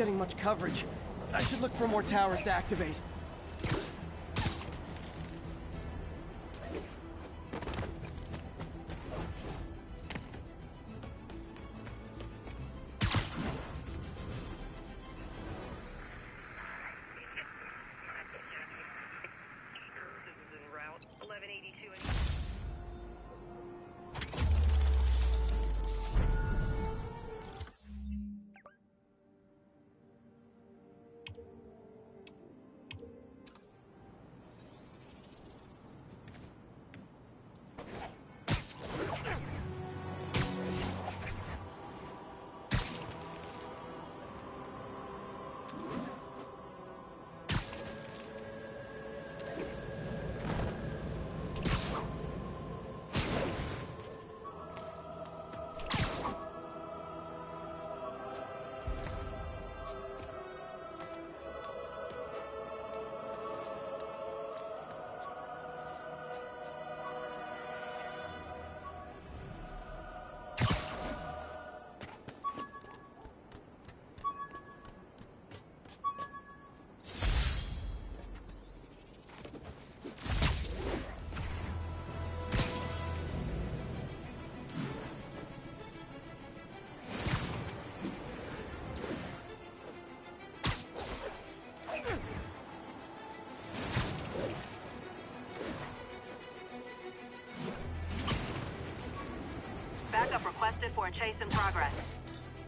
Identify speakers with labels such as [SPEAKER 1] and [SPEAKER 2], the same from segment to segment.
[SPEAKER 1] getting much coverage. I should look for more towers to activate.
[SPEAKER 2] Backup requested for a chase in progress.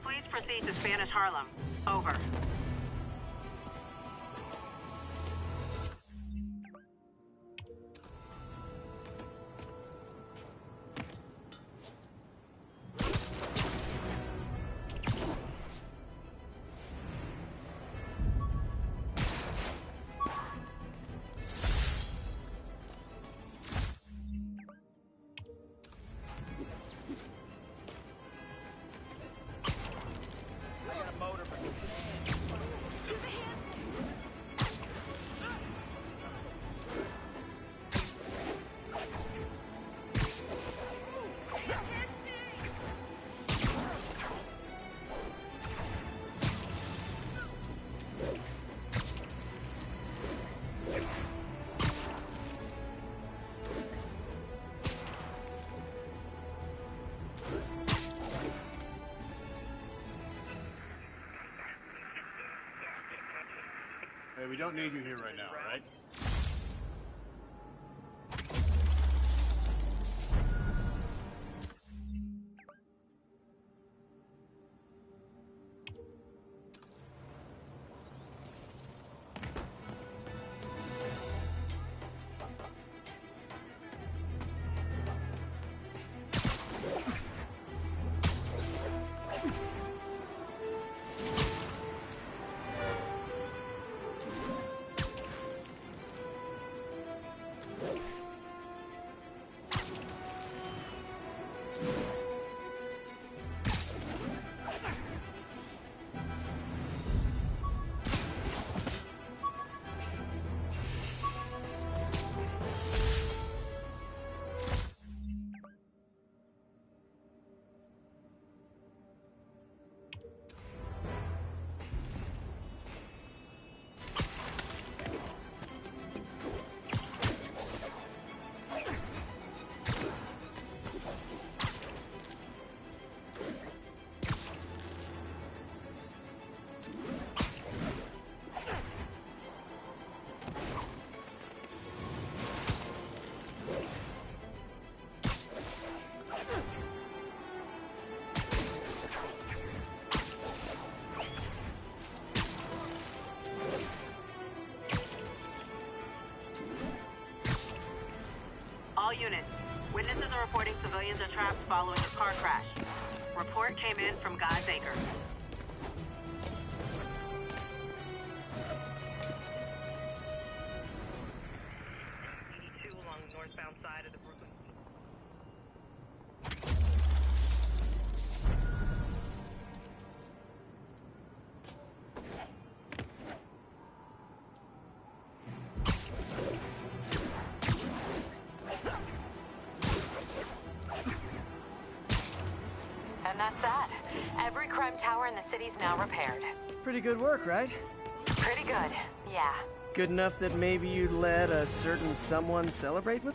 [SPEAKER 2] Please proceed to Spanish Harlem. Over.
[SPEAKER 3] Hey, we don't need you here right now, all right?
[SPEAKER 2] All units. Witnesses are reporting civilians are trapped following a car crash. Report came in from God's Acre. Along the northbound side of the Brooklyn. And that's that. Every crime tower in the city's now repaired.
[SPEAKER 1] Pretty good work, right?
[SPEAKER 2] Pretty good, yeah.
[SPEAKER 1] Good enough that maybe you'd let a certain someone celebrate with?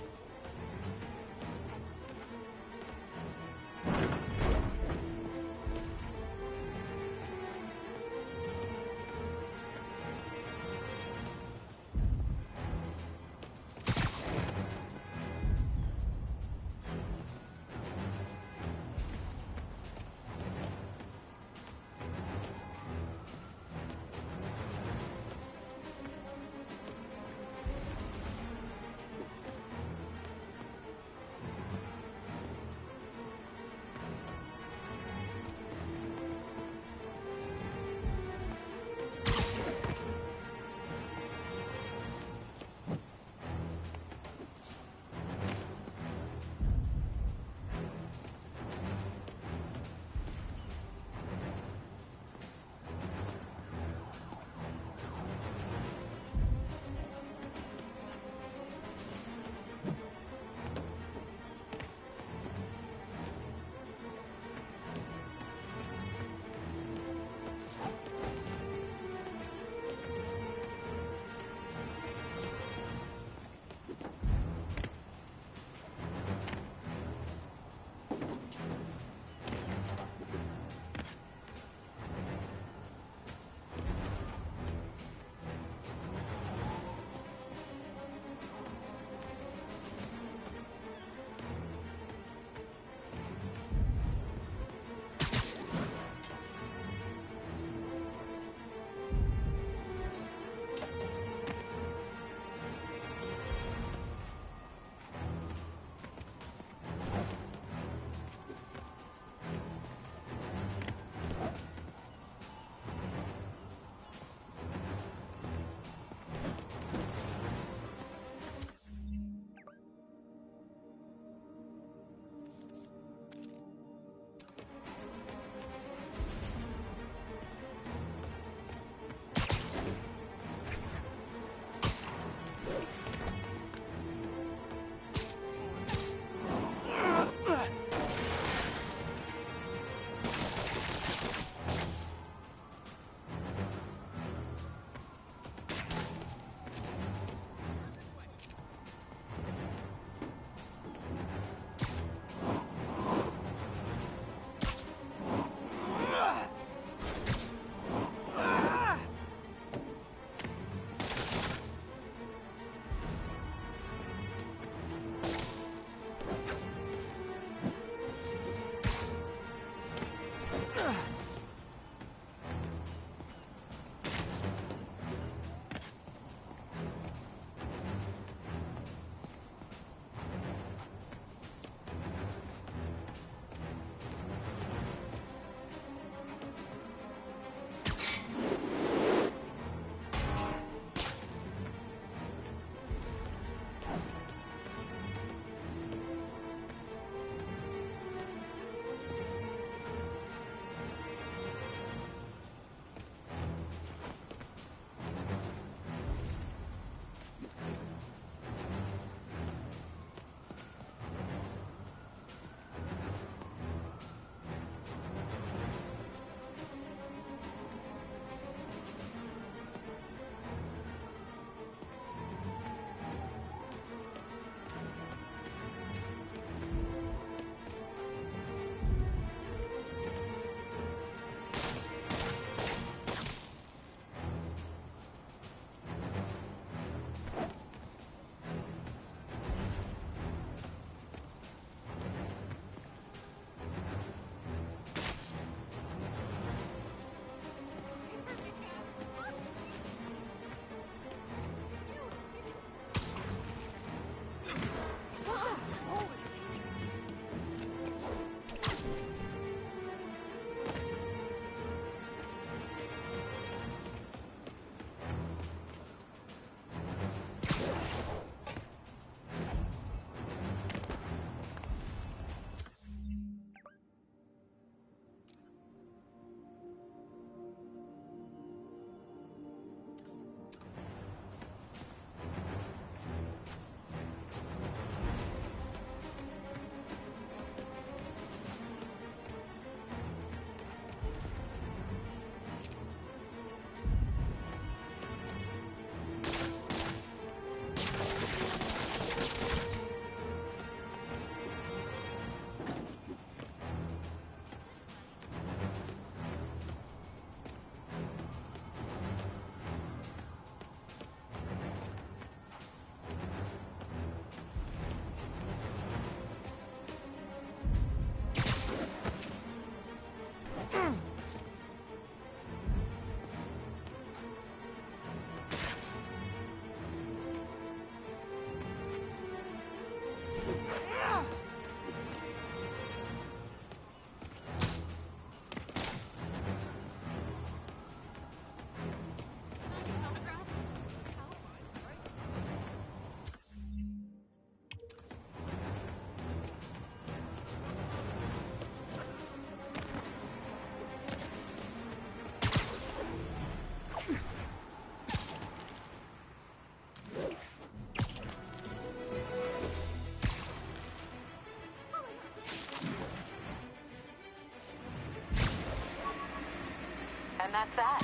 [SPEAKER 2] that's that.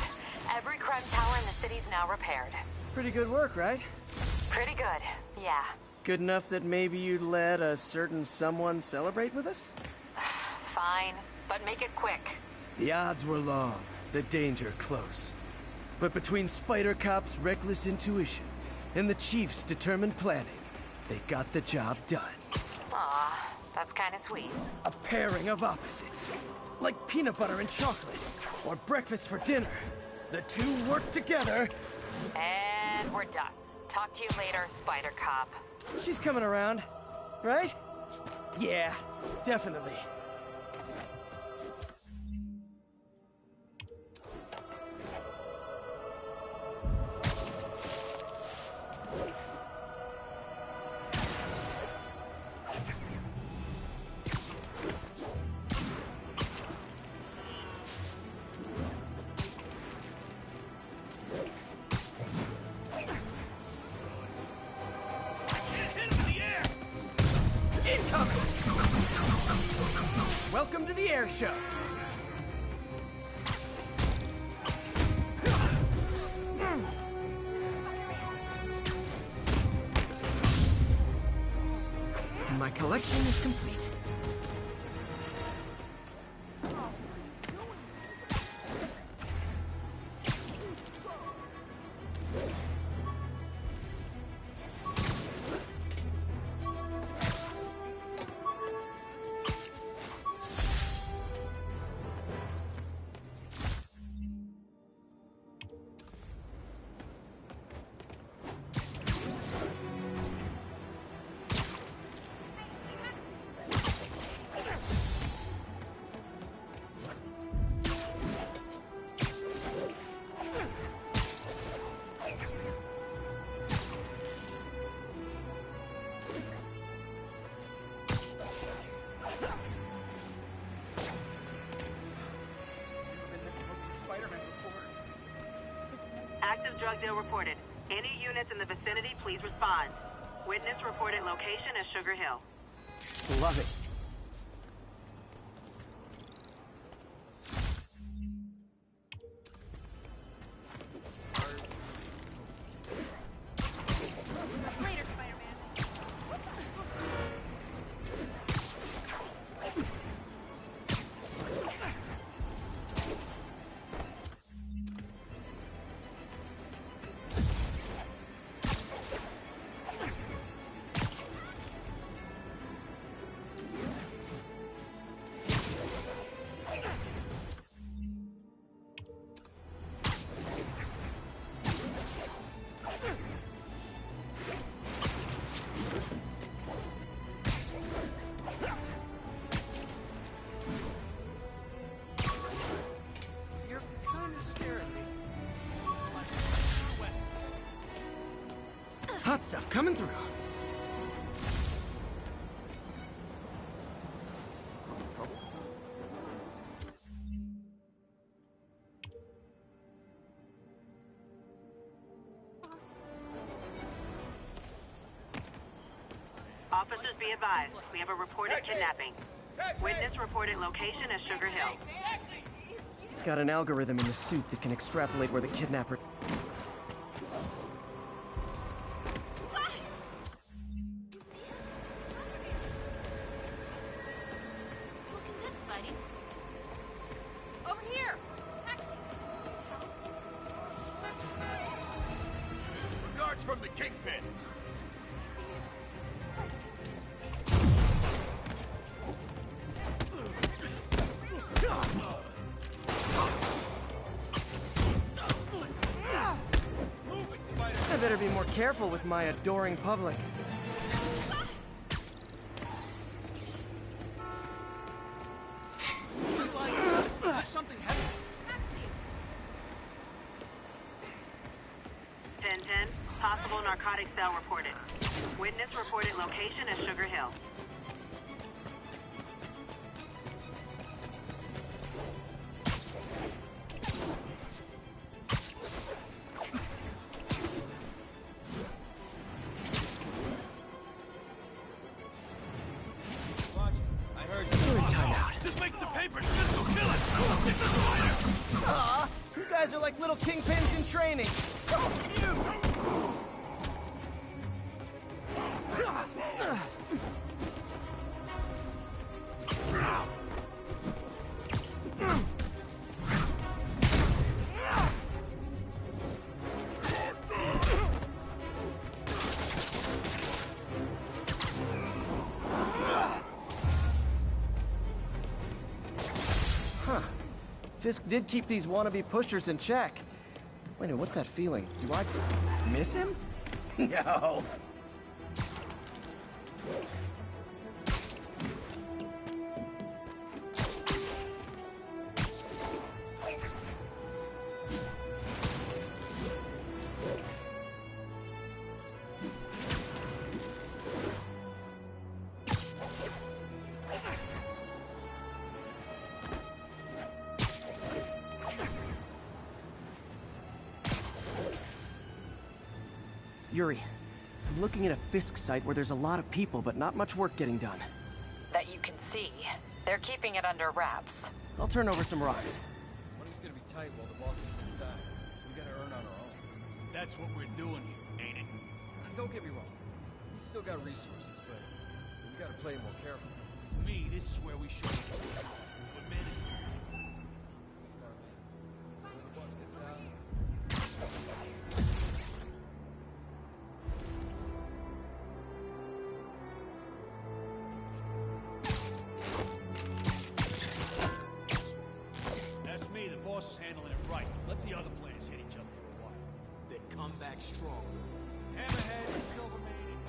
[SPEAKER 2] Every crime tower in the city's now repaired.
[SPEAKER 1] Pretty good work, right?
[SPEAKER 2] Pretty good, yeah.
[SPEAKER 1] Good enough that maybe you'd let a certain someone celebrate with us?
[SPEAKER 2] Fine, but make it quick.
[SPEAKER 1] The odds were long, the danger close. But between Spider Cop's reckless intuition and the Chief's determined planning, they got the job done.
[SPEAKER 2] Aw, that's kinda sweet.
[SPEAKER 1] A pairing of opposites. Like peanut butter and chocolate, or breakfast for dinner. The two work together.
[SPEAKER 2] And we're done. Talk to you later, Spider Cop.
[SPEAKER 1] She's coming around, right? Yeah, definitely. Welcome to the air show. My collection is complete.
[SPEAKER 2] Active drug deal reported. Any units in the vicinity, please respond. Witness reported location as Sugar Hill.
[SPEAKER 1] Love it.
[SPEAKER 4] Later, Spider-Man.
[SPEAKER 1] You're kind of scaring me. Hot stuff coming through.
[SPEAKER 2] Officers be advised, we have a reported kidnapping. Witness reported location as Sugar Hill.
[SPEAKER 1] Got an algorithm in the suit that can extrapolate where the kidnapper...
[SPEAKER 4] Looking good, Spidey. Over here! Taxi!
[SPEAKER 3] Regards from the Kingpin.
[SPEAKER 1] I better be more careful with my adoring public.
[SPEAKER 3] Something heavy.
[SPEAKER 2] 1010, possible narcotic cell reported. Witness reported location as Sugar Hill.
[SPEAKER 3] I heard
[SPEAKER 1] Doing timeout.
[SPEAKER 3] this makes the papers. Let's go kill it. It's a spider.
[SPEAKER 1] You guys are like little kingpins in training. Fisk did keep these wannabe pushers in check. Wait a minute, what's that feeling? Do I miss him? No. Yuri, I'm looking at a Fisk site where there's a lot of people, but not much work getting done.
[SPEAKER 5] That you can see. They're keeping it under wraps.
[SPEAKER 1] I'll turn over some rocks.
[SPEAKER 3] Money's gonna be tight while the boss is inside. We gotta earn on our own. That's what we're doing here, ain't it? Don't get me wrong. We still got resources, but we gotta play more careful. To me, this is where we should be. What man is when the boss gets out. Boss is handling it right. Let the other players hit each other for a while. Then come back stronger. Hammerhead and Silvermane and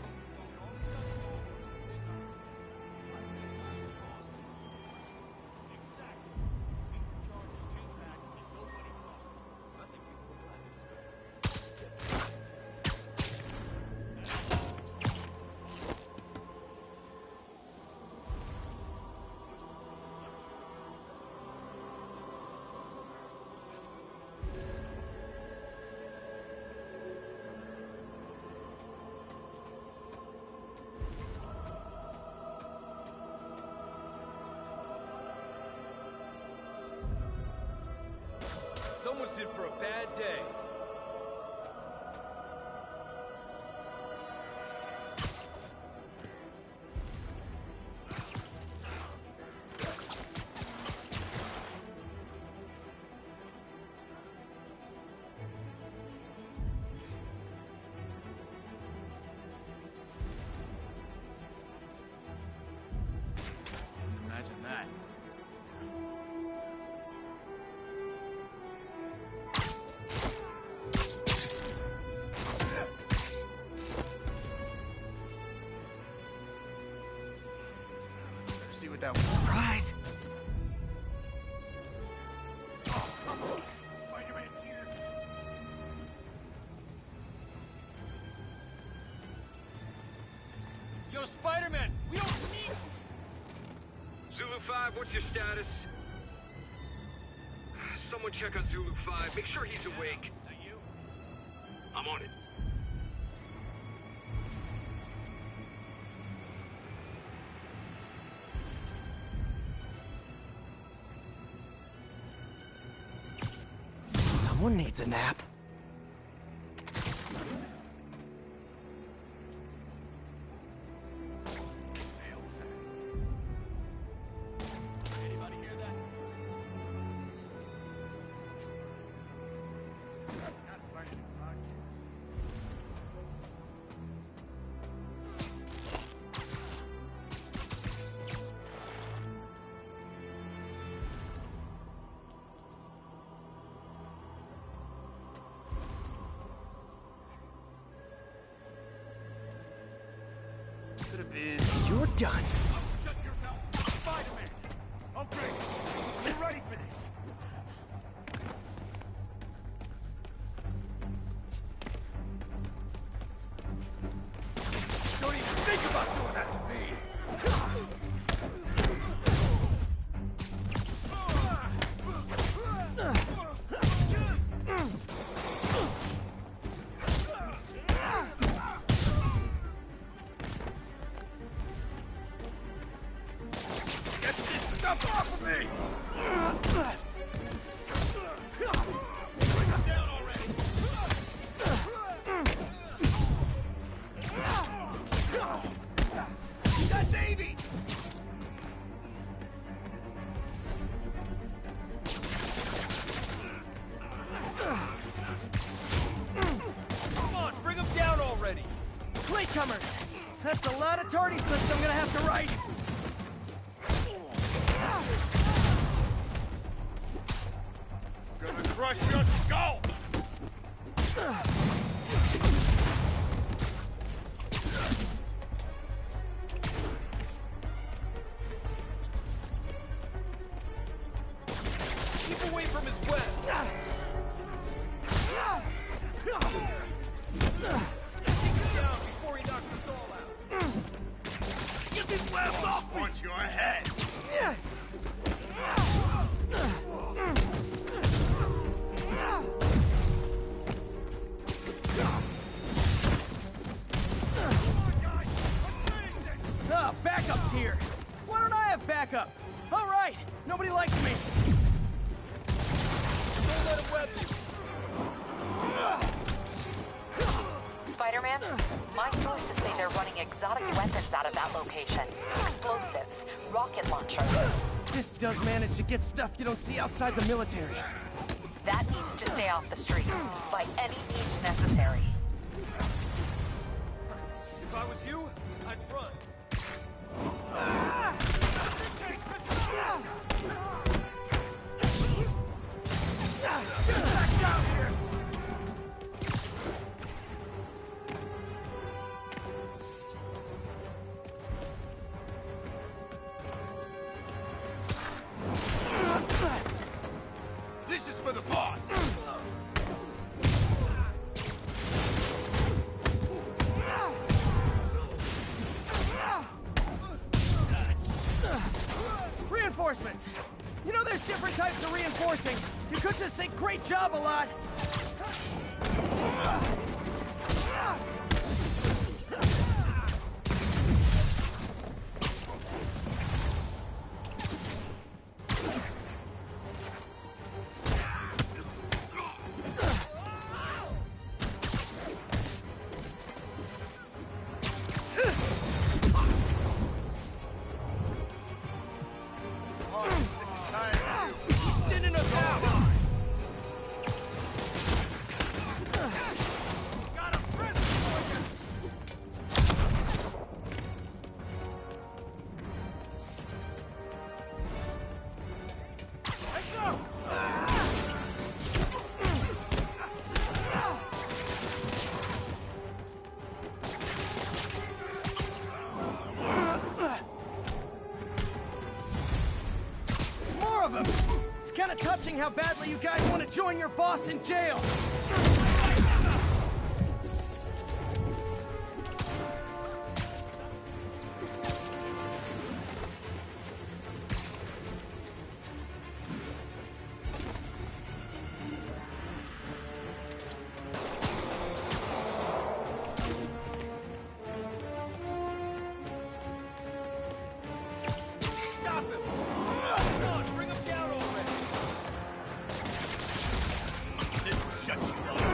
[SPEAKER 3] exactly. Beat the Chargers, came back, and nobody lost. I think we can go Someone's in for a bad day. Imagine that. See what that was.
[SPEAKER 1] Surprise!
[SPEAKER 3] Spider-Man's here. Yo, Spider-Man, we don't need you.
[SPEAKER 6] Zulu 5, what's your status? Someone check on Zulu 5. Make sure he's awake.
[SPEAKER 3] Is that you?
[SPEAKER 6] I'm on it.
[SPEAKER 1] Someone needs a nap.
[SPEAKER 3] Anybody hear that? Not finding a podcast.
[SPEAKER 1] Could have been. You're done.
[SPEAKER 3] Shut your mouth, Spider-Man! Okay, we're ready for this. Don't even think about doing that to me! Get this stuff off of me!
[SPEAKER 1] tardy slips I'm gonna have to write.
[SPEAKER 6] Gonna crush your skull!
[SPEAKER 3] Keep away from his web. Take him down before he knocks us all out.
[SPEAKER 6] Get this web off me! Punch your head!
[SPEAKER 1] Backup's here. Why don't I have backup? All right, nobody likes me.
[SPEAKER 3] Don't let him web you.
[SPEAKER 5] Spider-Man, my sources say they're running exotic weapons out of that location. Explosives, rocket launchers.
[SPEAKER 1] This does manage to get stuff you don't see outside the military.
[SPEAKER 5] That needs to stay off the streets, by any means necessary.
[SPEAKER 3] If I was you, I'd run.
[SPEAKER 1] Get back down here!
[SPEAKER 6] This is for the boss!
[SPEAKER 1] Reinforcements! You know there's different types of reinforcing. You could just say great job a lot. It's kind of touching how badly you guys want to join your boss in jail.
[SPEAKER 3] Stop him! Come on, bring him down already!
[SPEAKER 6] This will shut you up.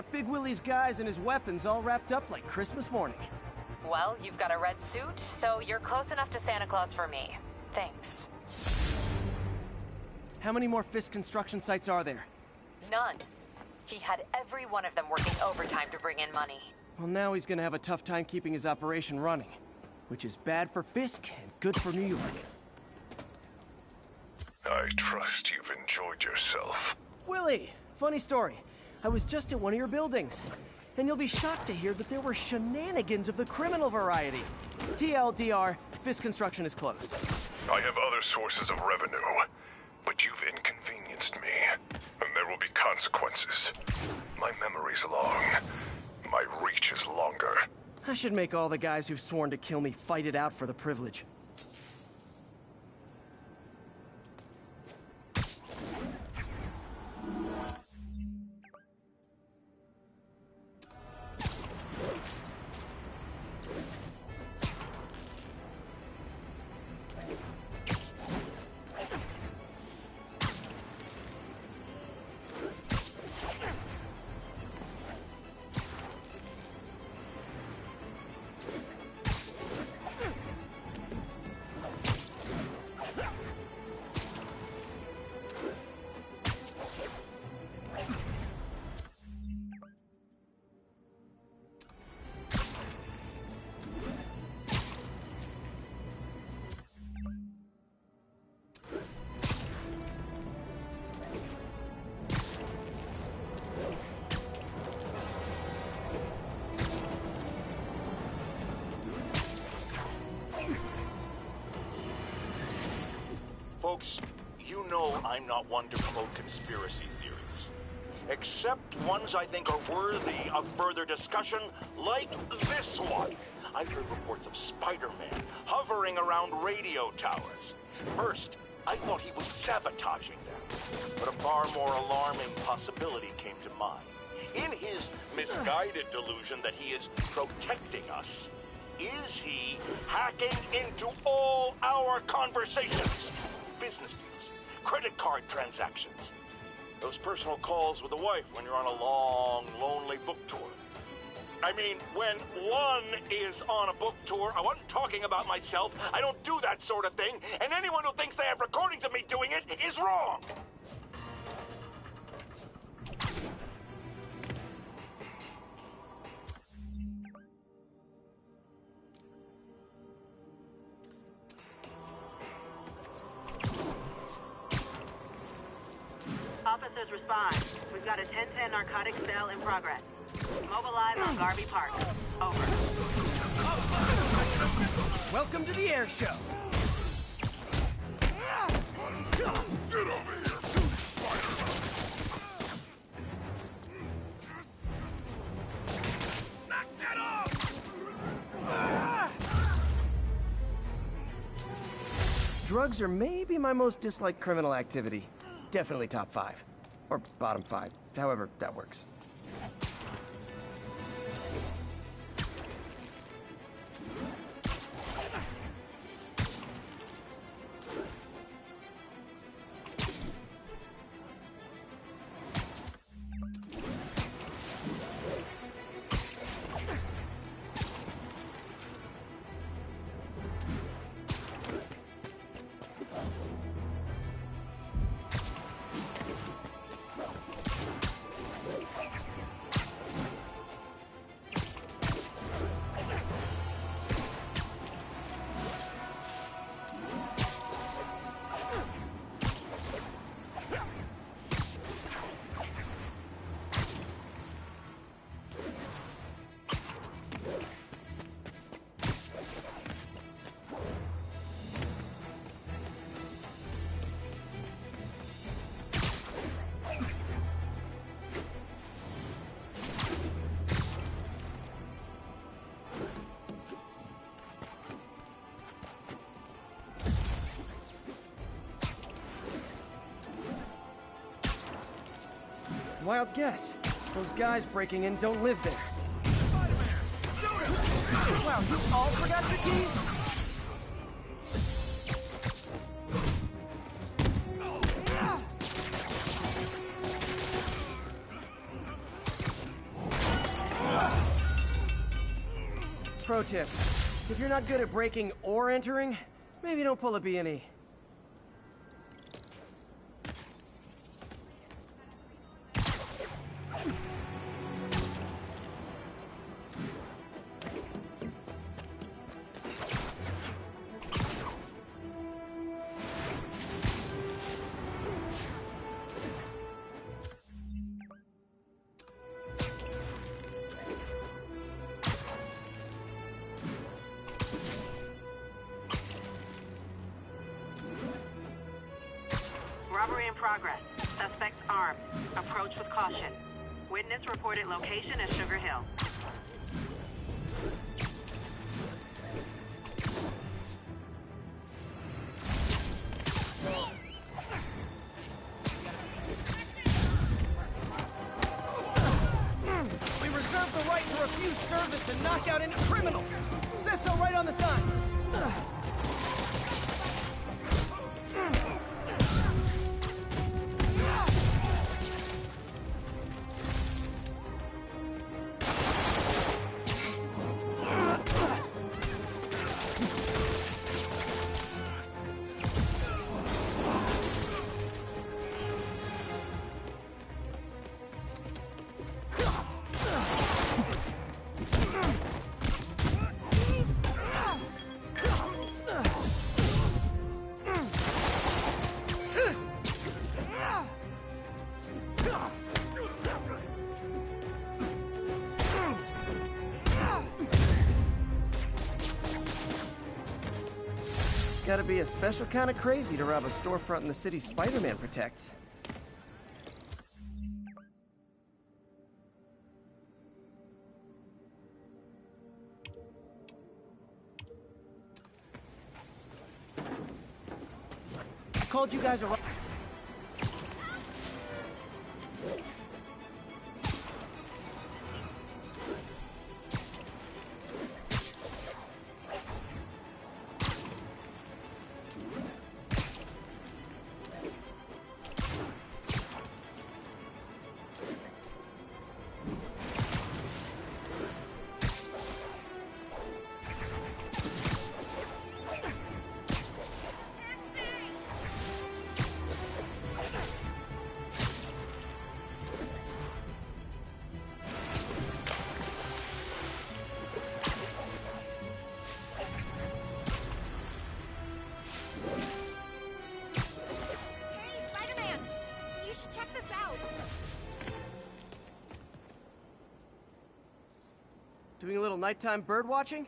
[SPEAKER 1] Got Big Willie's guys and his weapons all wrapped up like Christmas morning.
[SPEAKER 5] Well, you've got a red suit, so you're close enough to Santa Claus for me. Thanks.
[SPEAKER 1] How many more Fisk construction sites are there?
[SPEAKER 5] None. He had every one of them working overtime to bring in money.
[SPEAKER 1] Well, now he's gonna have a tough time keeping his operation running. Which is bad for Fisk and good for New York.
[SPEAKER 6] I trust you've enjoyed yourself.
[SPEAKER 1] Willie, funny story. I was just at one of your buildings. And you'll be shocked to hear that there were shenanigans of the criminal variety. TLDR, Fisk Construction is closed.
[SPEAKER 6] I have other sources of revenue, but you've inconvenienced me, and there will be consequences. My memory's long. My reach is longer.
[SPEAKER 1] I should make all the guys who've sworn to kill me fight it out for the privilege.
[SPEAKER 7] Folks, you know I'm not one to promote conspiracy theories. Except ones I think are worthy of further discussion, like this one. I've heard reports of Spider-Man hovering around radio towers. First, I thought he was sabotaging them, but a far more alarming possibility came to mind. In his misguided delusion that he is protecting us, is he hacking into all our conversations? Business deals, credit card transactions, those personal calls with the wife when you're on a long, lonely book tour. I mean, when one is on a book tour, I wasn't talking about myself. I don't do that sort of thing, and anyone who thinks they have recordings of me doing it is wrong.
[SPEAKER 2] Officers respond. We've got a 10-10 narcotics sale in progress. Mobilize on Garvey Park. Over.
[SPEAKER 1] Welcome to the air show.
[SPEAKER 6] Get over here, Knock that off!
[SPEAKER 1] Drugs are maybe my most disliked criminal activity. Definitely top 5. Or bottom 5. However that works. Wild guess. Those guys breaking in don't live there. Wow, you all forgot your keys? Pro tip. If you're not good at breaking or entering, maybe don't pull a B&E.
[SPEAKER 2] Robbery in progress. Suspects armed. Approach with caution. Witness reported location is Sugar Hill.
[SPEAKER 1] We reserve the right to refuse service and knock out any criminals. Says so right on the sign. Gotta be a special kind of crazy to rob a storefront in the city Spider-Man protects. I called you guys around.
[SPEAKER 4] Hey, Spider-Man! You should check this out.
[SPEAKER 1] Doing a little nighttime bird watching?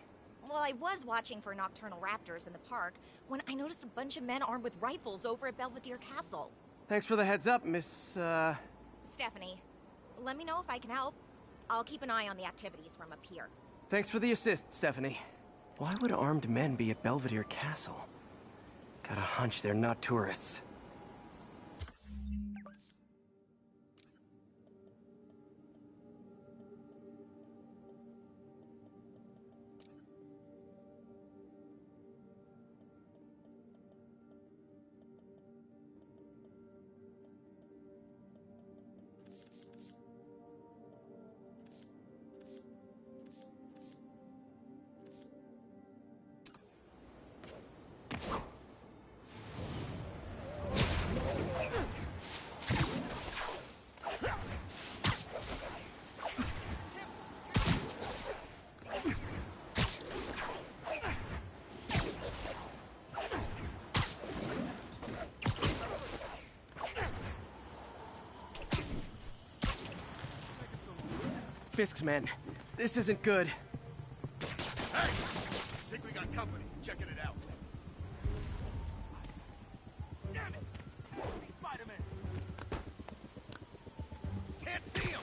[SPEAKER 8] Well, I was watching for nocturnal raptors in the park when I noticed a bunch of men armed with rifles over at Belvedere Castle.
[SPEAKER 1] Thanks for the heads up, Miss,
[SPEAKER 8] Stephanie, let me know if I can help. I'll keep an eye on the activities from up here.
[SPEAKER 1] Thanks for the assist, Stephanie. Why would armed men be at Belvedere Castle? Got a hunch they're not tourists. Fisk's men. This isn't good.
[SPEAKER 3] Hey! Think we got company. Checking it out. Damn it! Spider-Man! Can't see him!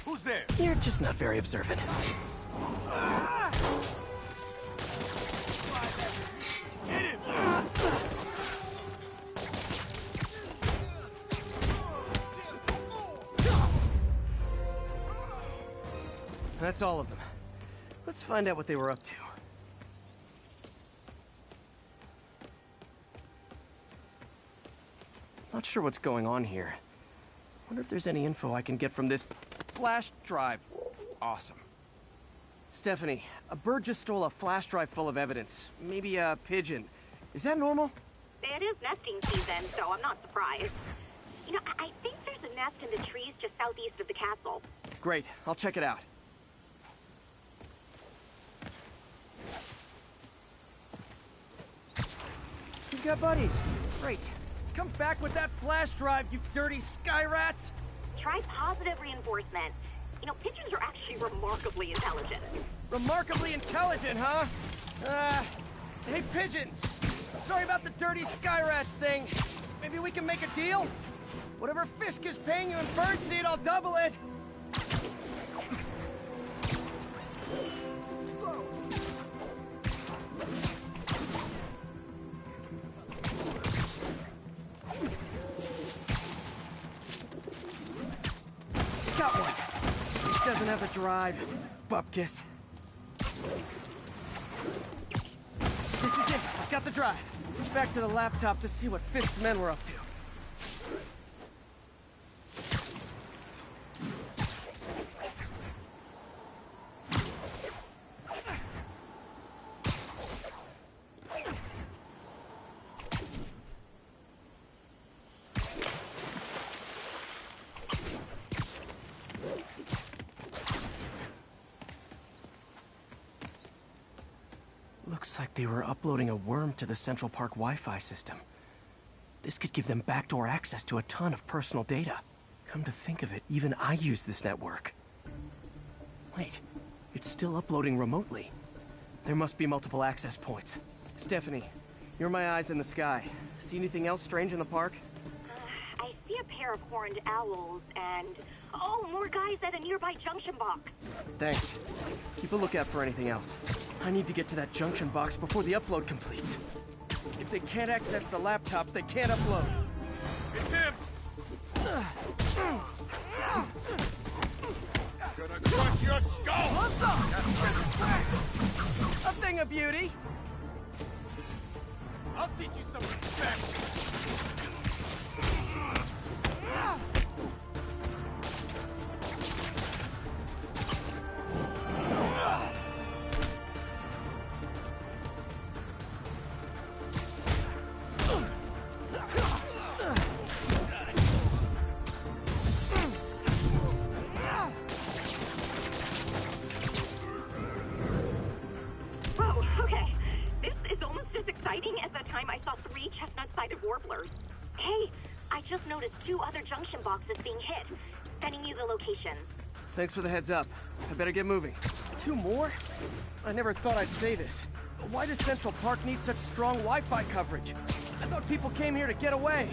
[SPEAKER 3] Who's there?
[SPEAKER 1] You're just not very observant.
[SPEAKER 3] Hit him!
[SPEAKER 1] That's all of them. Let's find out what they were up to. Not sure what's going on here. Wonder if there's any info I can get from this flash drive. Awesome. Stephanie, a bird just stole a flash drive full of evidence. Maybe a pigeon. Is that normal?
[SPEAKER 9] It is nesting season, so I'm not surprised. You know, I think there's a nest in the trees just southeast of the castle.
[SPEAKER 1] Great, I'll check it out. You've got buddies. Great. Come back with that flash drive, you dirty sky rats!
[SPEAKER 9] Try positive reinforcement. You know, pigeons are actually remarkably intelligent.
[SPEAKER 1] Remarkably intelligent, huh? Hey, pigeons! Sorry about the dirty sky rats thing. Maybe we can make a deal? Whatever Fisk is paying you in birdseed, I'll double it! Got one. He doesn't have a drive. Bupkis. This is it. I've got the drive. Back to the laptop to see what Fisk's men were up to. Looks like they were uploading a worm to the Central Park Wi-Fi system. This could give them backdoor access to a ton of personal data. Come to think of it, even I use this network. Wait, it's still uploading remotely. There must be multiple access points. Stephanie, you're my eyes in the sky. See anything else strange in the park?
[SPEAKER 9] I see a pair of horned owls and... oh, more guys at a nearby junction box.
[SPEAKER 1] Thanks. Keep a lookout for anything else. I need to get to that junction box before the upload completes. If they can't access the laptop, they can't upload.
[SPEAKER 3] It's him! Gonna crush your skull!
[SPEAKER 1] What's up? A thing of beauty.
[SPEAKER 3] I'll teach you some respect!
[SPEAKER 1] Thanks for the heads up. I better get moving. 2 more? I never thought I'd say this. Why does Central Park need such strong Wi-Fi coverage? I thought people came here to get away.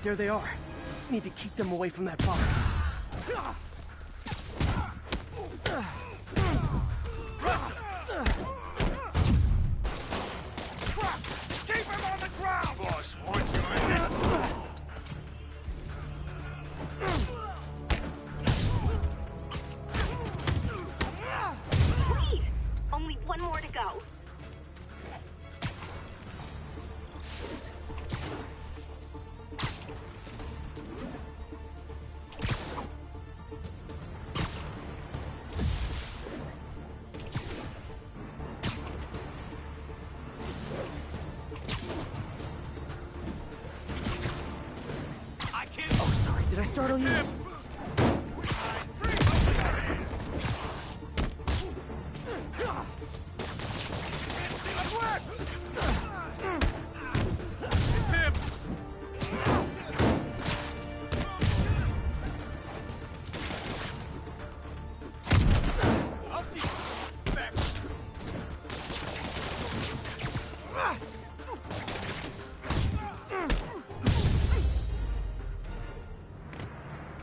[SPEAKER 1] There they are. Need to keep them away from that box.
[SPEAKER 3] Keep him on the ground! Boss wants you in it!
[SPEAKER 9] Please! Only one more to go.
[SPEAKER 1] Did I startle you?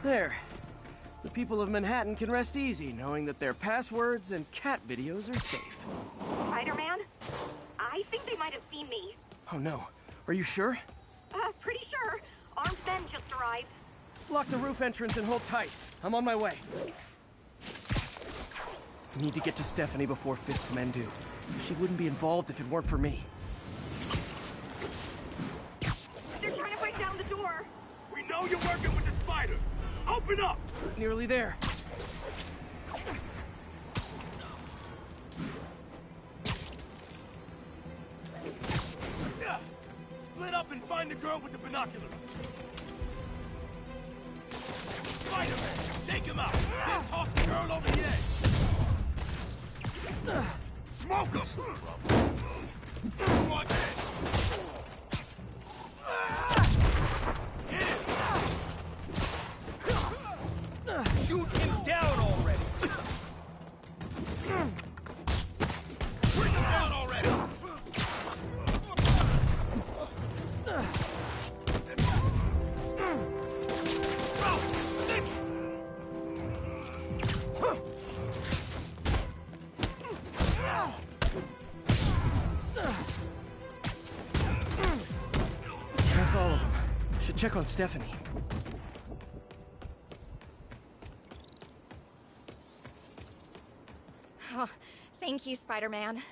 [SPEAKER 1] There. The people of Manhattan can rest easy knowing that their passwords and cat videos are safe.
[SPEAKER 9] Spider-Man? I think they might have seen me.
[SPEAKER 1] Oh no. Are you sure?
[SPEAKER 9] Pretty sure. Armed men just arrived.
[SPEAKER 1] Block the roof entrance and hold tight. I'm on my way. We need to get to Stephanie before Fisk's men do. She wouldn't be involved if it weren't for me.
[SPEAKER 9] They're trying to break down the door.
[SPEAKER 3] We know you're working with the spider. Open up!
[SPEAKER 1] Nearly there.
[SPEAKER 3] Split up and find the girl with the binoculars. Spider-Man, take him out. Then toss the girl over the edge. Smoke him! Watch it! Hit him! Shoot him down already! Bring him down already!
[SPEAKER 1] That's all of them. Should check on Stephanie.
[SPEAKER 8] Oh, thank you, Spider-Man.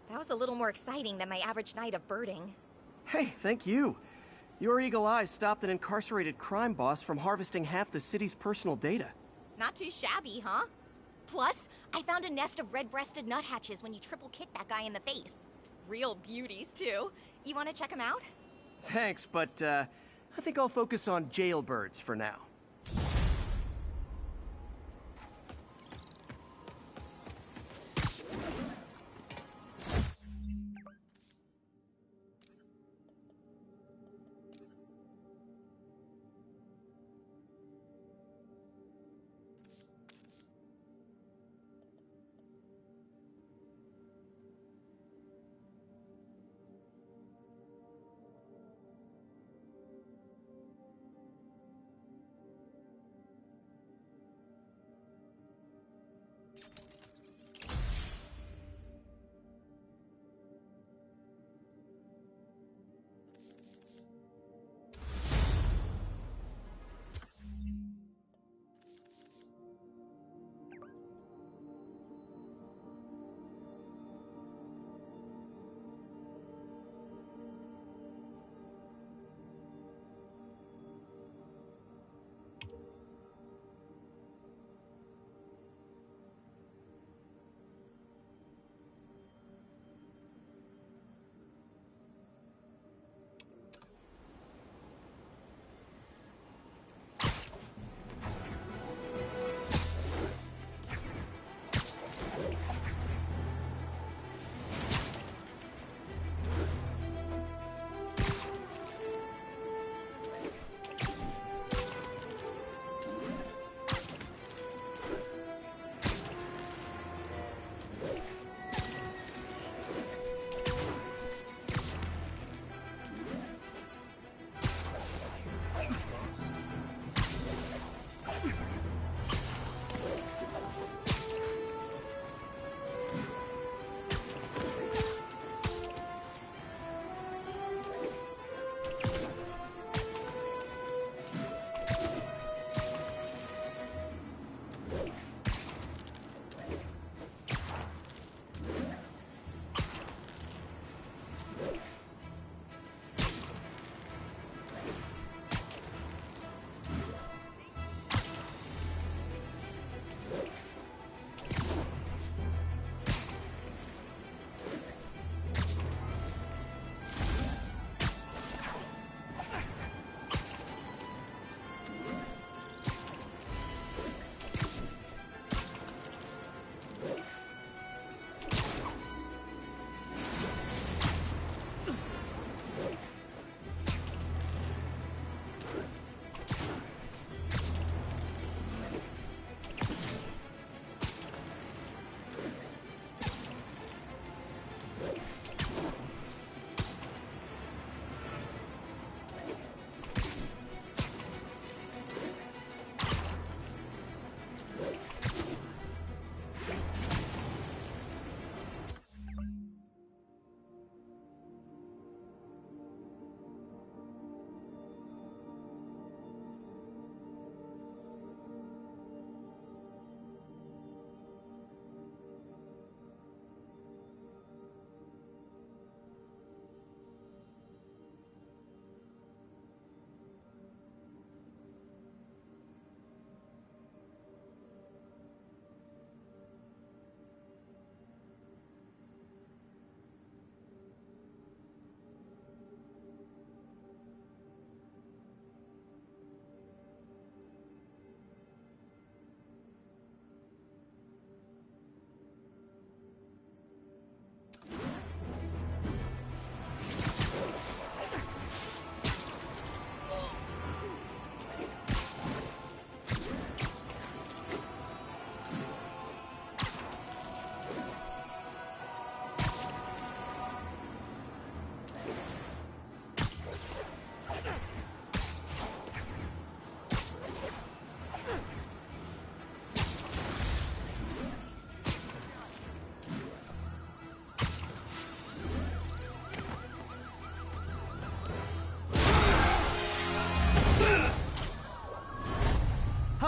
[SPEAKER 8] That was a little more exciting than my average night of birding.
[SPEAKER 1] Hey, thank you. Your eagle eye stopped an incarcerated crime boss from harvesting half the city's personal data.
[SPEAKER 8] Not too shabby, huh? Plus, I found a nest of red-breasted nuthatches when you triple kicked that guy in the face. Real beauties, too. You want to check them out?
[SPEAKER 1] Thanks, but I think I'll focus on jailbirds for now.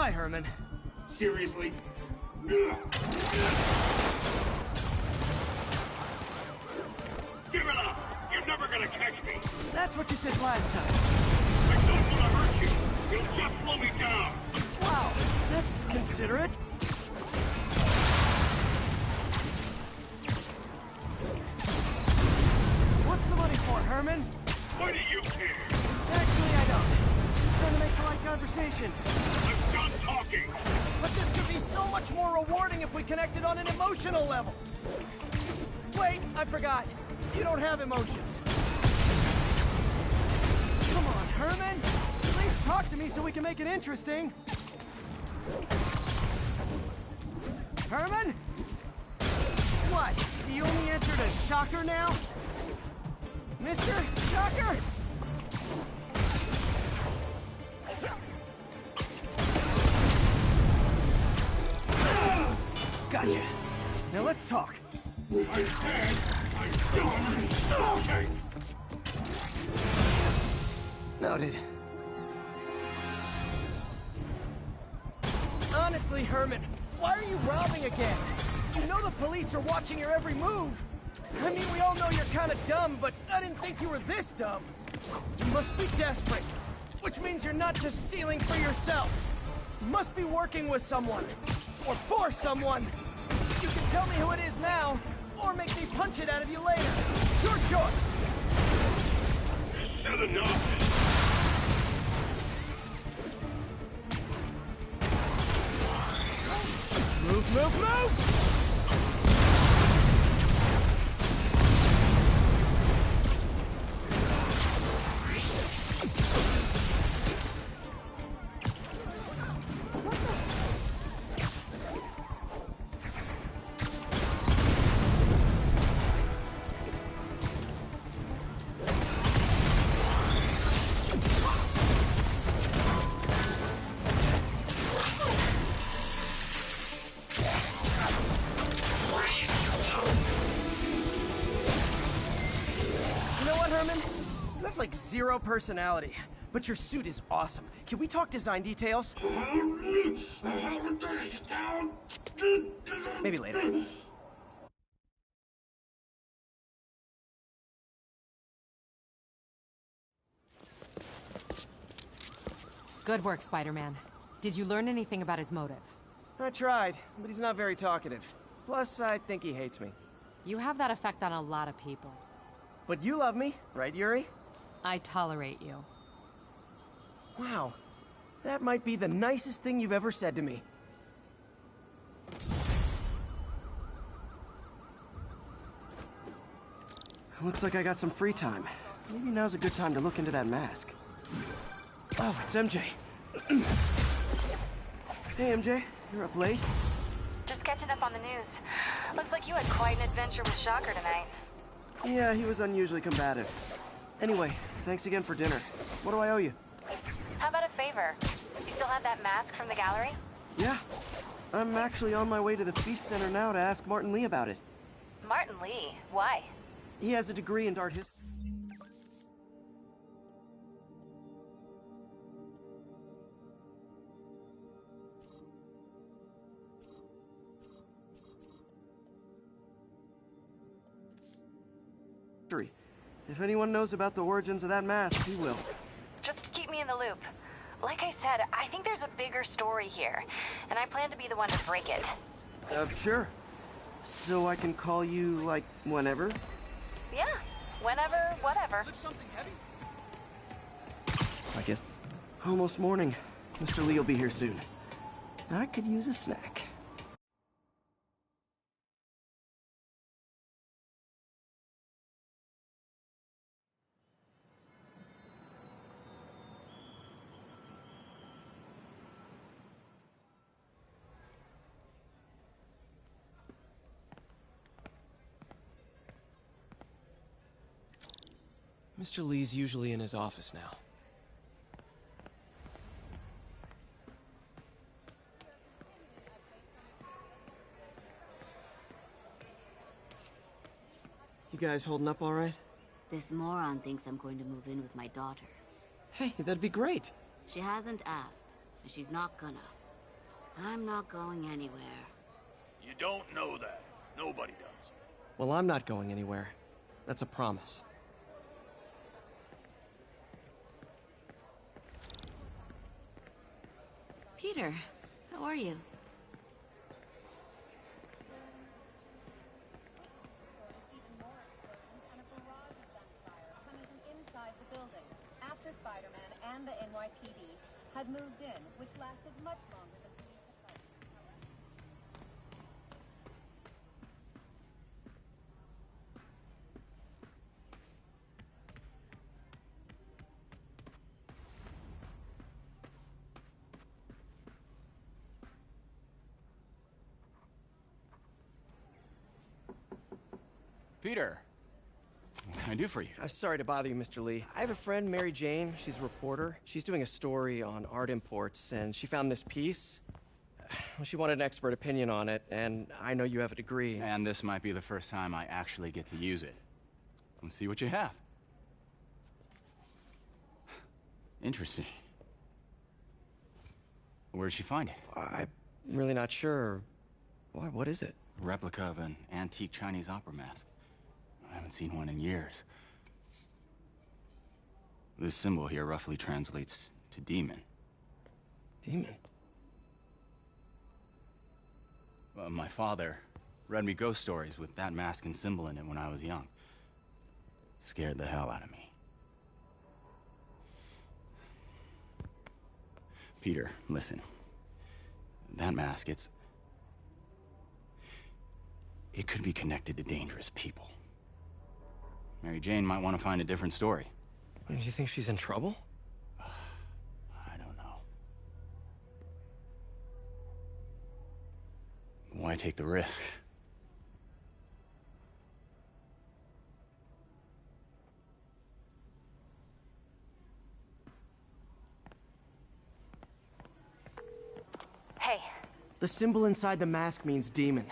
[SPEAKER 1] Bye, Herman.
[SPEAKER 10] Seriously? Give it up! You're never gonna catch me!
[SPEAKER 1] That's what you said last time.
[SPEAKER 10] I don't want to hurt you! You'll just slow me down!
[SPEAKER 1] Wow, that's considerate. What's the money for, Herman?
[SPEAKER 10] Why do you care?
[SPEAKER 1] Actually, I don't. Just trying to make polite conversation.
[SPEAKER 10] I'm done talking!
[SPEAKER 1] But this could be so much more rewarding if we connected on an emotional level. Wait, I forgot. You don't have emotions. Come on, Herman. At least talk to me so we can make it interesting. Herman? What? You only answered a shocker now? Mr. Shocker? Gotcha. Now let's talk.
[SPEAKER 10] I said I'm done talking!
[SPEAKER 1] Noted. Honestly, Herman, why are you robbing again? You know the police are watching your every move. I mean, we all know you're kind of dumb, but I didn't think you were this dumb. You must be desperate, which means you're not just stealing for yourself. You must be working with someone, or for someone. You can tell me who it is now, or make me punch it out of you later. It's your choice.
[SPEAKER 10] Said enough!
[SPEAKER 1] Move, move, move! Zero personality, but your suit is awesome. Can we talk design details? Maybe later.
[SPEAKER 11] Good work, Spider-Man. Did you learn anything about his motive?
[SPEAKER 1] I tried, but he's not very talkative. Plus, I think he hates me.
[SPEAKER 11] You have that effect on a lot of people.
[SPEAKER 1] But you love me, right, Yuri?
[SPEAKER 11] I tolerate you.
[SPEAKER 1] Wow. That might be the nicest thing you've ever said to me. Looks like I got some free time. Maybe now's a good time to look into that mask. Oh, it's MJ. Hey, MJ. You're up late?
[SPEAKER 5] Just catching up on the news. Looks like you had quite an adventure with Shocker tonight.
[SPEAKER 1] Yeah, he was unusually combative. Anyway, thanks again for dinner. What do I owe you?
[SPEAKER 5] How about a favor? You still have that mask from the gallery?
[SPEAKER 1] Yeah. I'm actually on my way to the Feast Center now to ask Martin Lee about it.
[SPEAKER 5] Martin Lee? Why?
[SPEAKER 1] He has a degree in art history. If anyone knows about the origins of that mask, he will.
[SPEAKER 5] Just keep me in the loop. Like I said, I think there's a bigger story here, and I plan to be the one to break it.
[SPEAKER 1] Sure. So I can call you, like, whenever?
[SPEAKER 5] Yeah, whenever, whatever.
[SPEAKER 3] Lift something heavy?
[SPEAKER 1] I guess. Almost morning. Mr. Lee will be here soon. I could use a snack. Mr. Lee's usually in his office now. You guys holding up all right?
[SPEAKER 12] This moron thinks I'm going to move in with my daughter.
[SPEAKER 1] Hey, that'd be great.
[SPEAKER 12] She hasn't asked, and she's not gonna. I'm not going anywhere.
[SPEAKER 10] You don't know that. Nobody does.
[SPEAKER 1] Well, I'm not going anywhere. That's a promise.
[SPEAKER 12] Peter, how are you?
[SPEAKER 13] After Spider-Man and the NYPD had moved in, which lasted much longer than police had
[SPEAKER 14] Peter, what can I do for you?
[SPEAKER 1] I'm sorry to bother you, Mr. Lee. I have a friend, Mary Jane. She's a reporter. She's doing a story on art imports, and she found this piece. Well, she wanted an expert opinion on it, and I know you have a degree.
[SPEAKER 14] And this might be the first time I actually get to use it. Let's see what you have. Interesting. Where'd she find it?
[SPEAKER 1] I'm really not sure. Why, what is it?
[SPEAKER 14] A replica of an antique Chinese opera mask. I haven't seen one in years. This symbol here roughly translates to demon.
[SPEAKER 1] Demon?
[SPEAKER 14] My father read me ghost stories with that mask and symbol in it when I was young. Scared the hell out of me. Peter, listen. That mask, it could be connected to dangerous people. Mary Jane might want to find a different story.
[SPEAKER 1] Do you think she's in trouble?
[SPEAKER 14] I don't know. Why take the risk?
[SPEAKER 5] Hey.
[SPEAKER 1] The symbol inside the mask means demon.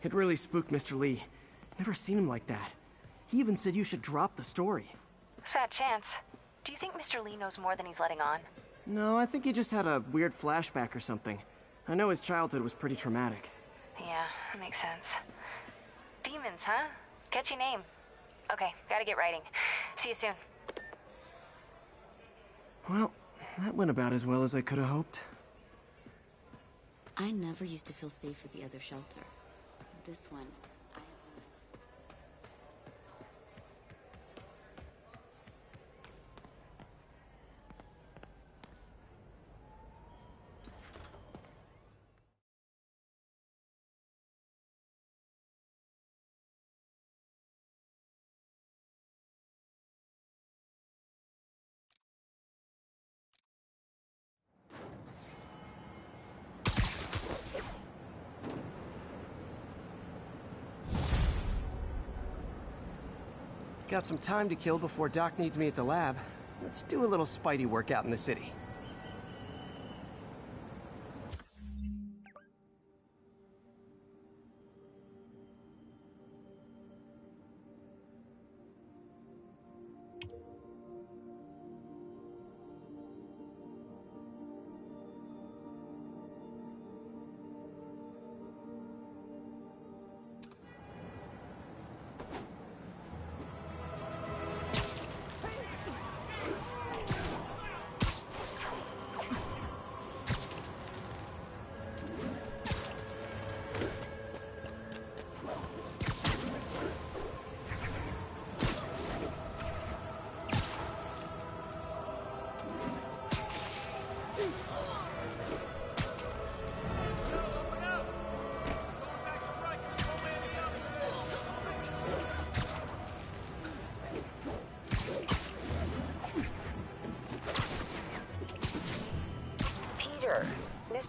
[SPEAKER 1] It really spooked Mr. Lee. Never seen him like that. He even said you should drop the story.
[SPEAKER 5] Fat chance. Do you think Mr. Lee knows more than he's letting on?
[SPEAKER 1] No, I think he just had a weird flashback or something. I know his childhood was pretty traumatic.
[SPEAKER 5] Yeah, that makes sense. Demons, huh? Catchy name. Okay, gotta get writing. See you soon.
[SPEAKER 1] Well, that went about as well as I could have hoped.
[SPEAKER 12] I never used to feel safe at the other shelter. This one,
[SPEAKER 1] Got some time to kill before Doc needs me at the lab. Let's do a little Spidey workout in the city.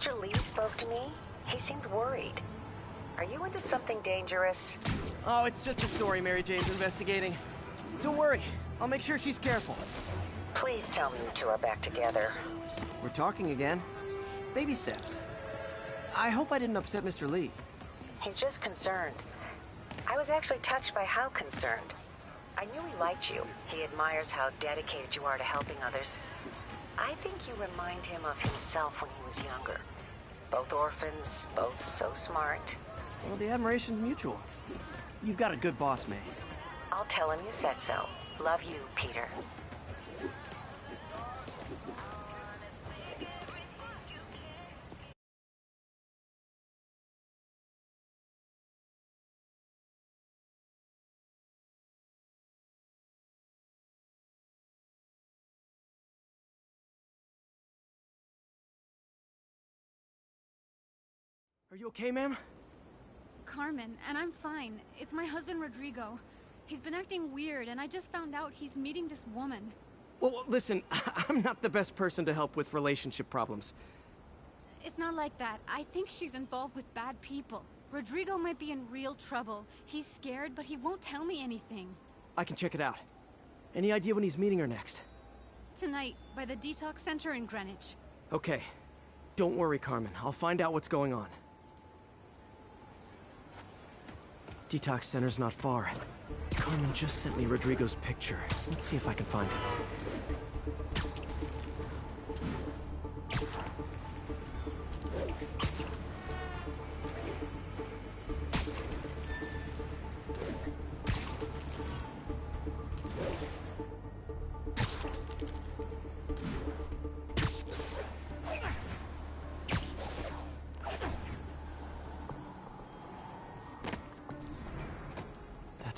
[SPEAKER 15] Mr. Lee spoke to me. He seemed worried. Are you into something dangerous?
[SPEAKER 1] Oh, it's just a story Mary Jane's investigating. Don't worry, I'll make sure she's careful.
[SPEAKER 15] Please tell me you two are back together.
[SPEAKER 1] We're talking again. Baby steps. I hope I didn't upset Mr. Lee.
[SPEAKER 15] He's just concerned. I was actually touched by how concerned. I knew he liked you. He admires how dedicated you are to helping others. I think you remind him of himself when he was younger. Both orphans, both so smart.
[SPEAKER 1] Well, the admiration's mutual. You've got a good boss, May.
[SPEAKER 15] I'll tell him you said so. Love you, Peter.
[SPEAKER 1] Are you okay, ma'am?
[SPEAKER 16] Carmen, and I'm fine. It's my husband, Rodrigo. He's been acting weird, and I just found out he's meeting this woman.
[SPEAKER 1] Well, listen, I'm not the best person to help with relationship problems.
[SPEAKER 16] It's not like that. I think she's involved with bad people. Rodrigo might be in real trouble. He's scared, but he won't tell me anything.
[SPEAKER 1] I can check it out. Any idea when he's meeting her next?
[SPEAKER 16] Tonight, by the detox center in Greenwich.
[SPEAKER 1] Okay. Don't worry, Carmen. I'll find out what's going on. Detox center's not far. Carmen just sent me Rodrigo's picture. Let's see if I can find it.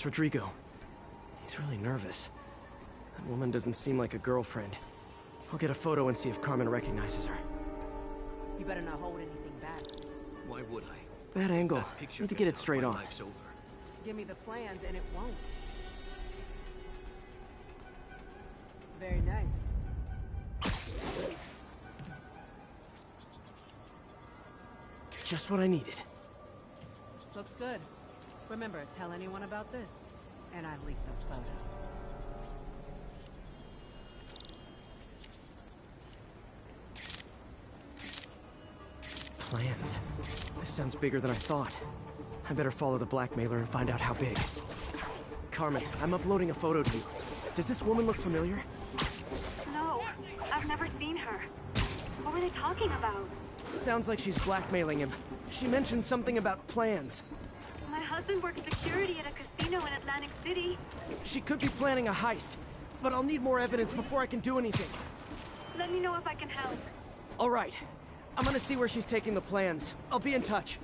[SPEAKER 1] Rodrigo. He's really nervous. That woman doesn't seem like a girlfriend. I'll get a photo and see if Carmen recognizes her.
[SPEAKER 17] You better not hold anything back.
[SPEAKER 18] Why would I?
[SPEAKER 1] Bad angle. Need to get it straight on.
[SPEAKER 17] Give me the plans and it won't. Very nice.
[SPEAKER 1] Just what I needed.
[SPEAKER 17] Looks good. Remember, tell anyone about this, and I leaked the photo.
[SPEAKER 1] Plans. This sounds bigger than I thought. I better follow the blackmailer and find out how big. Carmen, I'm uploading a photo to you. Does this woman look familiar?
[SPEAKER 9] No, I've never seen her. What were they talking about?
[SPEAKER 1] Sounds like she's blackmailing him. She mentioned something about plans.
[SPEAKER 9] My husband works security at a casino in Atlantic City.
[SPEAKER 1] She could be planning a heist, but I'll need more evidence before I can do anything.
[SPEAKER 9] Let me know if I can help.
[SPEAKER 1] All right. I'm gonna see where she's taking the plans. I'll be in touch.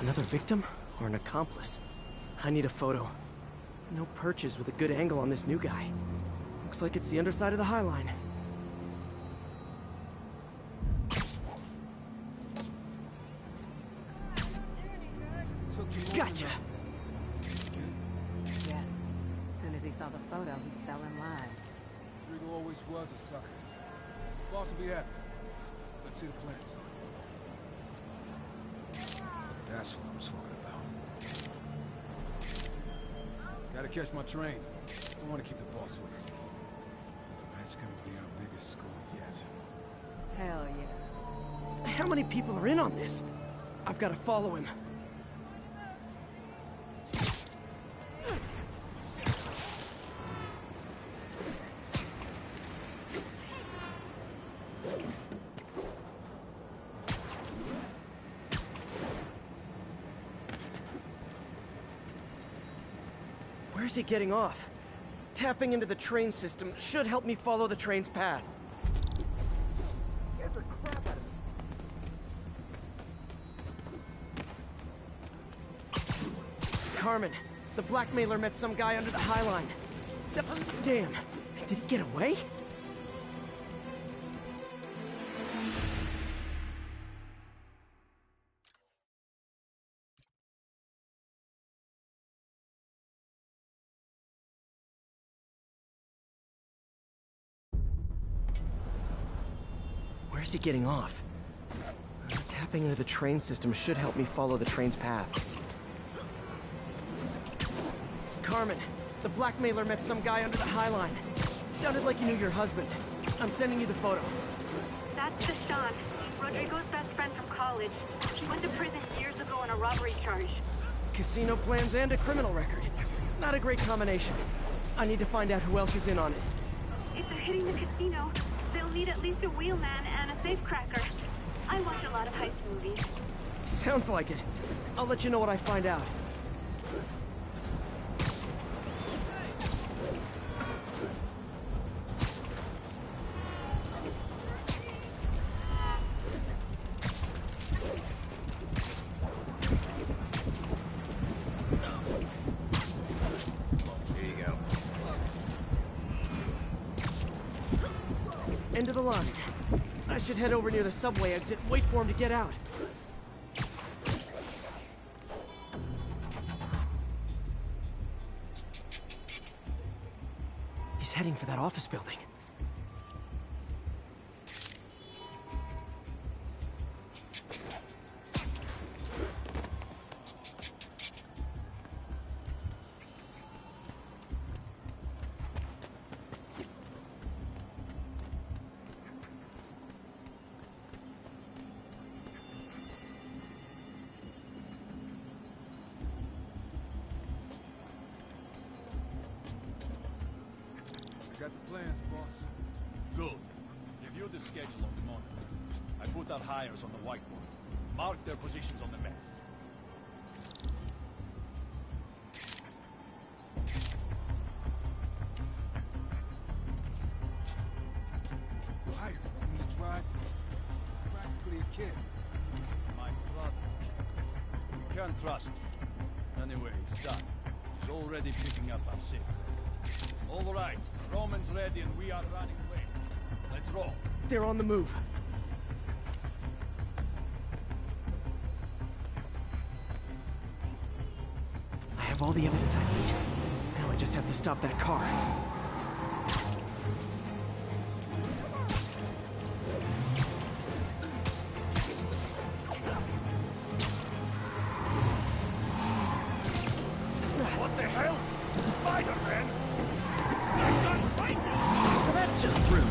[SPEAKER 1] Another victim? Or an accomplice? I need a photo. No perches with a good angle on this new guy. Looks like it's the underside of the High Line. Gotcha!
[SPEAKER 17] Yeah. As soon as he saw the photo, he fell in line.
[SPEAKER 3] Rodrigo always was a sucker. Boss will be happy. Let's see the plans. That's what I'm talking about. Gotta catch my train. I want to keep the boss with me. That's gonna be our biggest score yet.
[SPEAKER 17] Hell yeah.
[SPEAKER 1] How many people are in on this? I've got to follow him. Where's he getting off? Tapping into the train system should help me follow the train's path. Get the crap out of me. Carmen, the blackmailer met some guy under the High Line. Damn, did he get away? Where's he getting off? Tapping into the train system should help me follow the train's path. Carmen, the blackmailer met some guy under the High Line. Sounded like you knew your husband. I'm sending you the photo.
[SPEAKER 9] That's Deshaun, Rodrigo's best friend from college. He went to prison years ago on a robbery charge.
[SPEAKER 1] Casino plans and a criminal record. Not a great combination. I need to find out who else is in on it.
[SPEAKER 9] If they're hitting the casino, they'll need at least a wheelman and a safecracker. I watch a lot of heist movies.
[SPEAKER 1] Sounds like it. I'll let you know what I find out. End of the line. I should head over near the subway exit, wait for him to get out. He's heading for that office building.
[SPEAKER 3] Got the plans, boss. Good. Review the schedule on the monitor. I put out hires on the whiteboard. Mark their positions on the map. You hired me to drive? Practically a kid. My brother. You can't trust me. Anyway, it's done. He's already picking up our signal. All right. Roman's ready and we are running away. Let's roll.
[SPEAKER 1] They're on the move. I have all the evidence I need. Now I just have to stop that car.
[SPEAKER 10] What the hell? Spider-Man?
[SPEAKER 1] Well, that's just rude.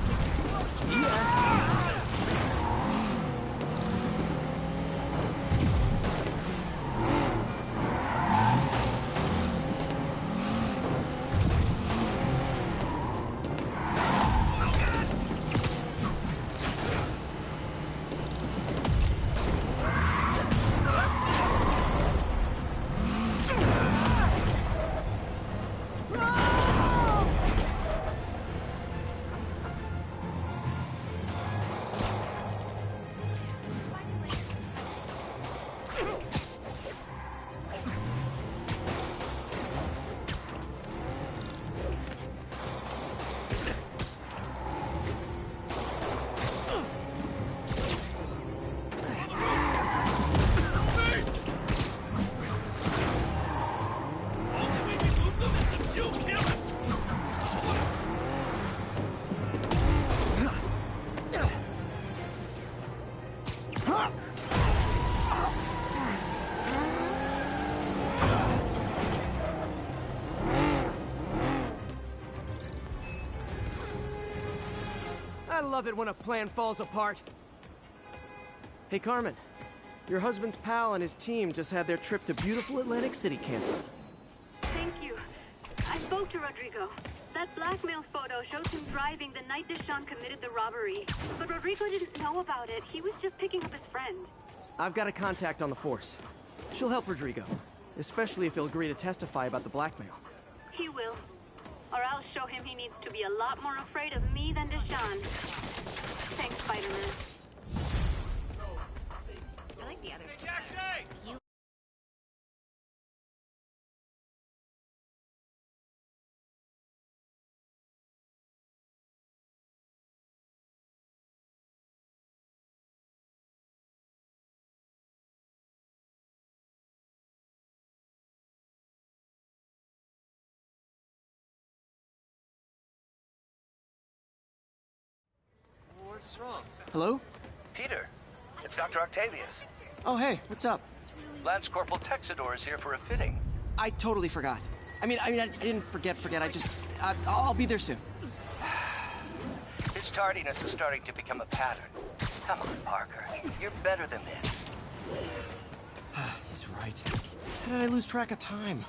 [SPEAKER 1] I love it when a plan falls apart. Hey, Carmen. Your husband's pal and his team just had their trip to beautiful Atlantic City canceled.
[SPEAKER 9] Thank you. I spoke to Rodrigo. That blackmail photo shows him driving the night Deshaun committed the robbery. But Rodrigo didn't know about it. He was just picking up his friend.
[SPEAKER 1] I've got a contact on the force. She'll help Rodrigo, especially if he'll agree to testify about the blackmail.
[SPEAKER 9] He will. Or I'll show him he needs to be a lot more afraid of me than Deshaun. Thanks, Spider-Man.
[SPEAKER 8] I like the others. You
[SPEAKER 18] What's wrong?
[SPEAKER 1] Hello?
[SPEAKER 18] Peter, it's Dr. Octavius.
[SPEAKER 1] Oh, hey, what's up?
[SPEAKER 18] Lance Corporal Texador is here for a fitting.
[SPEAKER 1] I totally forgot. I didn't forget. I'll be there soon.
[SPEAKER 18] His tardiness is starting to become a pattern. Come on, Parker. You're better than this.
[SPEAKER 1] He's right. How did I lose track of time?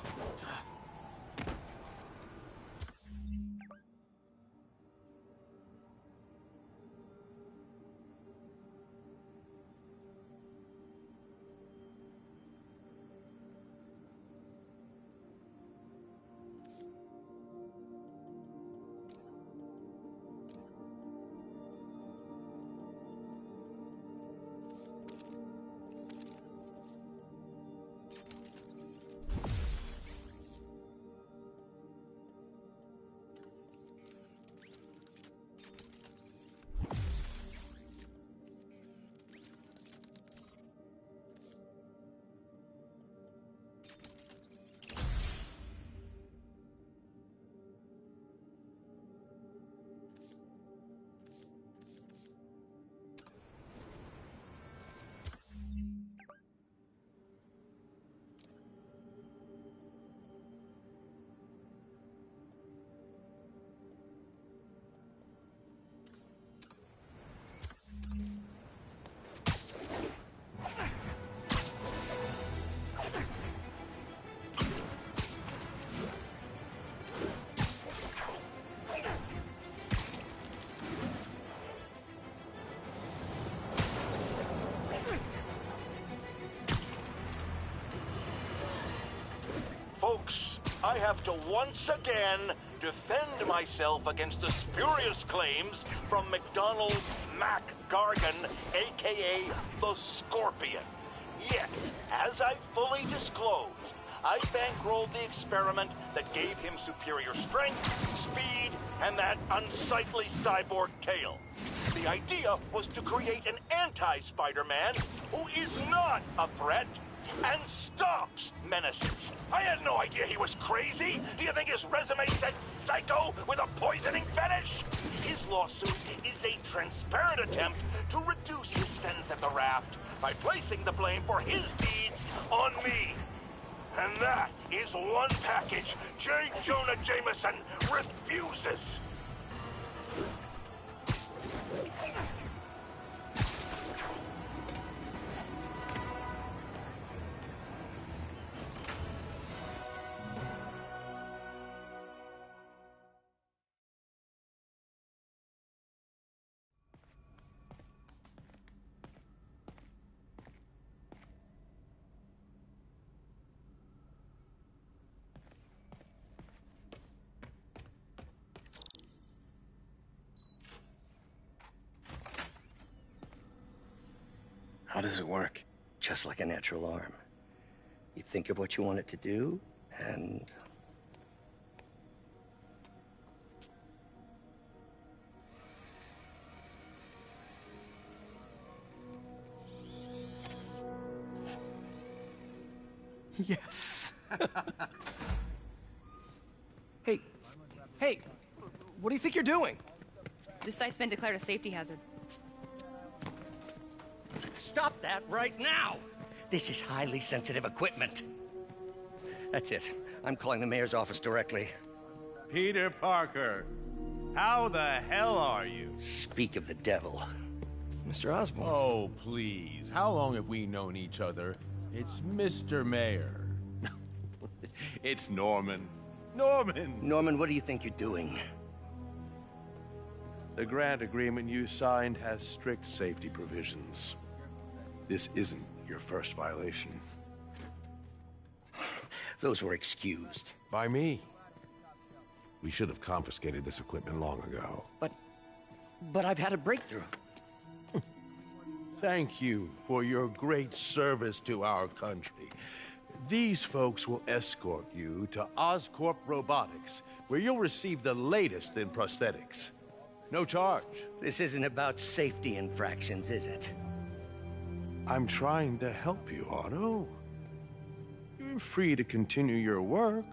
[SPEAKER 7] Folks, I have to once again defend myself against the spurious claims from McDonald Mac Gargan, aka the Scorpion. Yes, as I fully disclosed, I bankrolled the experiment that gave him superior strength, speed, and that unsightly cyborg tail. The idea was to create an anti-Spider-Man who is not a threat and stops menaces. I had no idea he was crazy. Do you think his resume said psycho with a poisoning fetish? His lawsuit is a transparent attempt to reduce his sentence at the raft by placing the blame for his deeds on me. And that is one package J. Jonah Jameson refuses.
[SPEAKER 19] How does it work? Just like a natural arm. You think of what you want it to do, and...
[SPEAKER 1] Yes. Hey, what do you think you're doing?
[SPEAKER 20] This site's been declared a safety hazard.
[SPEAKER 19] Stop that right now! This is highly sensitive equipment. That's it. I'm calling the mayor's office directly.
[SPEAKER 21] Peter Parker, how the hell are you?
[SPEAKER 19] Speak of the devil. Mr. Osborn.
[SPEAKER 21] Oh, please. How long have we known each other? It's Mr. Mayor. It's Norman. Norman!
[SPEAKER 19] Norman, what do you think you're doing?
[SPEAKER 21] The grant agreement you signed has strict safety provisions. This isn't your first violation.
[SPEAKER 19] Those were excused.
[SPEAKER 21] By me. We should have confiscated this equipment long ago.
[SPEAKER 19] But I've had a breakthrough.
[SPEAKER 21] Thank you for your great service to our country. These folks will escort you to Oscorp Robotics, where you'll receive the latest in prosthetics. No charge.
[SPEAKER 19] This isn't about safety infractions, is it?
[SPEAKER 21] I'm trying to help you, Otto. You're free to continue your work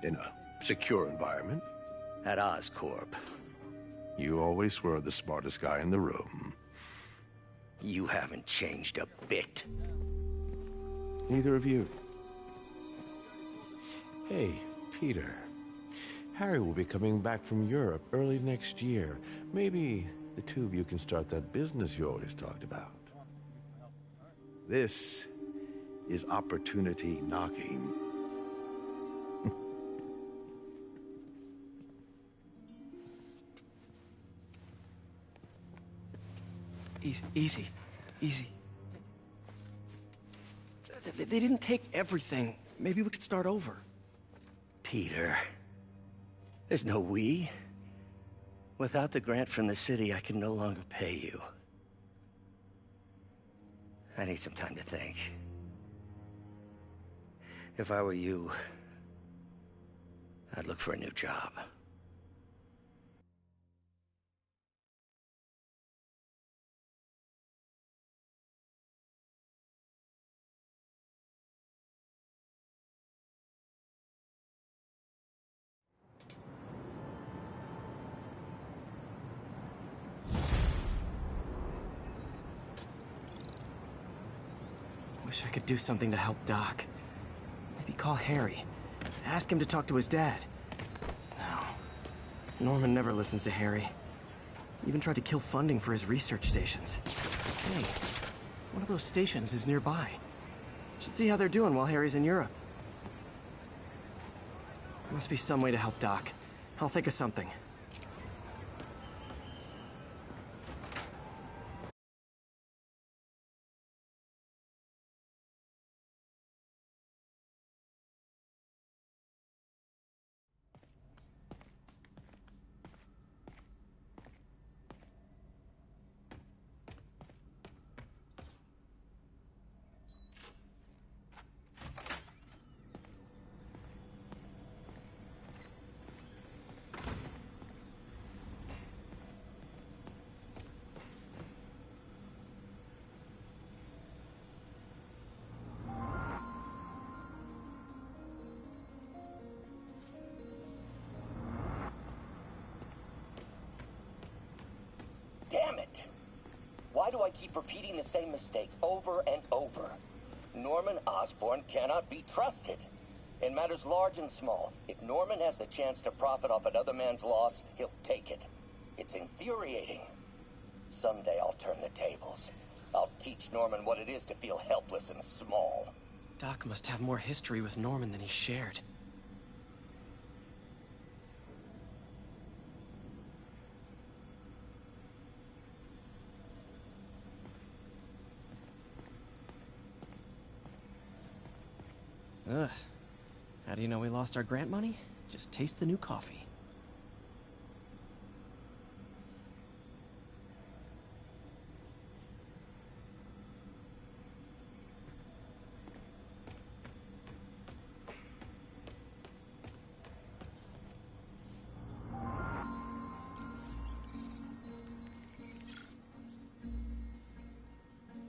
[SPEAKER 21] in a secure environment.
[SPEAKER 19] At Oscorp.
[SPEAKER 21] You always were the smartest guy in the room.
[SPEAKER 19] You haven't changed a bit.
[SPEAKER 21] Neither of you. Hey, Peter. Harry will be coming back from Europe early next year. Maybe the two of you can start that business you always talked about. This is opportunity knocking.
[SPEAKER 1] Easy. They didn't take everything. Maybe we could start over.
[SPEAKER 19] Peter, there's no we. Without the grant from the city, I can no longer pay you. I need some time to think. If I were you, I'd look for a new job.
[SPEAKER 1] Wish I could do something to help Doc. Maybe call Harry. Ask him to talk to his dad. No. Norman never listens to Harry. Even tried to kill funding for his research stations. Hey, one of those stations is nearby. Should see how they're doing while Harry's in Europe. Must be some way to help Doc. I'll think of something.
[SPEAKER 6] Damn it! Why do I keep repeating the same mistake over and over? Norman Osborn cannot be trusted. In matters large and small, if Norman has the chance to profit off another man's loss, he'll take it. It's infuriating. Someday I'll turn the tables. I'll teach Norman what it is to feel helpless and small.
[SPEAKER 1] Doc must have more history with Norman than he shared. Ugh. How do you know we lost our grant money? Just taste the new coffee.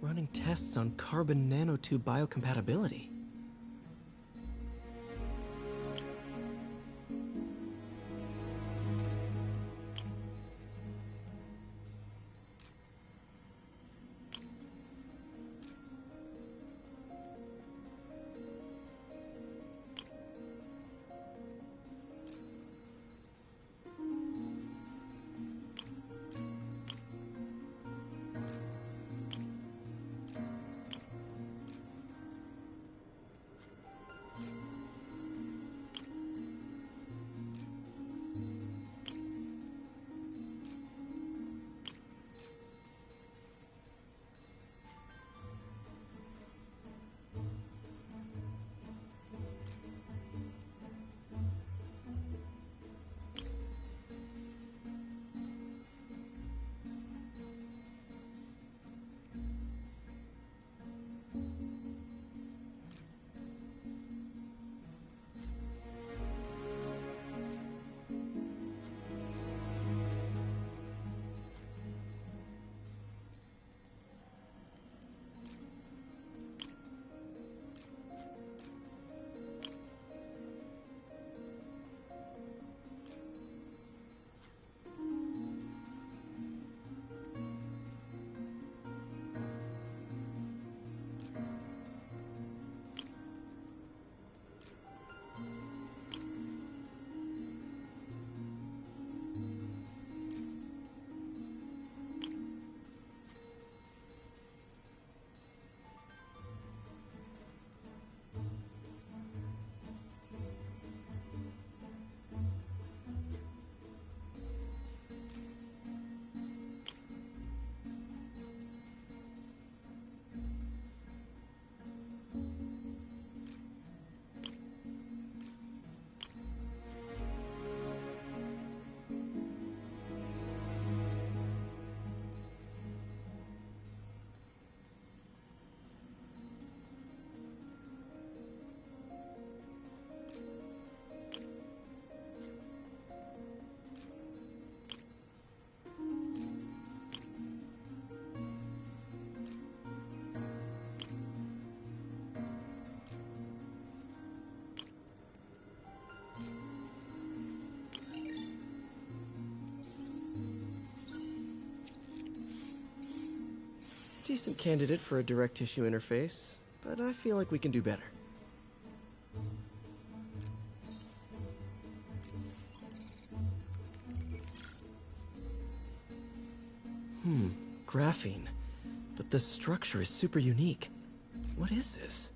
[SPEAKER 1] Running tests on carbon nanotube biocompatibility. Decent candidate for a direct tissue interface, but I feel like we can do better. Graphene. But the structure is super unique. What is this?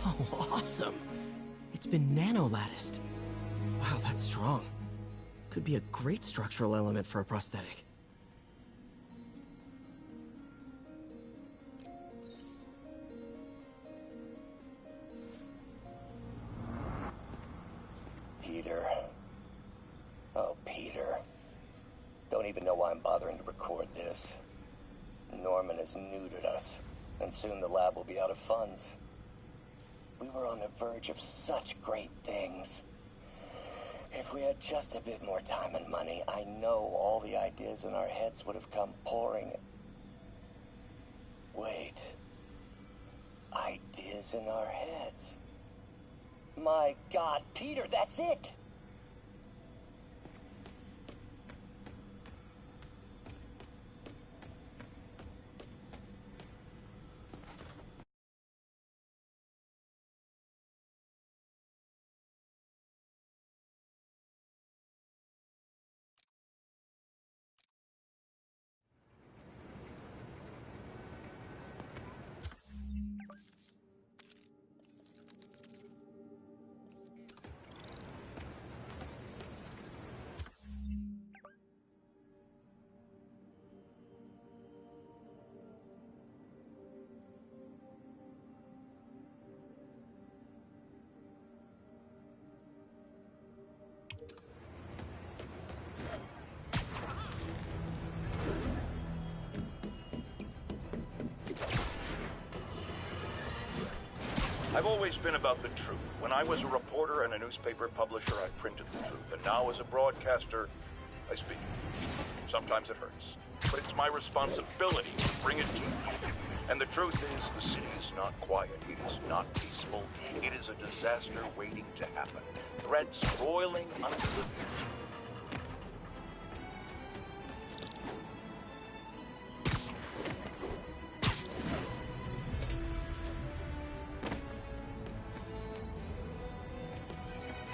[SPEAKER 1] Oh, awesome! It's been nano-latticed. Wow, that's strong. Could be a great structural element for a prosthetic.
[SPEAKER 6] Peter. Oh, Peter. Don't even know why I'm bothering to record this. Norman has neutered us, and soon the lab will be out of funds. We were on the verge of such great things. If we had just a bit more time and money, I know all the ideas in our heads would have come pouring. Wait. Ideas in our heads. My God, Peter, that's it!
[SPEAKER 7] I've always been about the truth. When I was a reporter and a newspaper publisher, I printed the truth. And now as a broadcaster, I speak it. Sometimes it hurts. But it's my responsibility to bring it to you. And the truth is, the city is not quiet. It is not peaceful. It is a disaster waiting to happen. Threats boiling under the...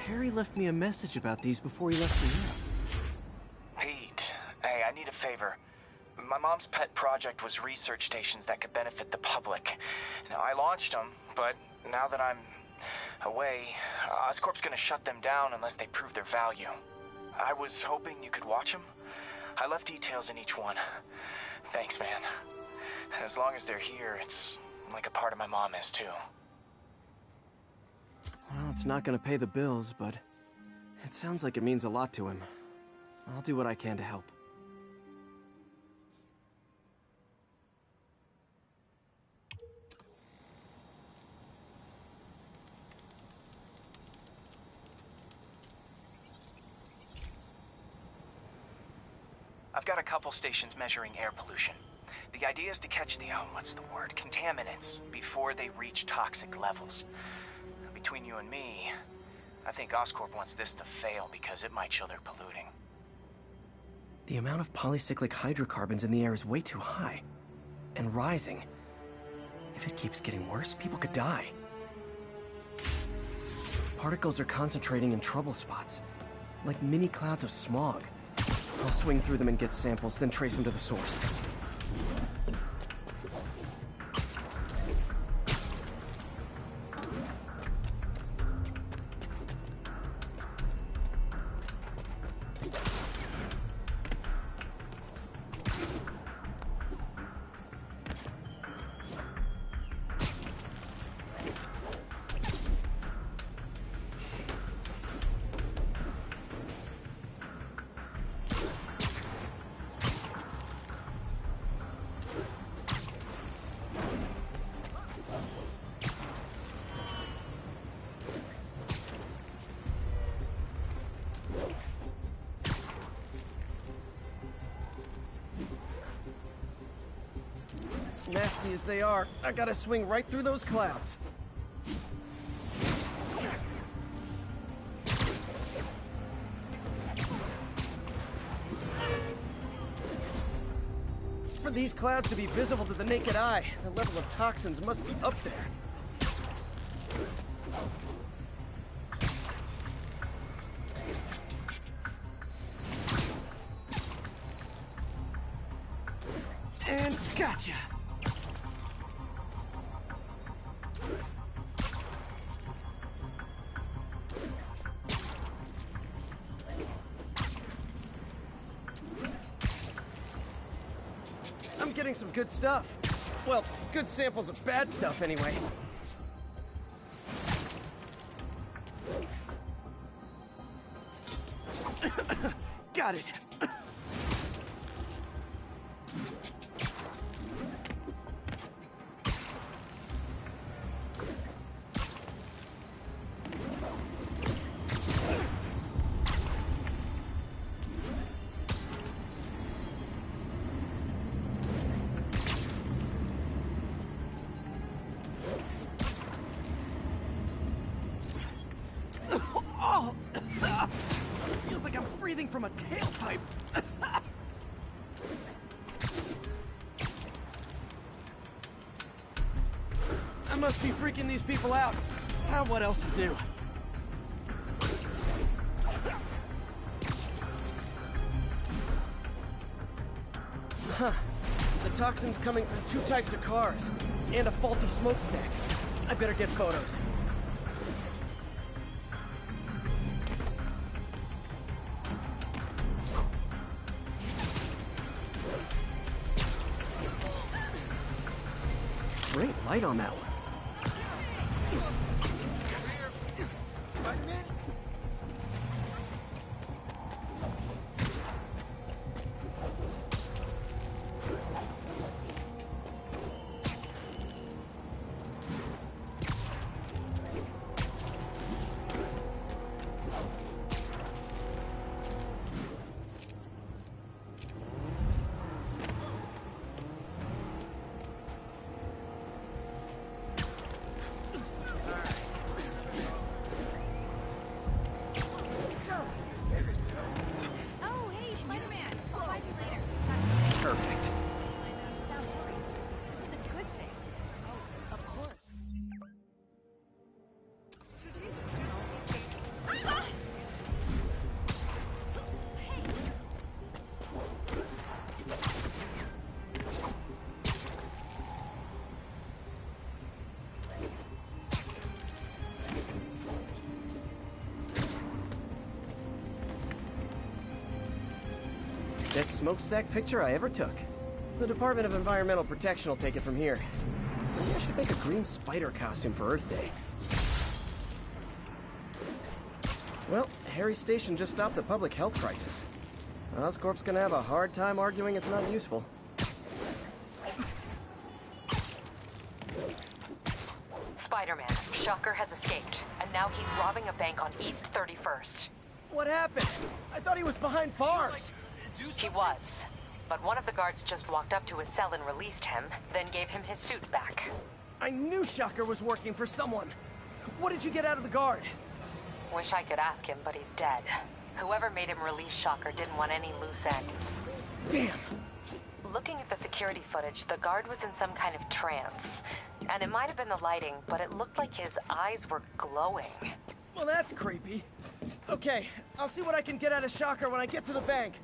[SPEAKER 1] Harry left me a message about these before he left the room.
[SPEAKER 18] Pete, hey, I need a favor. My mom's pet project was research stations that could benefit the public. Now, I launched them, but now that I'm away, Oscorp's gonna shut them down unless they prove their value. I was hoping you could watch them. I left details in each one. Thanks, man. As long as they're here, it's like a part of my mom is, too.
[SPEAKER 1] Well, it's not gonna pay the bills, but it sounds like it means a lot to him. I'll do what I can to help.
[SPEAKER 18] I've got a couple stations measuring air pollution. The idea is to catch the, contaminants before they reach toxic levels. Between you and me, I think Oscorp wants this to fail because it might show they're polluting.
[SPEAKER 1] The amount of polycyclic hydrocarbons in the air is way too high. And rising. If it keeps getting worse, people could die. Particles are concentrating in trouble spots, like mini clouds of smog. I'll swing through them and get samples, then trace them to the source. Nasty as they are, I gotta swing right through those clouds. For these clouds to be visible to the naked eye, the level of toxins must be up there. And gotcha! I'm getting some good stuff. Well, good samples of bad stuff anyway. Got it. Oh! Feels like I'm breathing from a tailpipe. I must be freaking these people out. What else is new? Huh. The toxin's coming from 2 types of cars, and a faulty smokestack. I better get photos. Great light on that one.
[SPEAKER 3] Spider-Man?
[SPEAKER 1] smokestack picture I ever took. The Department of Environmental Protection will take it from here. Maybe I should make a green spider costume for Earth Day. Well, Harry's station just stopped a public health crisis. Oscorp's gonna have a hard time arguing it's not useful.
[SPEAKER 2] Spider-Man, Shocker has escaped, and now he's robbing a bank on East 31st.
[SPEAKER 1] What happened? I thought he was behind bars.
[SPEAKER 2] He was, but one of the guards just walked up to his cell and released him, then gave him his suit back.
[SPEAKER 1] I knew Shocker was working for someone. What did you get out of the guard?
[SPEAKER 2] Wish I could ask him, but he's dead. Whoever made him release Shocker didn't want any loose ends.
[SPEAKER 1] Damn.
[SPEAKER 2] Looking at the security footage, the guard was in some kind of trance. And it might have been the lighting, but it looked like his eyes were glowing.
[SPEAKER 1] Well, that's creepy. Okay, I'll see what I can get out of Shocker when I get to the bank.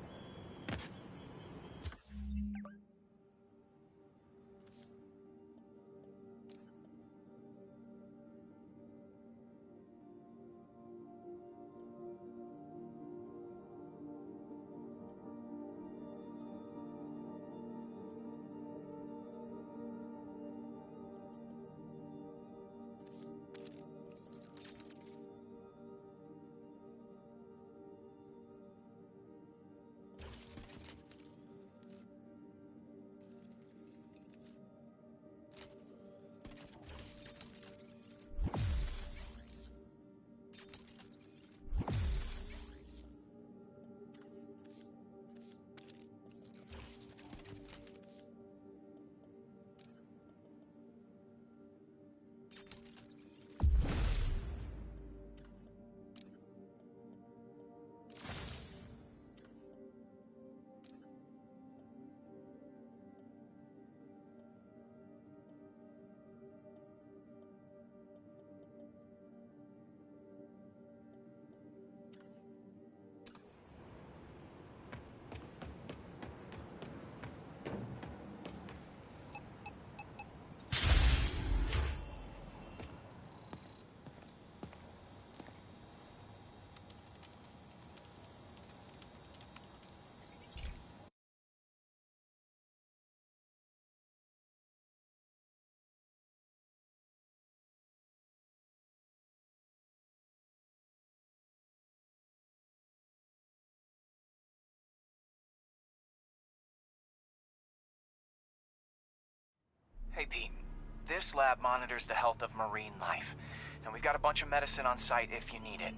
[SPEAKER 18] Hey, Pete. This lab monitors the health of marine life. And we've got a bunch of medicine on site if you need it.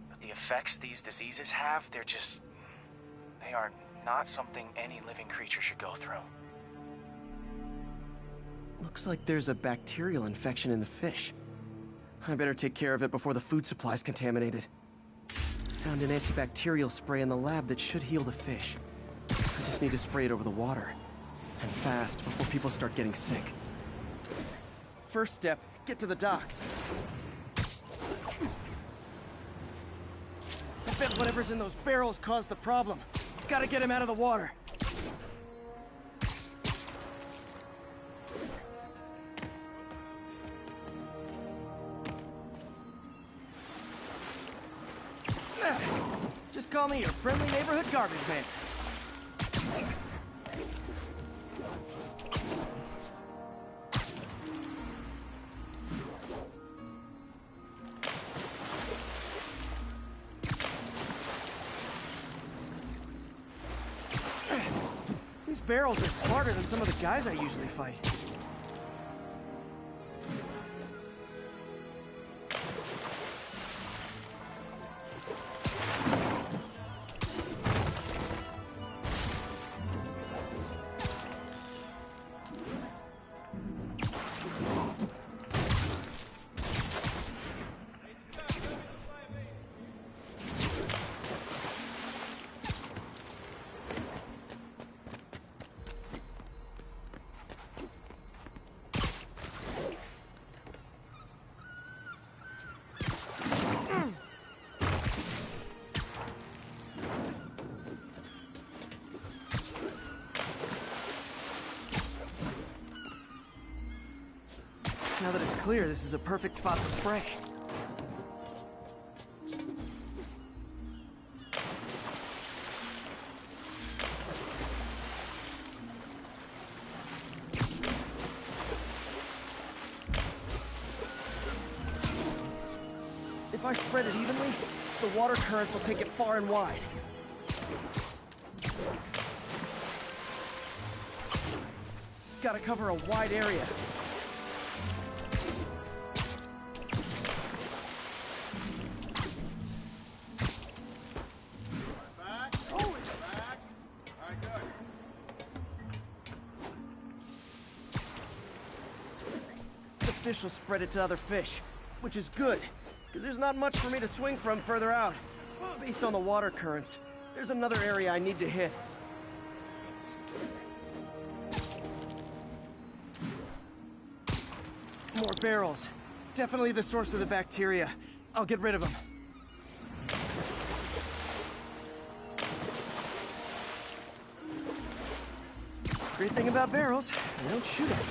[SPEAKER 18] But the effects these diseases have, they are not something any living creature should go through.
[SPEAKER 1] Looks like there's a bacterial infection in the fish. I better take care of it before the food supply's contaminated. Found an antibacterial spray in the lab that should heal the fish. I just need to spray it over the water. And fast, before people start getting sick. First step, get to the docks. I bet whatever's in those barrels caused the problem. Gotta get him out of the water. Just call me your friendly neighborhood garbage man. These barrels are smarter than some of the guys I usually fight. Now that it's clear, this is a perfect spot to spray. I spread it evenly, the water currents will take it far and wide. Gotta cover a wide area.
[SPEAKER 10] Back. Oh, it's back. All right, good.
[SPEAKER 1] The fish will spread it to other fish, which is good, because there's not much for me to swing from further out. Based on the water currents, there's another area I need to hit. More barrels. Definitely the source of the bacteria. I'll get rid of them. Great thing about barrels, they don't shoot at me.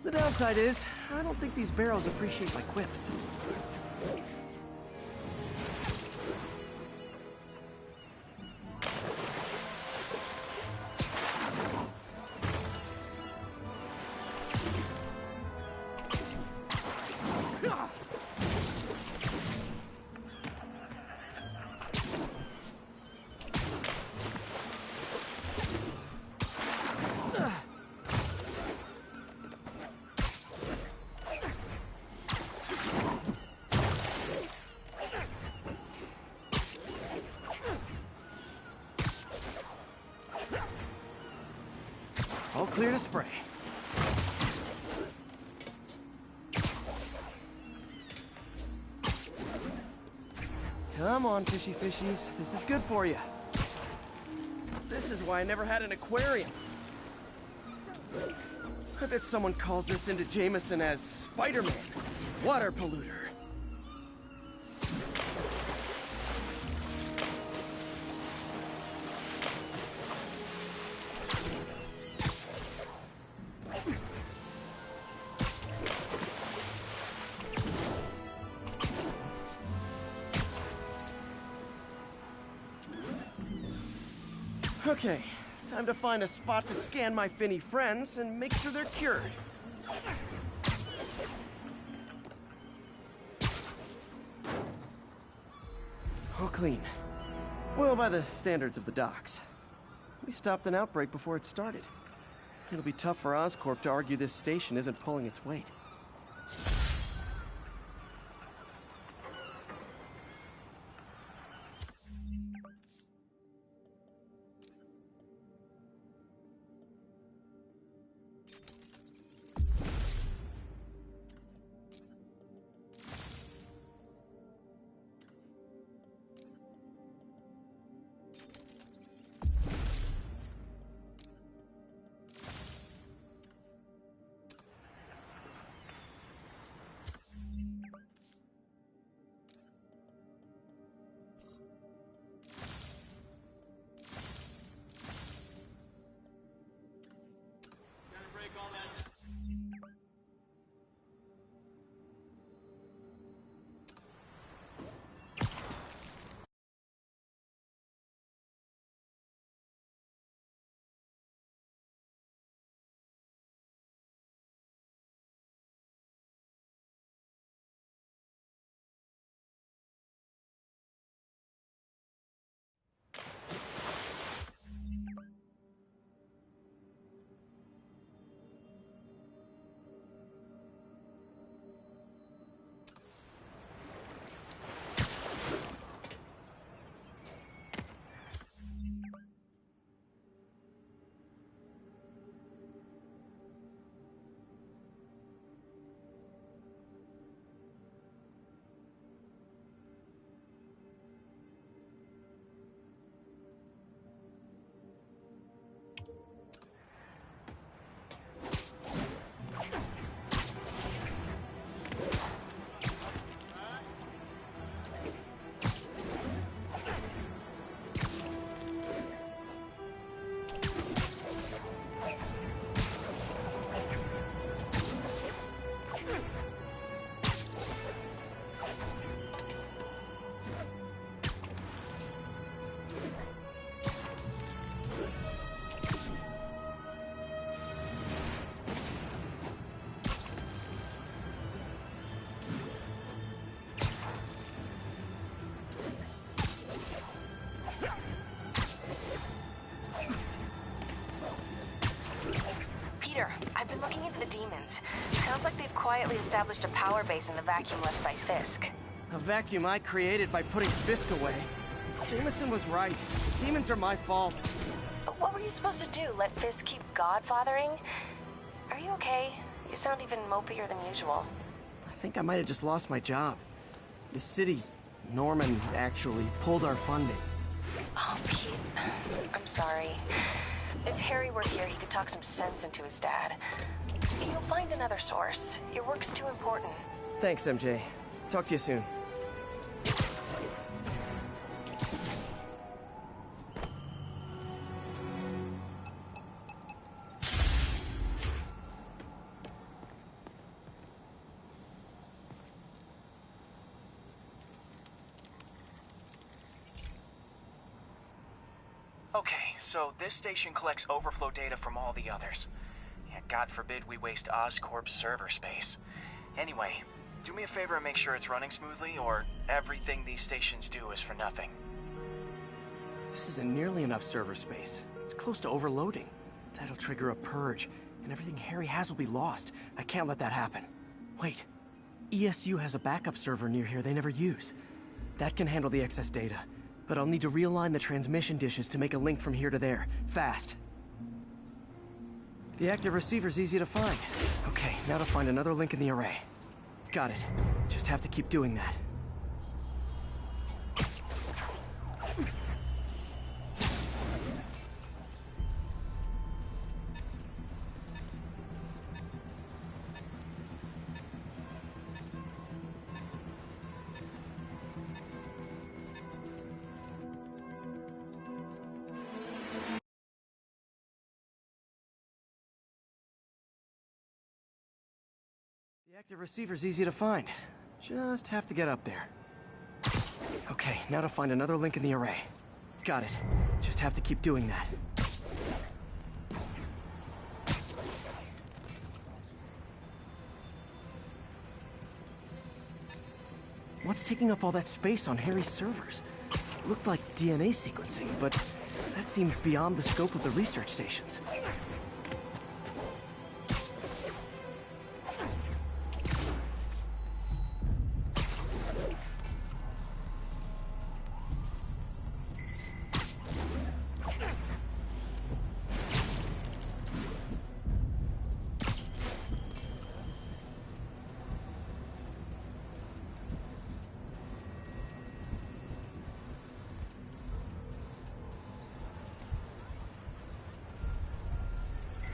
[SPEAKER 1] The downside is, I don't think these barrels appreciate my quips. All clear to spray. Come on, fishy fishies. This is good for you. This is why I never had an aquarium. I bet someone calls this into Jameson as Spider-Man, water polluter. Okay, time to find a spot to scan my finny friends and make sure they're cured. All clean. Well, by the standards of the docks. We stopped an outbreak before it started. It'll be tough for Oscorp to argue this station isn't pulling its weight.
[SPEAKER 2] been looking into the demons. Sounds like they've quietly established a power base in the vacuum left by Fisk.
[SPEAKER 1] A vacuum I created by putting Fisk away. Jameson was right. Demons are my fault.
[SPEAKER 2] But what were you supposed to do? Let Fisk keep godfathering? Are you okay? You sound even mopier than usual.
[SPEAKER 1] I think I might have just lost my job. The city, Norman, actually pulled our funding.
[SPEAKER 2] Oh, Pete. I'm sorry. If Harry were here, he could talk some sense into his dad. You'll find another source. Your work's too important.
[SPEAKER 1] Thanks, MJ. Talk to you soon.
[SPEAKER 18] Okay, so this station collects overflow data from all the others. Yeah, God forbid we waste Oscorp's server space. Anyway, do me a favor and make sure it's running smoothly, or everything these stations do is for nothing.
[SPEAKER 1] This isn't nearly enough server space. It's close to overloading. That'll trigger a purge, and everything Harry has will be lost. I can't let that happen. Wait. ESU has a backup server near here they never use. That can handle the excess data. But I'll need to realign the transmission dishes to make a link from here to there. Fast. The active receiver's easy to find. Okay, now to find another link in the array. Got it. Just have to keep doing that. The active receiver's easy to find. Just have to get up there. Okay, now to find another link in the array. Got it. Just have to keep doing that. What's taking up all that space on Harry's servers? Looked like DNA sequencing, but that seems beyond the scope of the research stations.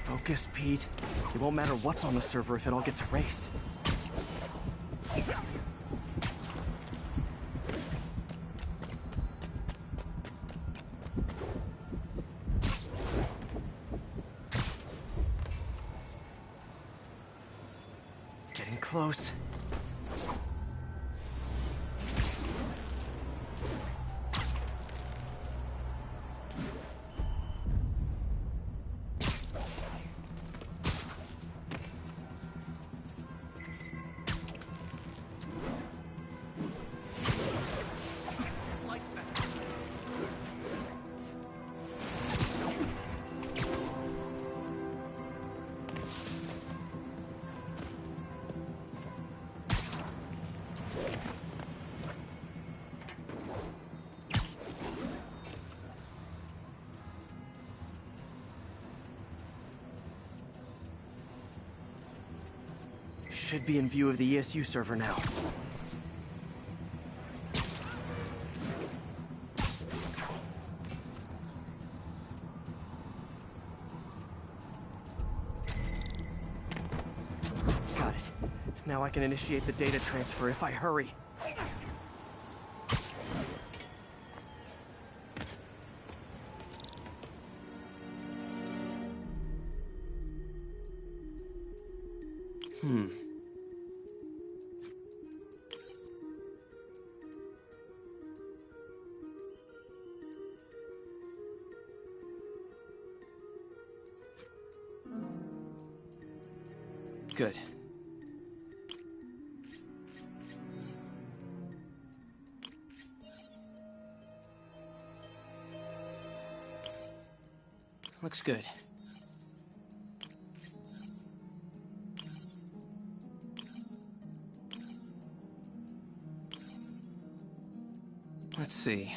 [SPEAKER 1] Focus, Pete. It won't matter what's on the server if it all gets erased. Getting close. Should be in view of the ESU server now. Got it. Now I can initiate the data transfer if I hurry. Good. Looks good.
[SPEAKER 4] Let's see.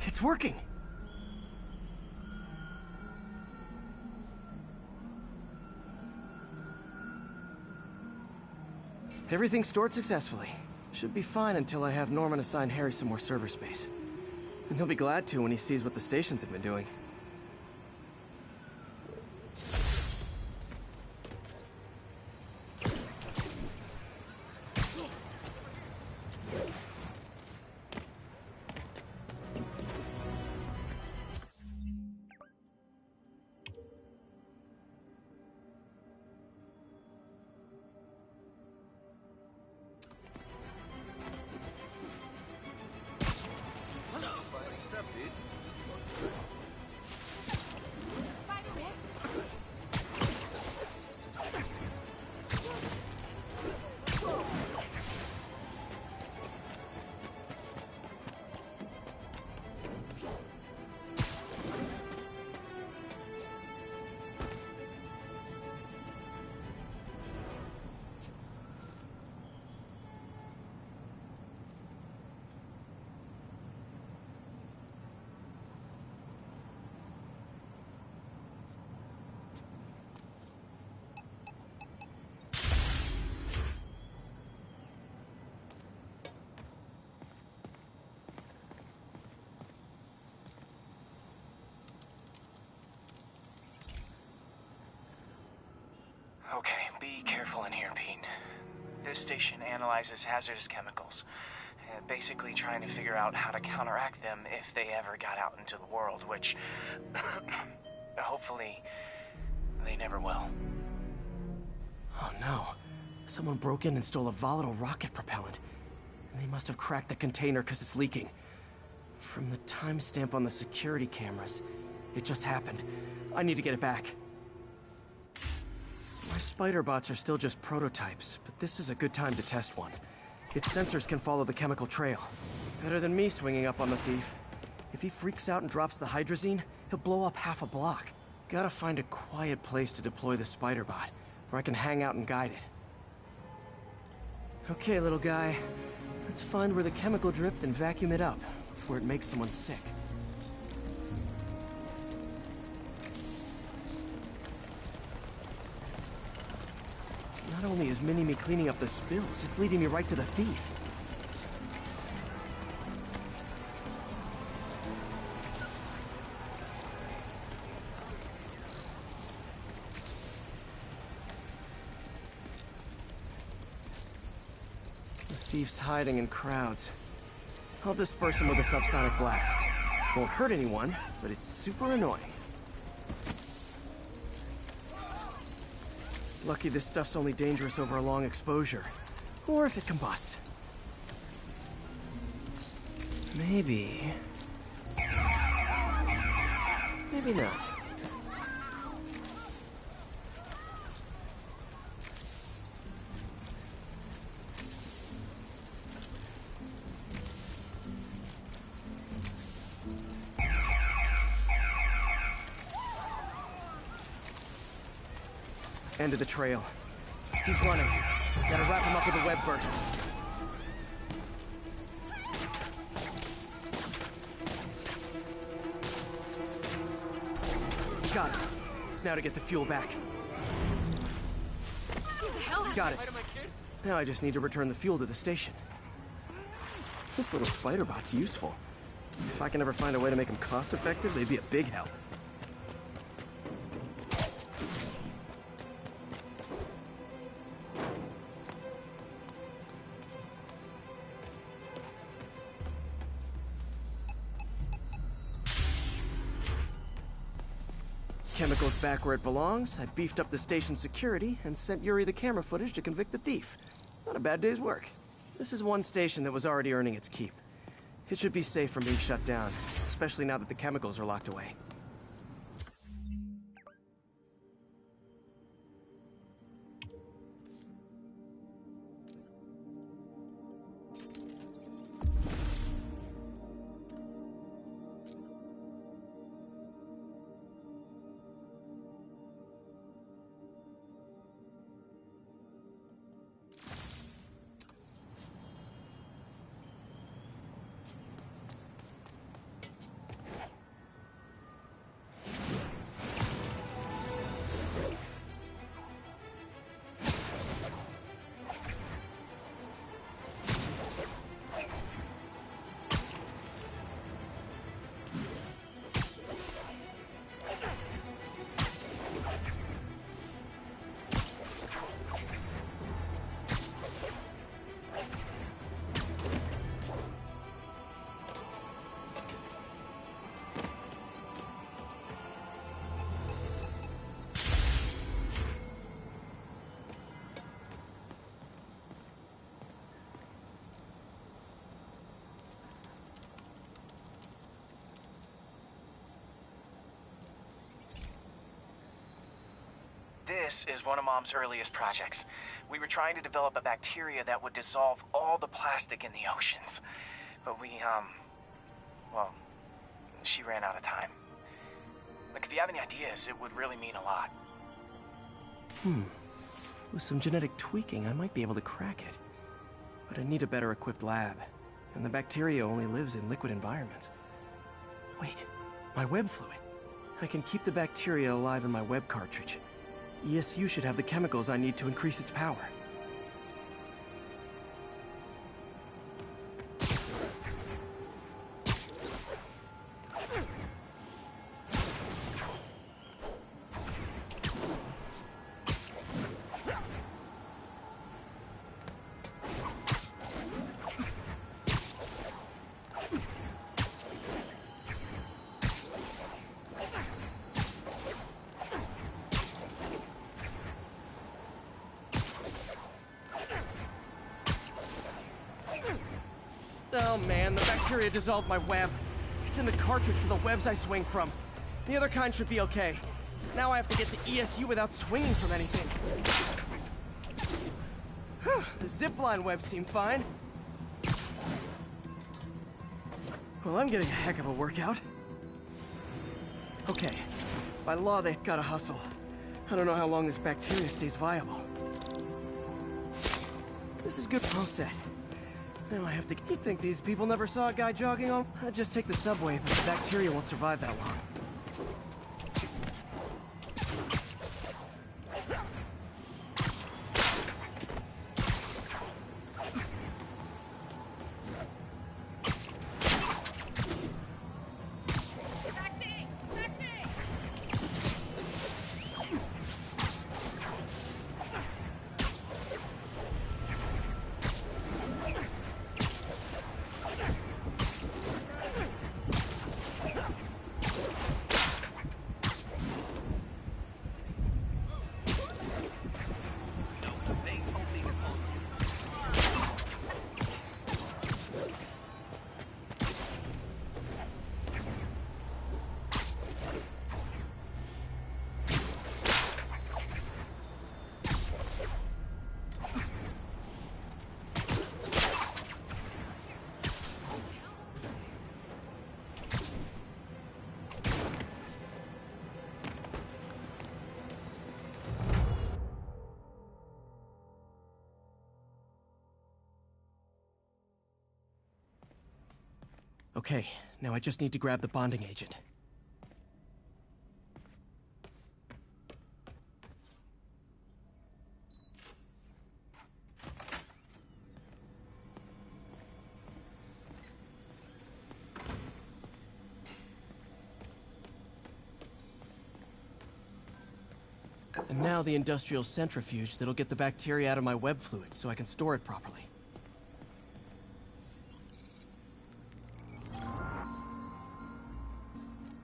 [SPEAKER 1] It's working! Everything stored successfully. Should be fine until I have Norman assign Harry some more server space. And he'll be glad to when he sees what the stations have been doing.
[SPEAKER 18] Okay, be careful in here, Pete. This station analyzes hazardous chemicals, basically trying to figure out how to counteract them if they ever got out into the world, which hopefully they never will.
[SPEAKER 1] Oh no. Someone broke in and stole a volatile rocket propellant. And they must have cracked the container because it's leaking. From the timestamp on the security cameras, it just happened. I need to get it back. My spider bots are still just prototypes, but this is a good time to test one. Its sensors can follow the chemical trail. Better than me swinging up on the thief. If he freaks out and drops the hydrazine, he'll blow up half a block. Gotta find a quiet place to deploy the spider bot, where I can hang out and guide it. Okay, little guy. Let's find where the chemical dripped and vacuum it up before it makes someone sick. Not only is Mini-Me cleaning up the spills, it's leading me right to the thief. The thief's hiding in crowds. I'll disperse him with a subsonic blast. Won't hurt anyone, but it's super annoying. Lucky this stuff's only dangerous over a long exposure. Or if it combusts. Maybe... maybe not. End of the trail. He's running. Gotta wrap him up with a web burst. Got it. Now to get the fuel back. Got it. Now I just need to return the fuel to the station. This little spider bot's useful. If I can ever find a way to make them cost-effective, they'd be a big help. Chemicals back where it belongs. I beefed up the station's security and sent Yuri the camera footage to convict the thief. Not a bad day's work. This is one station that was already earning its keep. It should be safe from being shut down, especially now that the chemicals are locked away.
[SPEAKER 18] This is one of Mom's earliest projects. We were trying to develop a bacteria that would dissolve all the plastic in the oceans. But well, she ran out of time. Look, if you have any ideas, it would really mean a lot.
[SPEAKER 1] With some genetic tweaking, I might be able to crack it. But I need a better equipped lab. And the bacteria only lives in liquid environments. Wait, my web fluid. I can keep the bacteria alive in my web cartridge. ESU should have the chemicals I need to increase its power. Oh man, the bacteria dissolved my web. It's in the cartridge for the webs I swing from. The other kind should be okay. Now I have to get the ESU without swinging from anything. The zipline webs seem fine. Well, I'm getting a heck of a workout. Okay, by law they gotta hustle. I don't know how long this bacteria stays viable. This is good. All set. Now I have to... You'd think these people never saw a guy jogging on... I'd just take the subway, but the bacteria won't survive that long. Okay, now I just need to grab the bonding agent. And now the industrial centrifuge that'll get the bacteria out of my web fluid so I can store it properly.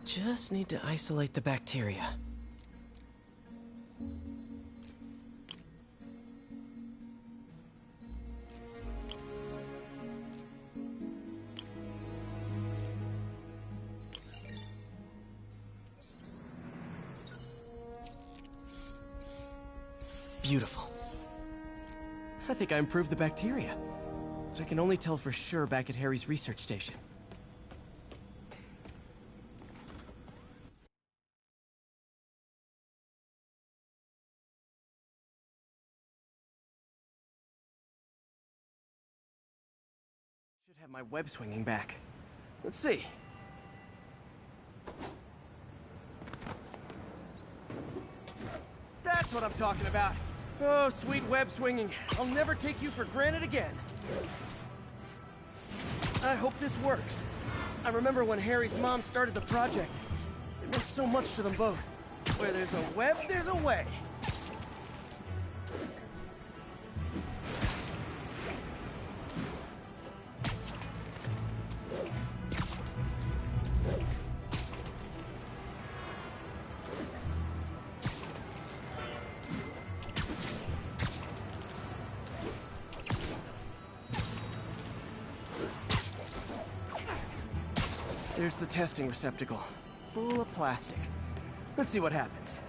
[SPEAKER 1] Just need to isolate the bacteria. Beautiful. I think I improved the bacteria. But I can only tell for sure back at Harry's research station. Should have my web swinging back. Let's see. That's what I'm talking about. Oh, sweet web swinging. I'll never take you for granted again. I hope this works. I remember when Harry's mom started the project. It meant so much to them both. Where there's a web, there's a way. There's the testing receptacle, full of plastic. Let's see what happens.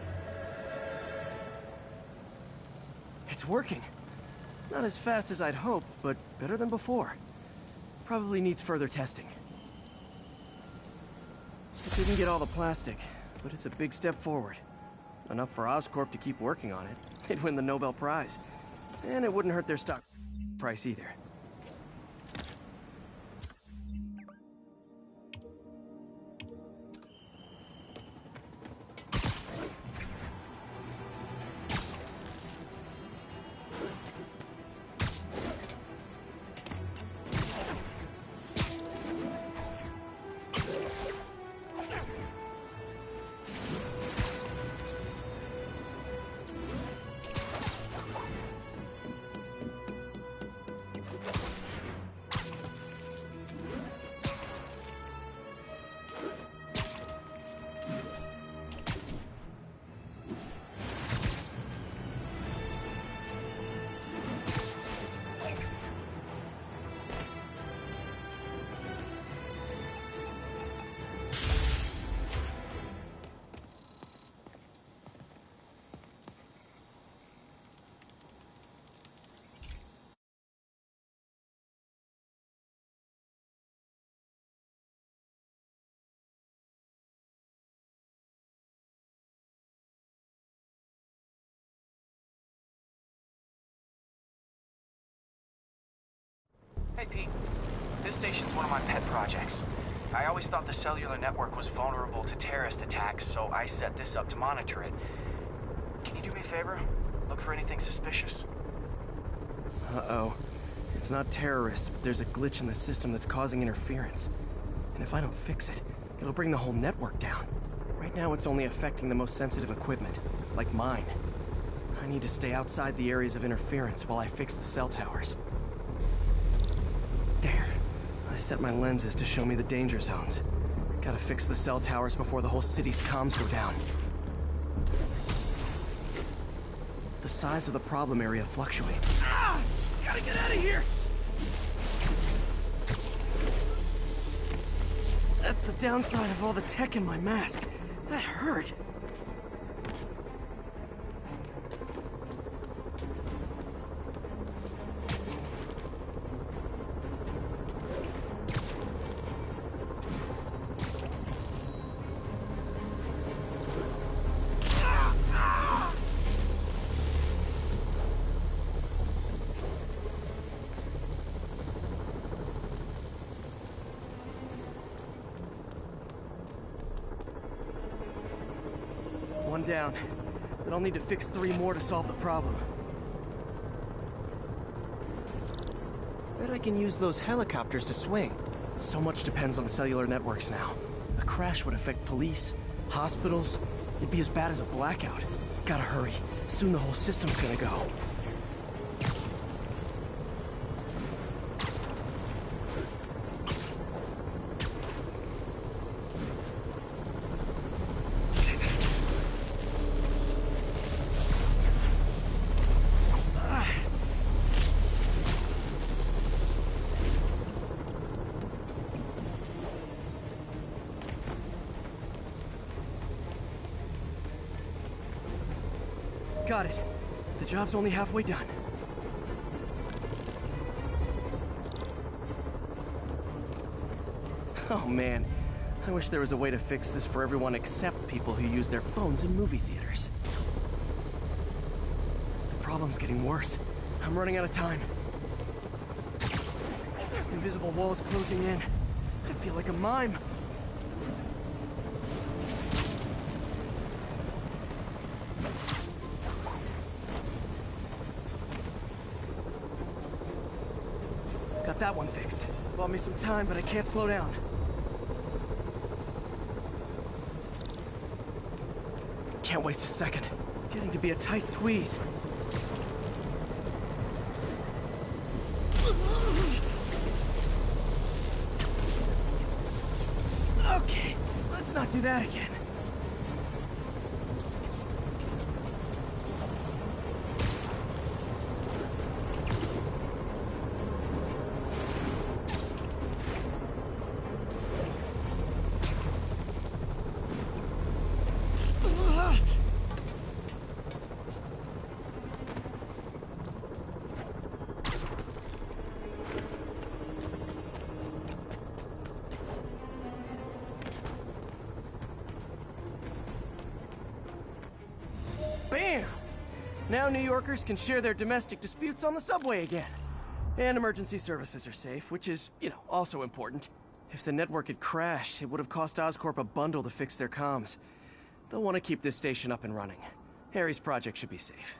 [SPEAKER 1] It's working. Not as fast as I'd hoped, but better than before. Probably needs further testing. It didn't get all the plastic, but it's a big step forward. Enough for Oscorp to keep working on it. They'd win the Nobel Prize. And it wouldn't hurt their stock price either.
[SPEAKER 18] Hey, Pete. This station's one of my pet projects. I always thought the cellular network was vulnerable to terrorist attacks, so I set this up to monitor it. Can you do me a favor? Look for anything suspicious.
[SPEAKER 1] Uh-oh. It's not terrorists, but there's a glitch in the system that's causing interference. And if I don't fix it, it'll bring the whole network down. Right now it's only affecting the most sensitive equipment, like mine. I need to stay outside the areas of interference while I fix the cell towers. There. I set my lenses to show me the danger zones. Gotta fix the cell towers before the whole city's comms go down. The size of the problem area fluctuates.
[SPEAKER 3] Ah! Gotta get out of here!
[SPEAKER 1] That's the downside of all the tech in my mask. That hurt. One down, but I'll need to fix 3 more to solve the problem. Bet I can use those helicopters to swing. So much depends on cellular networks now. A crash would affect police, hospitals. It'd be as bad as a blackout. Gotta hurry. Soon the whole system's gonna go. Got it. The job's only halfway done. Oh man, I wish there was a way to fix this for everyone except people who use their phones in movie theaters. The problem's getting worse. I'm running out of time. Invisible walls closing in. I feel like a mime. Got that one fixed. Bought me some time, but I can't slow down. Can't waste a second. Getting to be a tight squeeze. Okay, let's not do that again. Now New Yorkers can share their domestic disputes on the subway again. And emergency services are safe, which is, also important. If the network had crashed, it would have cost Oscorp a bundle to fix their comms. They'll want to keep this station up and running. Harry's project should be safe.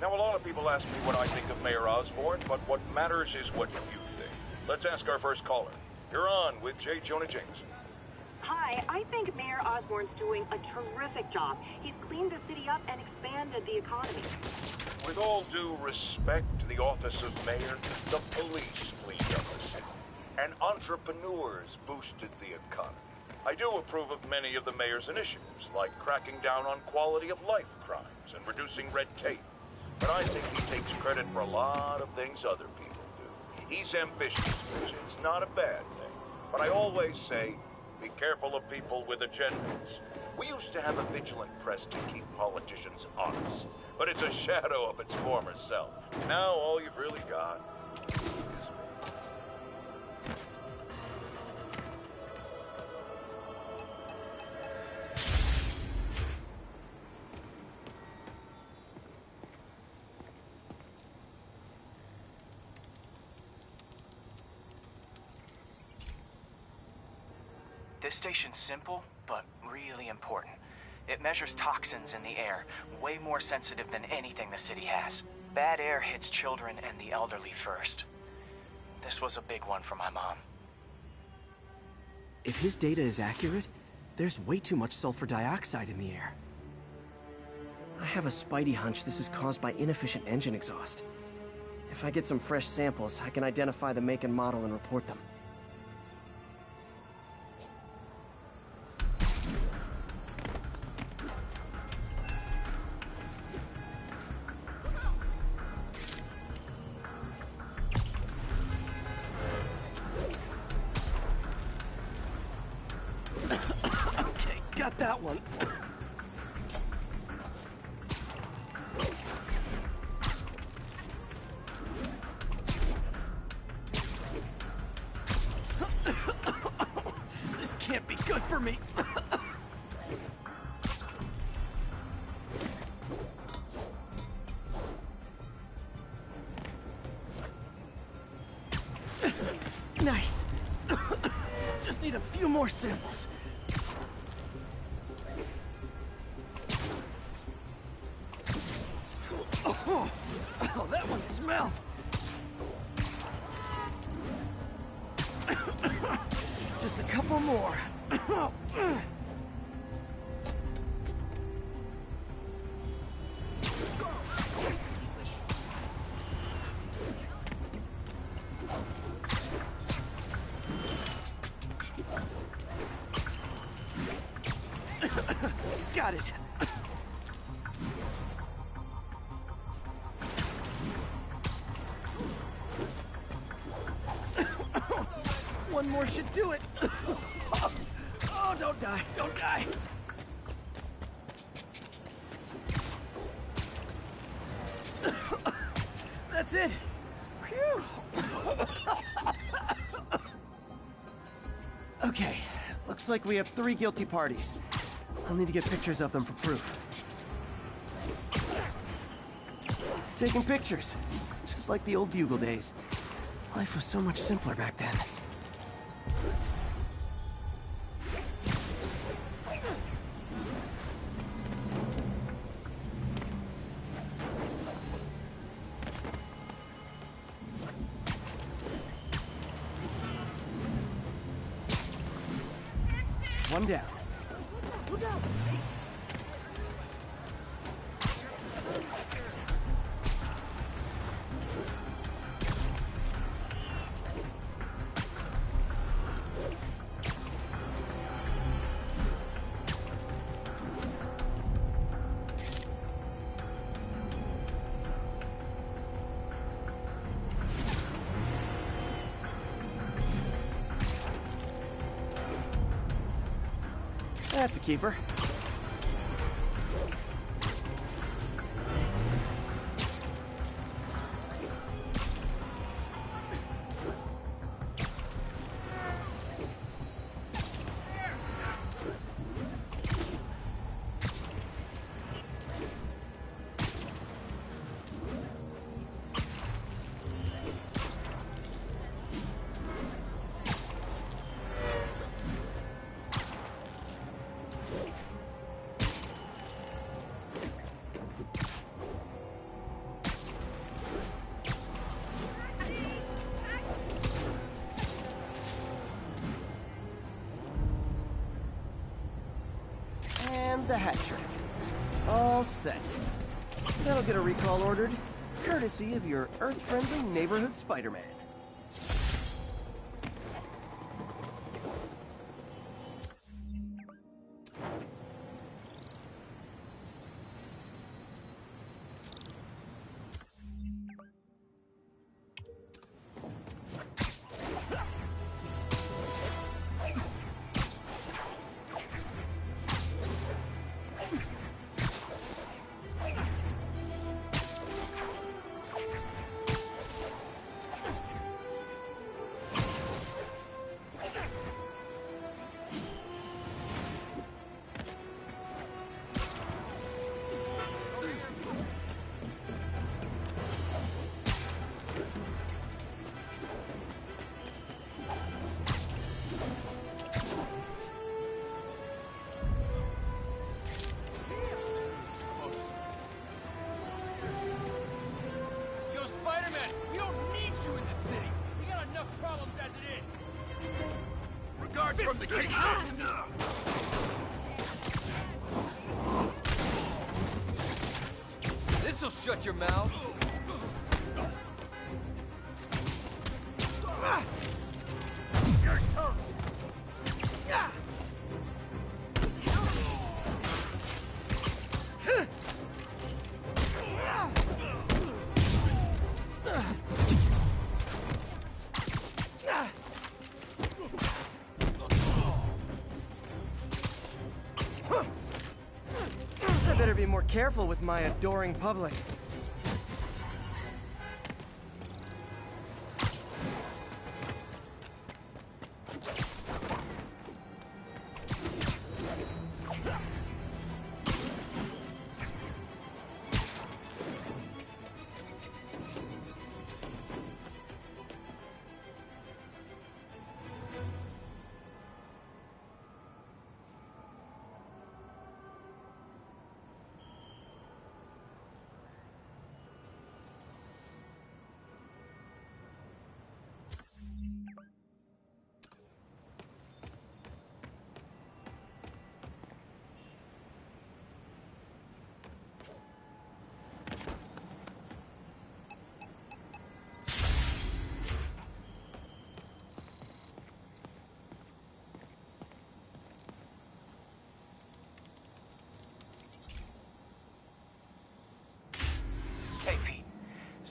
[SPEAKER 7] Now, a lot of people ask me what I think of Mayor Osborn, but what matters is what you think. Let's ask our first caller. You're on with J. Jonah Jameson.
[SPEAKER 9] Hi, I think Mayor Osborn's doing a terrific job. He's cleaned the city up and expanded the economy.
[SPEAKER 7] With all due respect to the office of mayor, the police cleaned up the city, and entrepreneurs boosted the economy. I do approve of many of the mayor's initiatives, like cracking down on quality of life crimes and reducing red tape. But I think he takes credit for a lot of things other people do. He's ambitious, which is not a bad thing. But I always say, be careful of people with agendas. We used to have a vigilant press to keep politicians honest, but it's a shadow of its former self. Now all you've really got is me.
[SPEAKER 18] This station's simple, but really important. It measures toxins in the air, way more sensitive than anything the city has. Bad air hits children and the elderly first. This was a big one for my mom.
[SPEAKER 1] If his data is accurate, there's way too much sulfur dioxide in the air. I have a spidey hunch this is caused by inefficient engine exhaust. If I get some fresh samples, I can identify the make and model and report them. Okay, got that one. This can't be good for me. Nice. Just need a few more samples. Oh, that one smelled. Just a couple more. Got it. One more should do it. Oh, don't die, don't die. That's it. Phew. Okay, looks like we have 3 guilty parties. I'll need to get pictures of them for proof. Taking pictures, just like the old Bugle days. Life was so much simpler back then. One down. That's a keeper. And the hat trick. All set. That'll get a recall ordered, courtesy of your Earth-friendly neighborhood Spider-Man.
[SPEAKER 10] Guards from the gate.
[SPEAKER 3] This'll shut your mouth.
[SPEAKER 10] You're toast.
[SPEAKER 1] I better be more careful with my adoring public.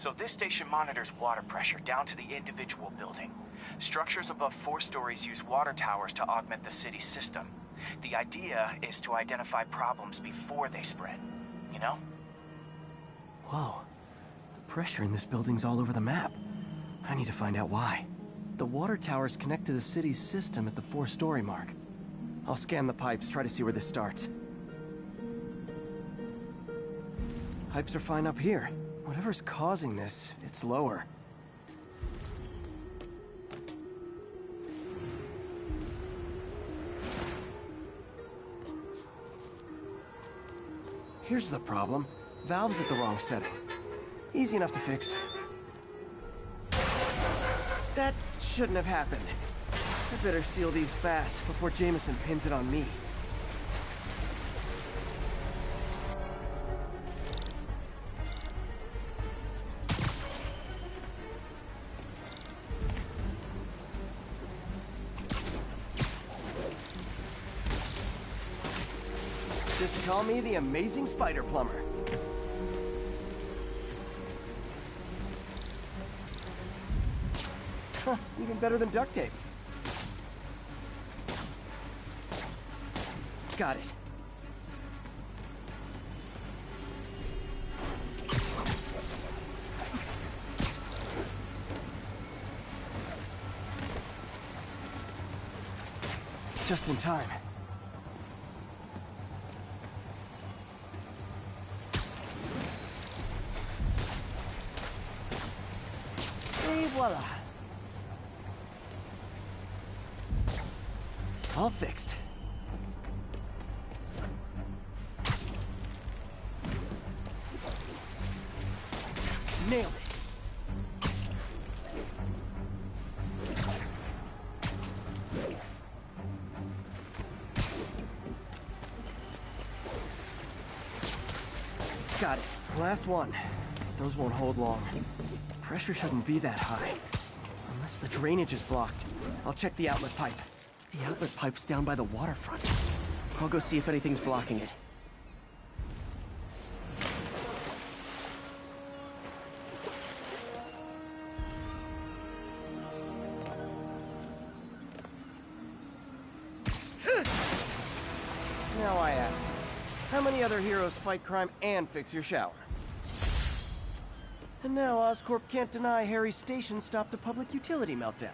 [SPEAKER 18] So this station monitors water pressure down to the individual building. Structures above 4 stories use water towers to augment the city's system. The idea is to identify problems before they spread, you know?
[SPEAKER 1] Whoa. The pressure in this building's all over the map. I need to find out why. The water towers connect to the city's system at the 4-story mark. I'll scan the pipes, try to see where this starts. Pipes are fine up here. Whatever's causing this, it's lower. Here's the problem. Valve's at the wrong setting. Easy enough to fix. That shouldn't have happened. I better seal these fast before Jameson pins it on me. Just call me the amazing spider plumber. Huh, even better than duct tape. Got it. Just in time. Et voila. All fixed. Nailed it. Got it. Last one. Those won't hold long. Pressure shouldn't be that high. Unless the drainage is blocked. I'll check the outlet pipe. The outlet pipe's down by the waterfront. I'll go see if anything's blocking it. Now I ask, how many other heroes fight crime and fix your shower? And now Oscorp can't deny Harry's station stopped a public utility meltdown.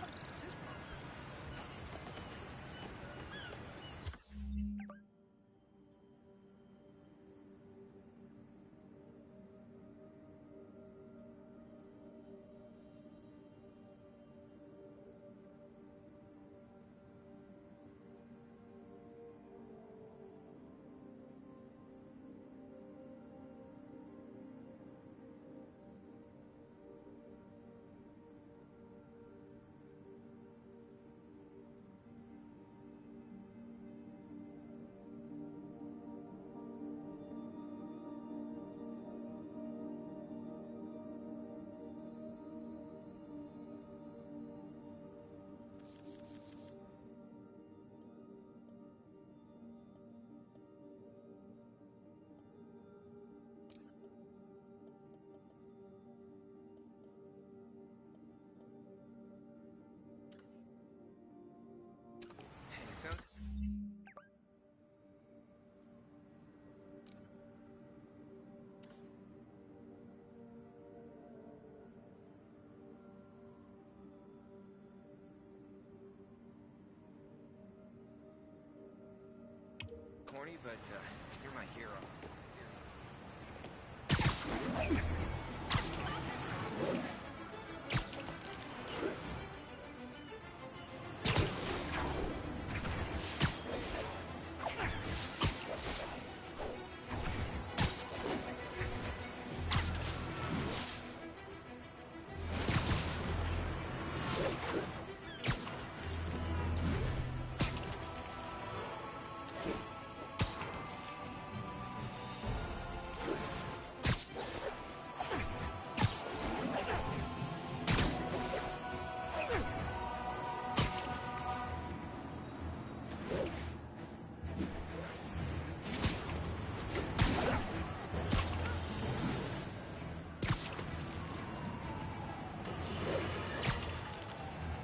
[SPEAKER 3] Corny, but you're my hero.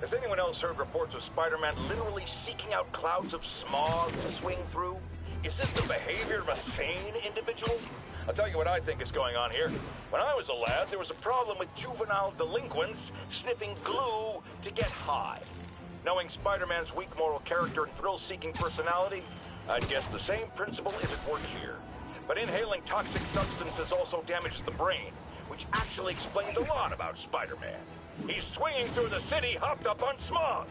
[SPEAKER 7] Has anyone else heard reports of Spider-Man literally seeking out clouds of smog to swing through? Is this the behavior of a sane individual? I'll tell you what I think is going on here. When I was a lad, there was a problem with juvenile delinquents sniffing glue to get high. Knowing Spider-Man's weak moral character and thrill-seeking personality, I'd guess the same principle is at work here. But inhaling toxic substances also damages the brain, which actually explains a lot about Spider-Man. He's swinging through the city hopped up on smog.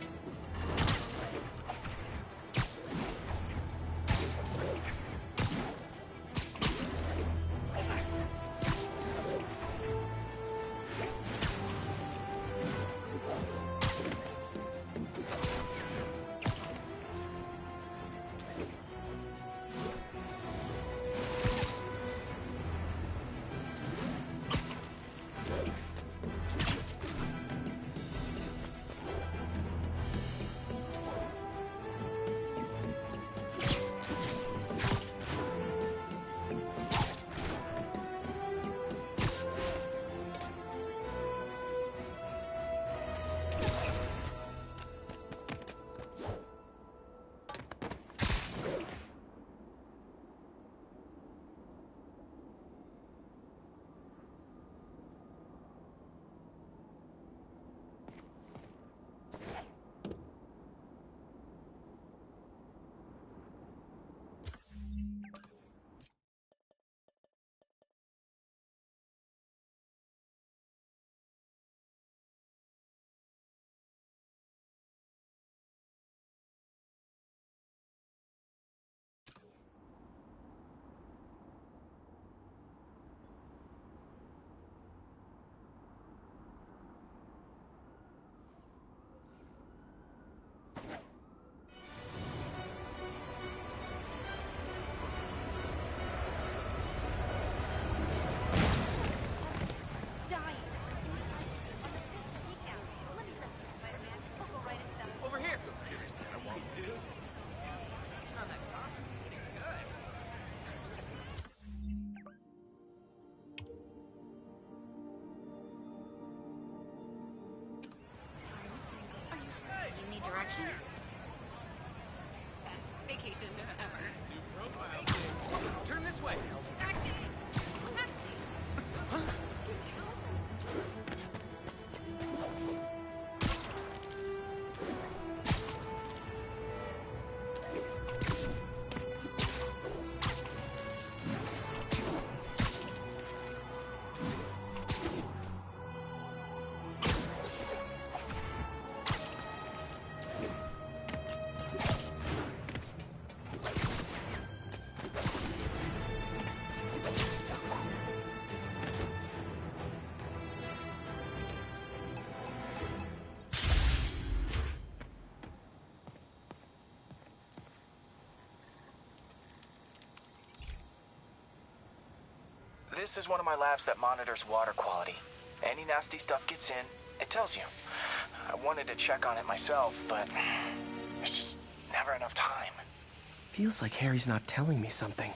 [SPEAKER 16] Directions? Best vacation ever.
[SPEAKER 3] Turn this way.
[SPEAKER 18] This is one of my labs that monitors water quality. Any nasty stuff gets in, it tells you. I wanted to check on it myself, but there's just never enough time.
[SPEAKER 1] Feels like Harry's not telling me something.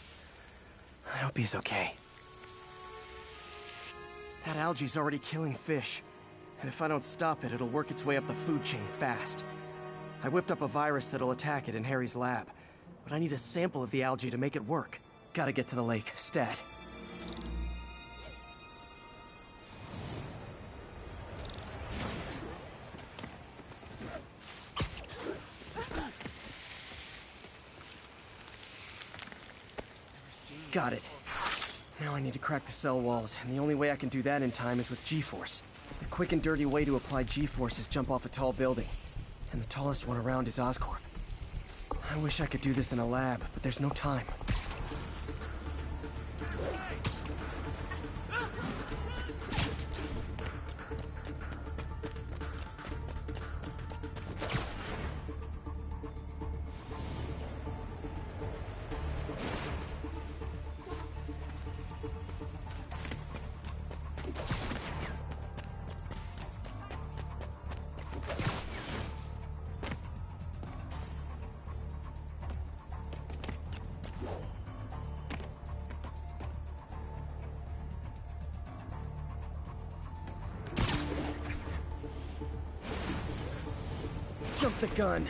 [SPEAKER 1] I hope he's okay. That algae's already killing fish. And if I don't stop it, it'll work its way up the food chain fast. I whipped up a virus that'll attack it in Harry's lab. But I need a sample of the algae to make it work. Gotta get to the lake, stat. Got it. Now I need to crack the cell walls, and the only way I can do that in time is with G-Force. The quick and dirty way to apply G-Force is jump off a tall building. And the tallest one around is Oscorp. I wish I could do this in a lab, but there's no time. the gun.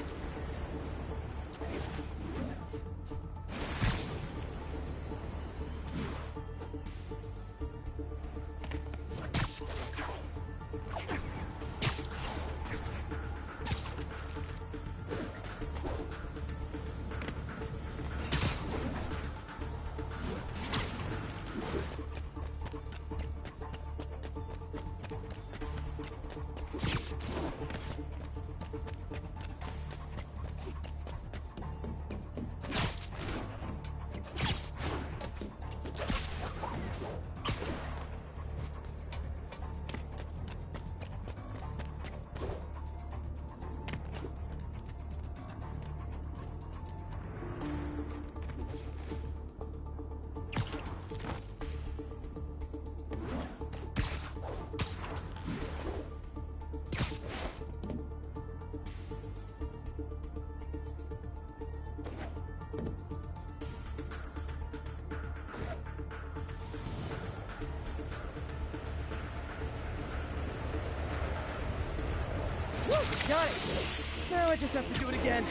[SPEAKER 1] Got it! Now I just have to do it again.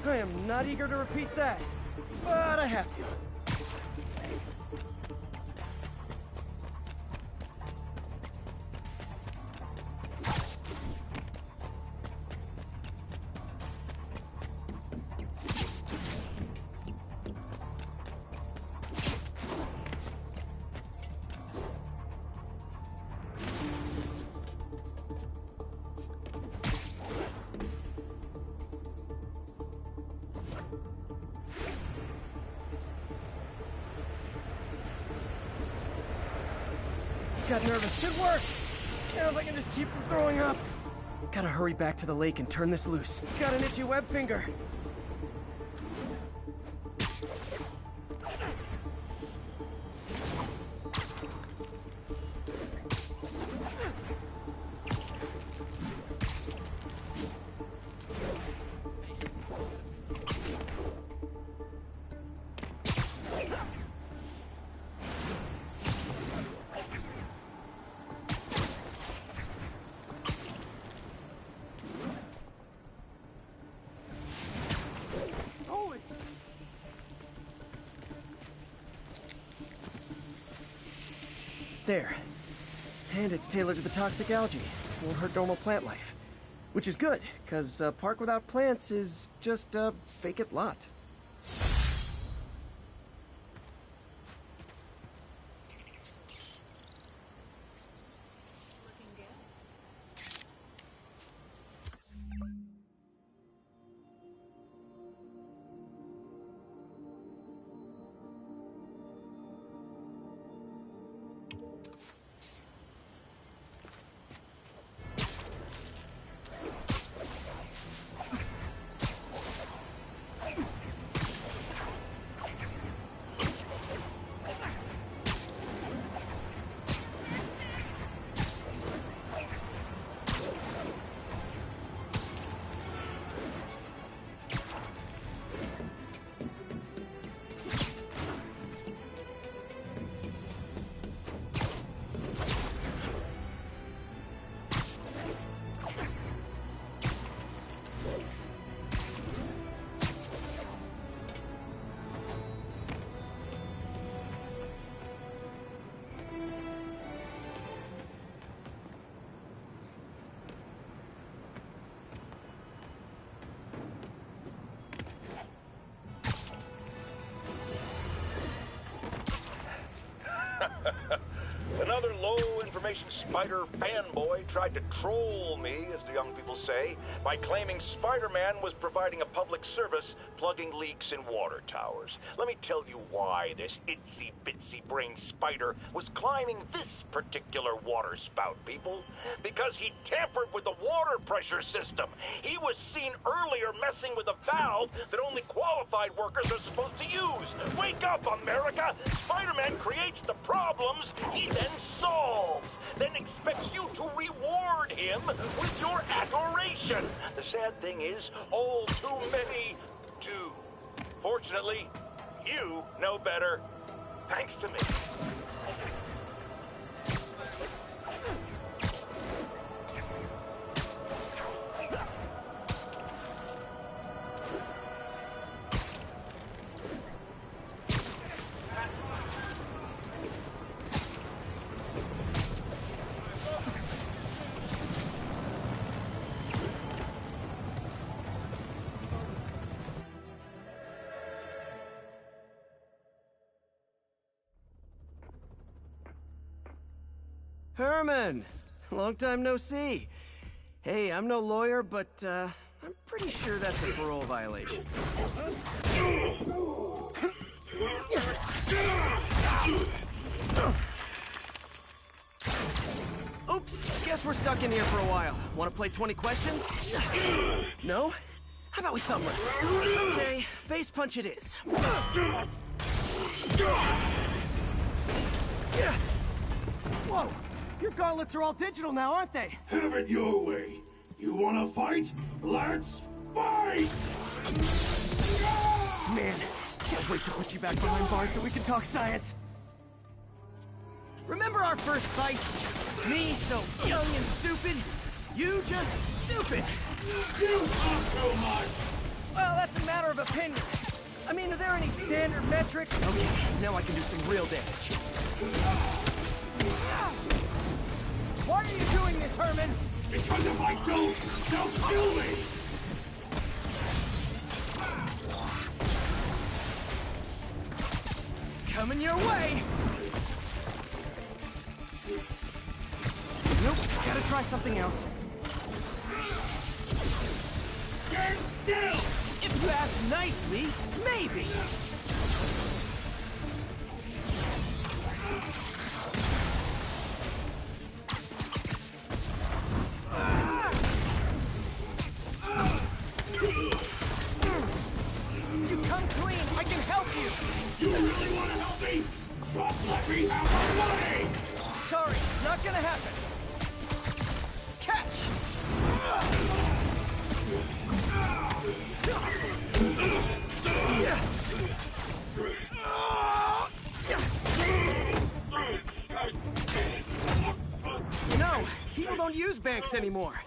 [SPEAKER 1] I am not eager to repeat that, but I have to. Got nervous. Should work! Now if I can just keep from throwing up. Gotta hurry back to the lake and turn this loose. Got an itchy web finger. There. And it's tailored to the toxic algae. Won't hurt normal plant life. Which is good, because a park without plants is just a vacant lot.
[SPEAKER 7] Another low-information Spider fanboy tried to troll me, as the young people say, by claiming Spider-Man was providing a public service plugging leaks in water towers. Let me tell you why this itsy-bitsy brain spider was climbing this particular water spout, people. Because he tampered with the water pressure system. He was seen earlier messing with a valve that only qualified workers are supposed to use. Wake up, America! Spider-Man creates the problems he then solves, then expects you to reward him with your adoration. The sad thing is, all too many do. Fortunately, you know better, thanks to me.
[SPEAKER 1] Herman! Long time no see. Hey, I'm no lawyer, but, I'm pretty sure that's a parole violation. Oops, guess we're stuck in here for a while. Want to play 20 questions? No? How about we thumb wrestle? Okay, face punch it is. Whoa! Your gauntlets are all digital now, aren't they?
[SPEAKER 10] Have it your way. You wanna fight? Let's fight!
[SPEAKER 1] Man, can't wait to put you back behind bars so we can talk science. Remember our first fight? Me so young and stupid, you just stupid.
[SPEAKER 10] You talk too much!
[SPEAKER 1] Well, that's a matter of opinion. I mean, are there any standard metrics? Okay, now I can do some real damage. Why are you doing this, Herman?
[SPEAKER 10] Because if I don't, they'll kill me!
[SPEAKER 1] Coming your way! Nope, gotta try something else.
[SPEAKER 10] Stand still!
[SPEAKER 1] If you ask nicely, maybe. You come clean, I can help you!
[SPEAKER 10] You really want to help me? Just let me have my money!
[SPEAKER 1] Sorry, not gonna happen. Catch! You know, people don't use banks anymore.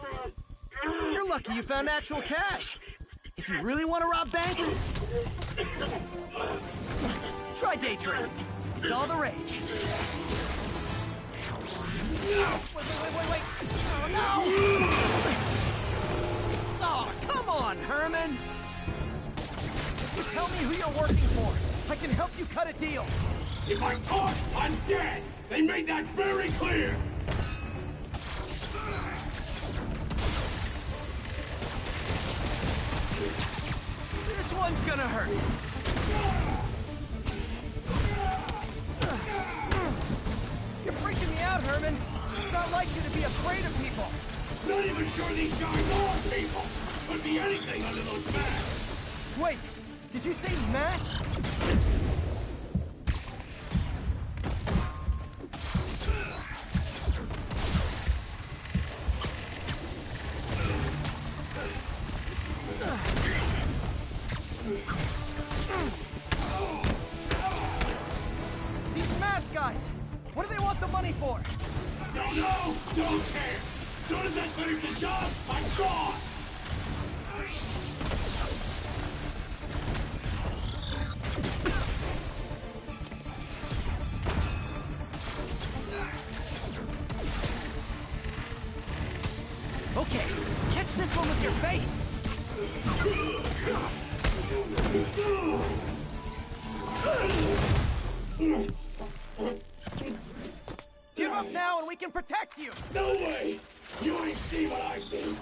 [SPEAKER 1] You're lucky you found actual cash. If you really want to rob banks, try day trading. It's all the rage. Wait. Oh, no! Oh, come on, Herman! You tell me who you're working for. I can help you cut a deal.
[SPEAKER 10] If I talk, I'm dead! They made that very clear!
[SPEAKER 1] This one's gonna hurt. You're freaking me out, Herman. It's not like you to be afraid of people.
[SPEAKER 10] Not even sure these guys are people! Could be anything under those masks!
[SPEAKER 1] Wait, did you say masks? These mask guys, what do they want the money for?
[SPEAKER 10] Don't know! Don't care! Soon as I finish the job, I'm gone!
[SPEAKER 1] Okay, catch this one with your face! Give up now and we can protect you!
[SPEAKER 10] No way! You ain't see what I see!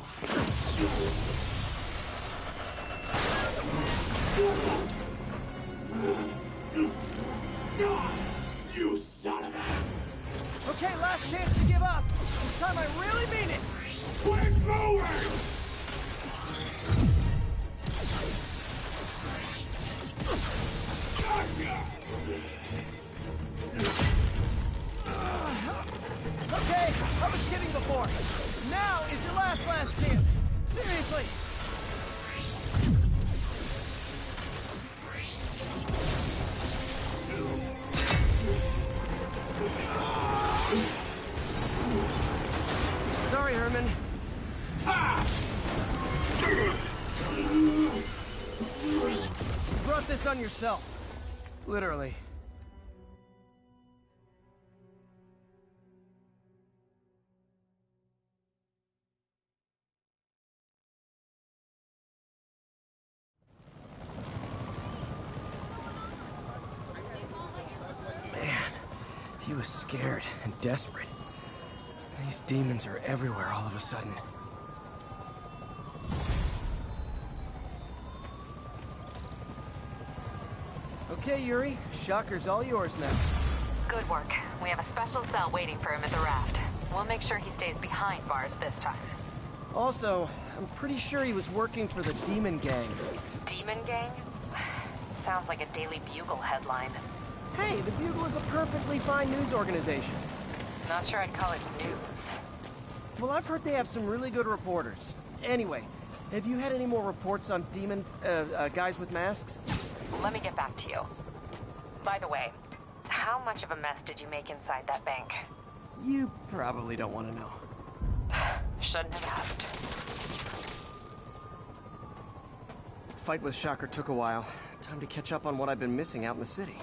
[SPEAKER 10] You son of a...
[SPEAKER 1] Okay, last chance to give up. This time I really mean it.
[SPEAKER 10] Quick forward!
[SPEAKER 1] Okay, I was kidding before. Now is your last chance. Seriously. Sorry, Herman. You brought this on yourself. Literally. Man, he was scared and desperate. These demons are everywhere all of a sudden.
[SPEAKER 3] Okay, Yuri. Shocker's all yours now.
[SPEAKER 2] Good work. We have a special cell waiting for him at the raft. We'll make sure he stays behind bars this time.
[SPEAKER 3] Also, I'm pretty sure he was working for the Demon Gang.
[SPEAKER 2] Demon Gang? Sounds like a Daily Bugle headline.
[SPEAKER 3] Hey, the Bugle is a perfectly fine news organization.
[SPEAKER 2] Not sure I'd call it news.
[SPEAKER 3] Well, I've heard they have some really good reporters. Anyway, have you had any more reports on demon, guys with masks?
[SPEAKER 2] Let me get back to you. By the way, how much of a mess did you make inside that bank?
[SPEAKER 3] You probably don't want to know.
[SPEAKER 2] Shouldn't have asked.
[SPEAKER 3] Fight with Shocker took a while. Time to catch up on what I've been missing out in the city.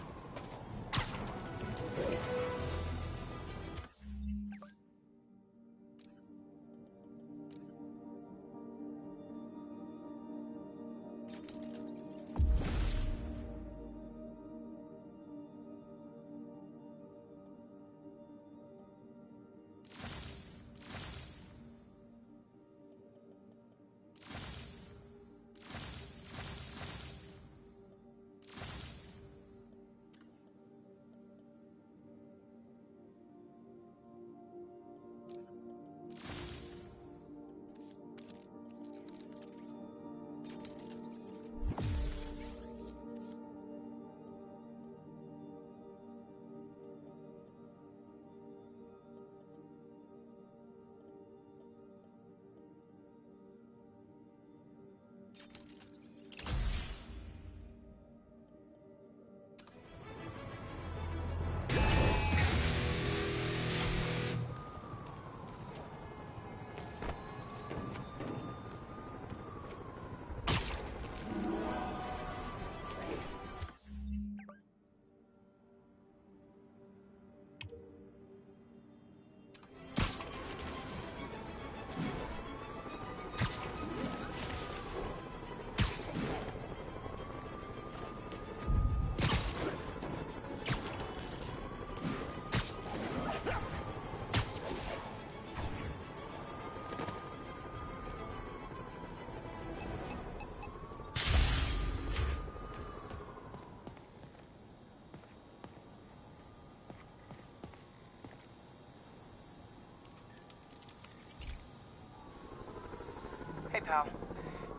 [SPEAKER 18] Hey, pal.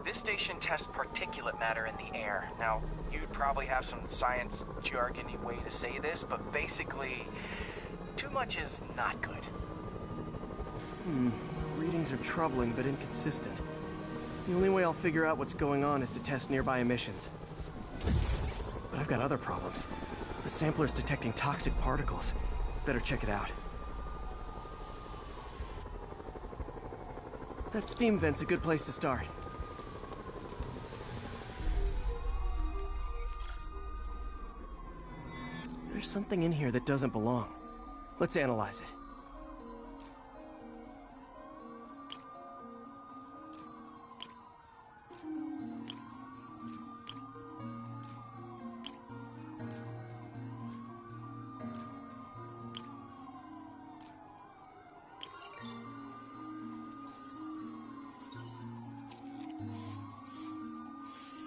[SPEAKER 18] This station tests particulate matter in the air. Now, you'd probably have some science jargony way to say this, but basically, too much is not good.
[SPEAKER 3] Readings are troubling but inconsistent. The only way I'll figure out what's going on is to test nearby emissions. But I've got other problems. The sampler's detecting toxic particles. Better check it out. That steam vent's a good place to start. There's something in here that doesn't belong. Let's analyze it.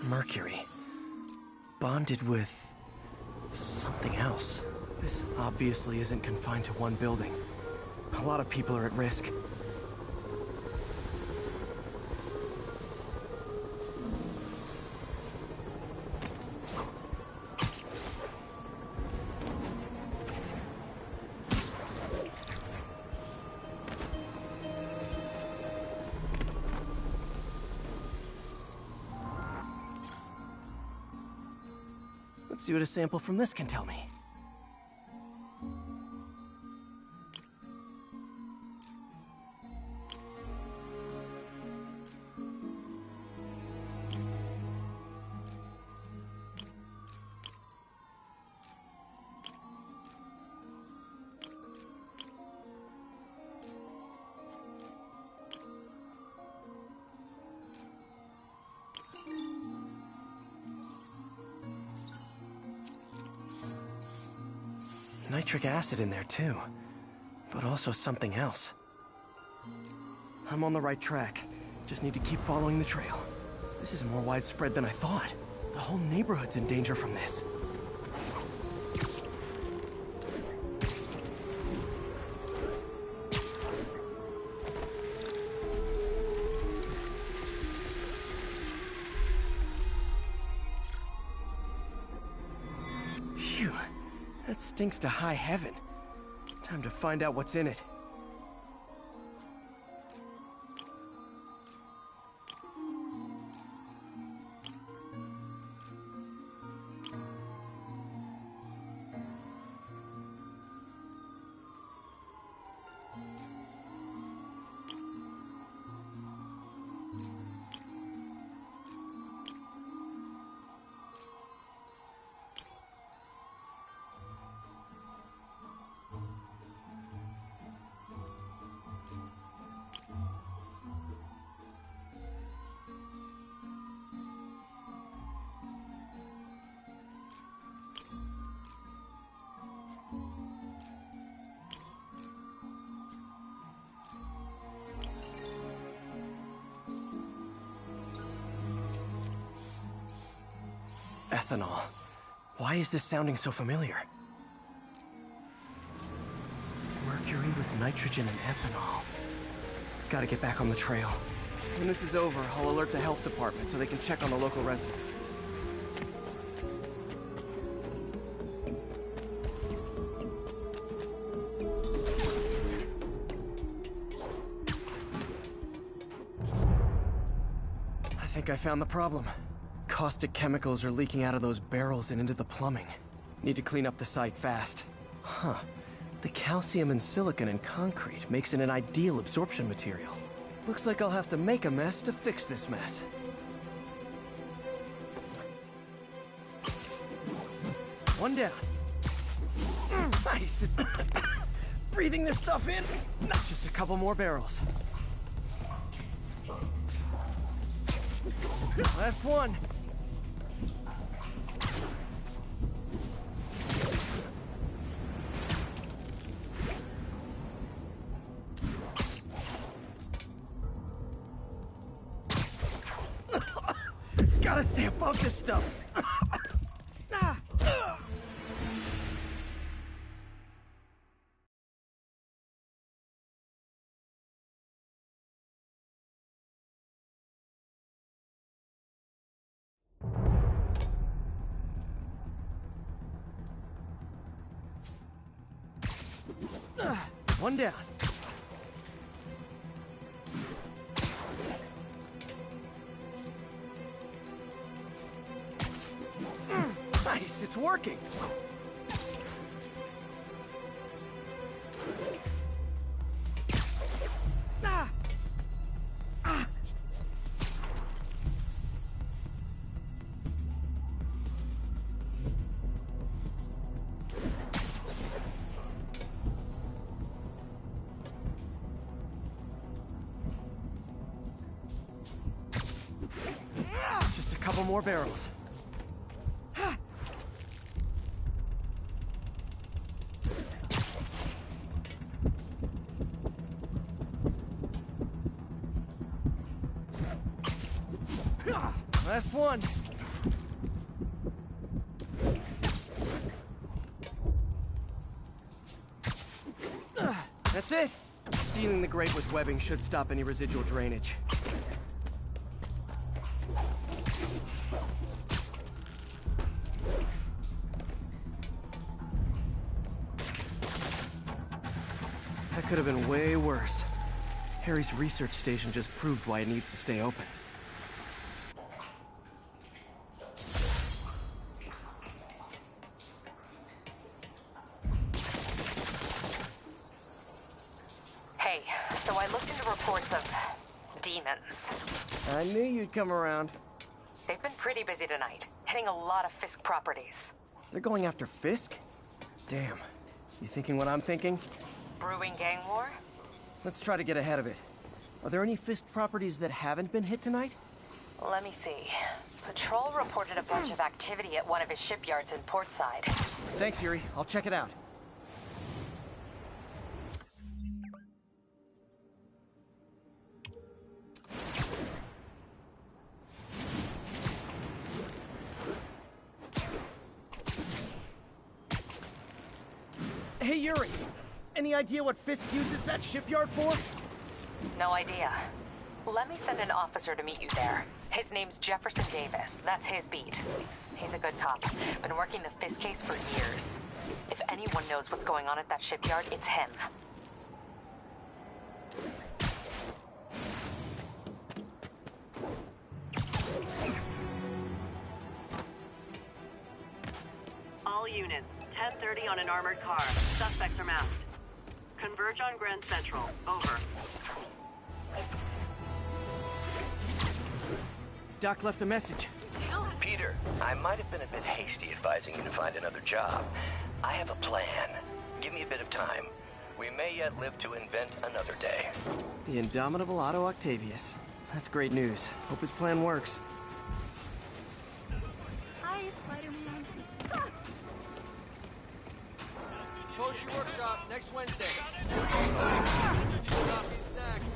[SPEAKER 3] Mercury. Bonded with something else. This obviously isn't confined to one building. A lot of people are at risk. Let's see what a sample from this can tell me. Nitric acid in there too, but also something else.
[SPEAKER 1] I'm on the right track. Just need to keep following the trail. This is more widespread than I thought. The whole neighborhood's in danger from this. Phew. That stinks to high heaven. Time to find out what's in it. Ethanol. Why is this sounding so familiar? Mercury with nitrogen and ethanol. Gotta get back on the trail. When this is over, I'll alert the health department so they can check on the local residents. I think I found the problem. Caustic chemicals are leaking out of those barrels and into the plumbing. Need to clean up the site fast. Huh. The calcium and silicon in concrete makes it an ideal absorption material. Looks like I'll have to make a mess to fix this mess. One down. Nice. Breathing this stuff in. Just a couple more barrels. Last one. Gotta stay above this stuff. One down. Nice, it's working. Just a couple more barrels. Last one. That's it. Sealing the grate with webbing should stop any residual drainage. That could have been way worse. Harry's research station just proved why it needs to stay open.
[SPEAKER 2] Hey, so I looked into reports of demons.
[SPEAKER 1] I knew you'd come around.
[SPEAKER 2] They've been pretty busy tonight, hitting a lot of Fisk properties.
[SPEAKER 1] They're going after Fisk? Damn. You thinking what I'm thinking?
[SPEAKER 2] Brewing gang war?
[SPEAKER 1] Let's try to get ahead of it. Are there any Fisk properties that haven't been hit tonight?
[SPEAKER 2] Let me see. Patrol reported a bunch of activity at one of his shipyards in Portside.
[SPEAKER 1] Thanks, Yuri. I'll check it out. Hey, Yuri. Any idea what Fisk uses that shipyard for?
[SPEAKER 2] No idea. Let me send an officer to meet you there. His name's Jefferson Davis. That's his beat. He's a good cop. Been working the Fisk case for years. If anyone knows what's going on at that shipyard, it's him.
[SPEAKER 4] All units, 10:30 on an armored car. Suspects are masked. Converge on Grand Central. Over.
[SPEAKER 1] Doc left a message.
[SPEAKER 6] Peter, I might have been a bit hasty advising you to find another job. I have a plan. Give me a bit of time. We may yet live to invent another day.
[SPEAKER 1] The indomitable Otto Octavius. That's great news. Hope his plan works.
[SPEAKER 16] Hi, Spider-Man.
[SPEAKER 3] Poetry workshop next Wednesday. Coffee, snacks.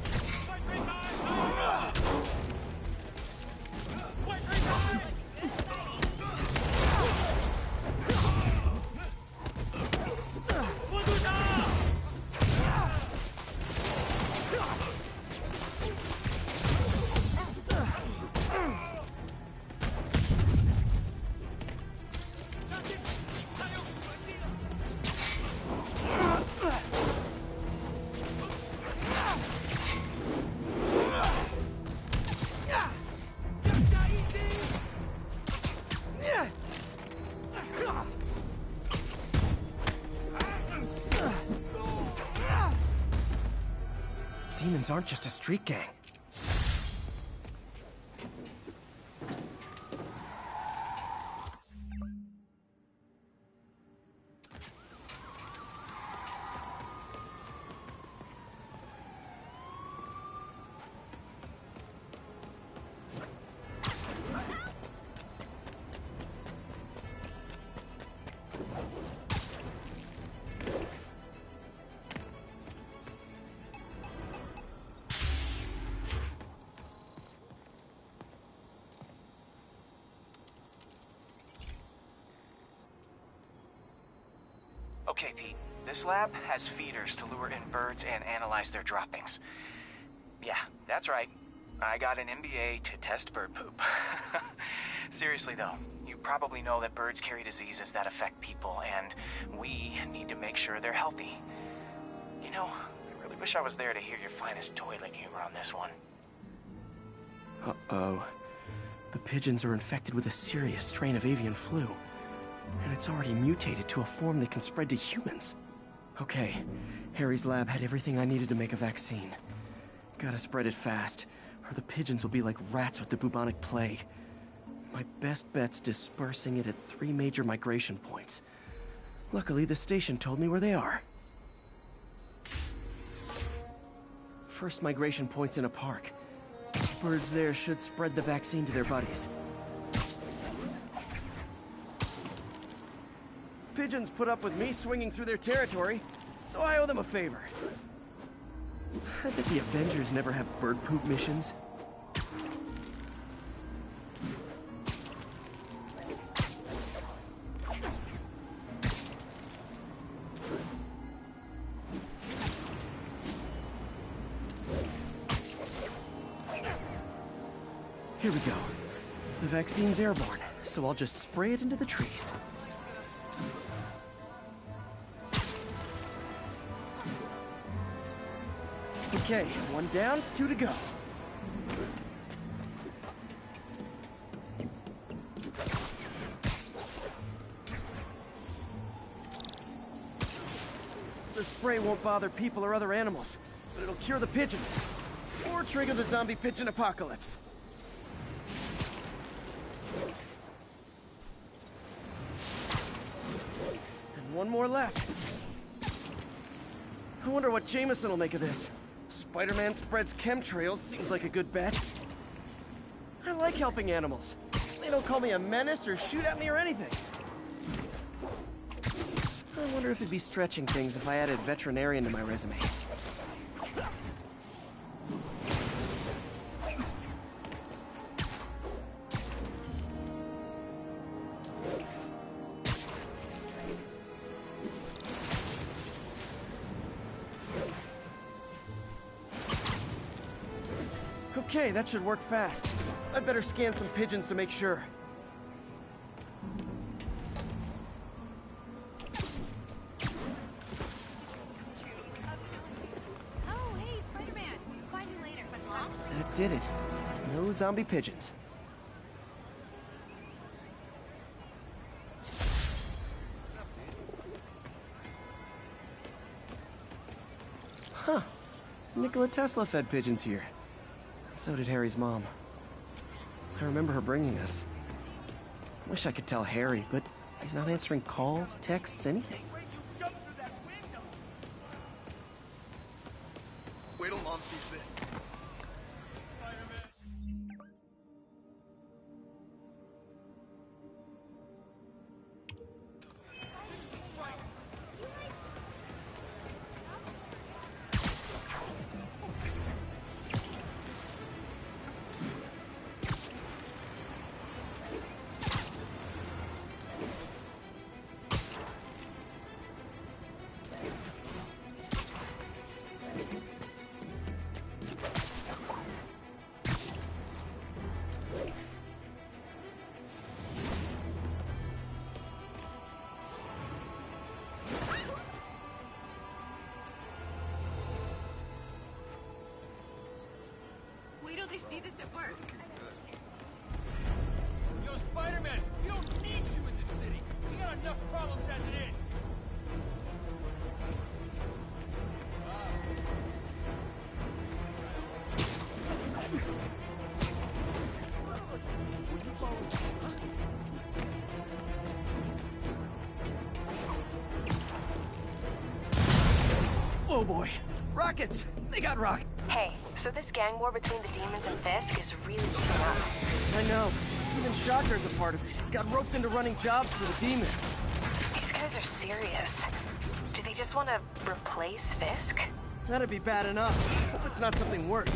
[SPEAKER 1] Demons aren't just a street gang.
[SPEAKER 18] Okay, Pete. This lab has feeders to lure in birds and analyze their droppings. Yeah, that's right. I got an MBA to test bird poop. Seriously, though, you probably know that birds carry diseases that affect people, and we need to make sure they're healthy. You know, I really wish I was there to hear your finest toilet humor on this one.
[SPEAKER 1] Uh-oh. The pigeons are infected with a serious strain of avian flu. And it's already mutated to a form that can spread to humans. Okay, Harry's lab had everything I needed to make a vaccine. Gotta spread it fast, or the pigeons will be like rats with the bubonic plague. My best bet's dispersing it at 3 major migration points. Luckily, the station told me where they are. First migration point's in a park. Birds there should spread the vaccine to their buddies. Pigeons put up with me swinging through their territory, so I owe them a favor. I bet the Avengers never have bird poop missions. Here we go. The vaccine's airborne, so I'll just spray it into the trees. Okay, 1 down, 2 to go. The spray won't bother people or other animals, but it'll cure the pigeons. Or trigger the zombie pigeon apocalypse. And 1 more left. I wonder what Jameson will make of this. Spider-Man spreads chemtrails seems like a good bet. I like helping animals. They don't call me a menace or shoot at me or anything. I wonder if it'd be stretching things if I added veterinarian to my resume. Okay, that should work fast. I'd better scan some pigeons to make sure.
[SPEAKER 13] Oh, hey, Spider-Man. Find you later. Huh?
[SPEAKER 1] That did it. No zombie pigeons. Huh. Nikola Tesla fed pigeons here. So did Harry's mom. I remember her bringing us. Wish I could tell Harry, but he's not answering calls, texts, anything.
[SPEAKER 10] Wait till Mom sees this.
[SPEAKER 16] Wait till they see this at work.
[SPEAKER 3] Yo, Spider-Man, we don't need you in this city. We got enough problems as it is.
[SPEAKER 1] Oh boy. Rockets! They got rockets!
[SPEAKER 2] Hey, so this gang war between the demons and Fisk is really heating up.
[SPEAKER 1] I know. Even Shocker's a part of it. Got roped into running jobs for the demons.
[SPEAKER 2] These guys are serious. Do they just want to replace Fisk?
[SPEAKER 1] That'd be bad enough. Hope it's not something worse.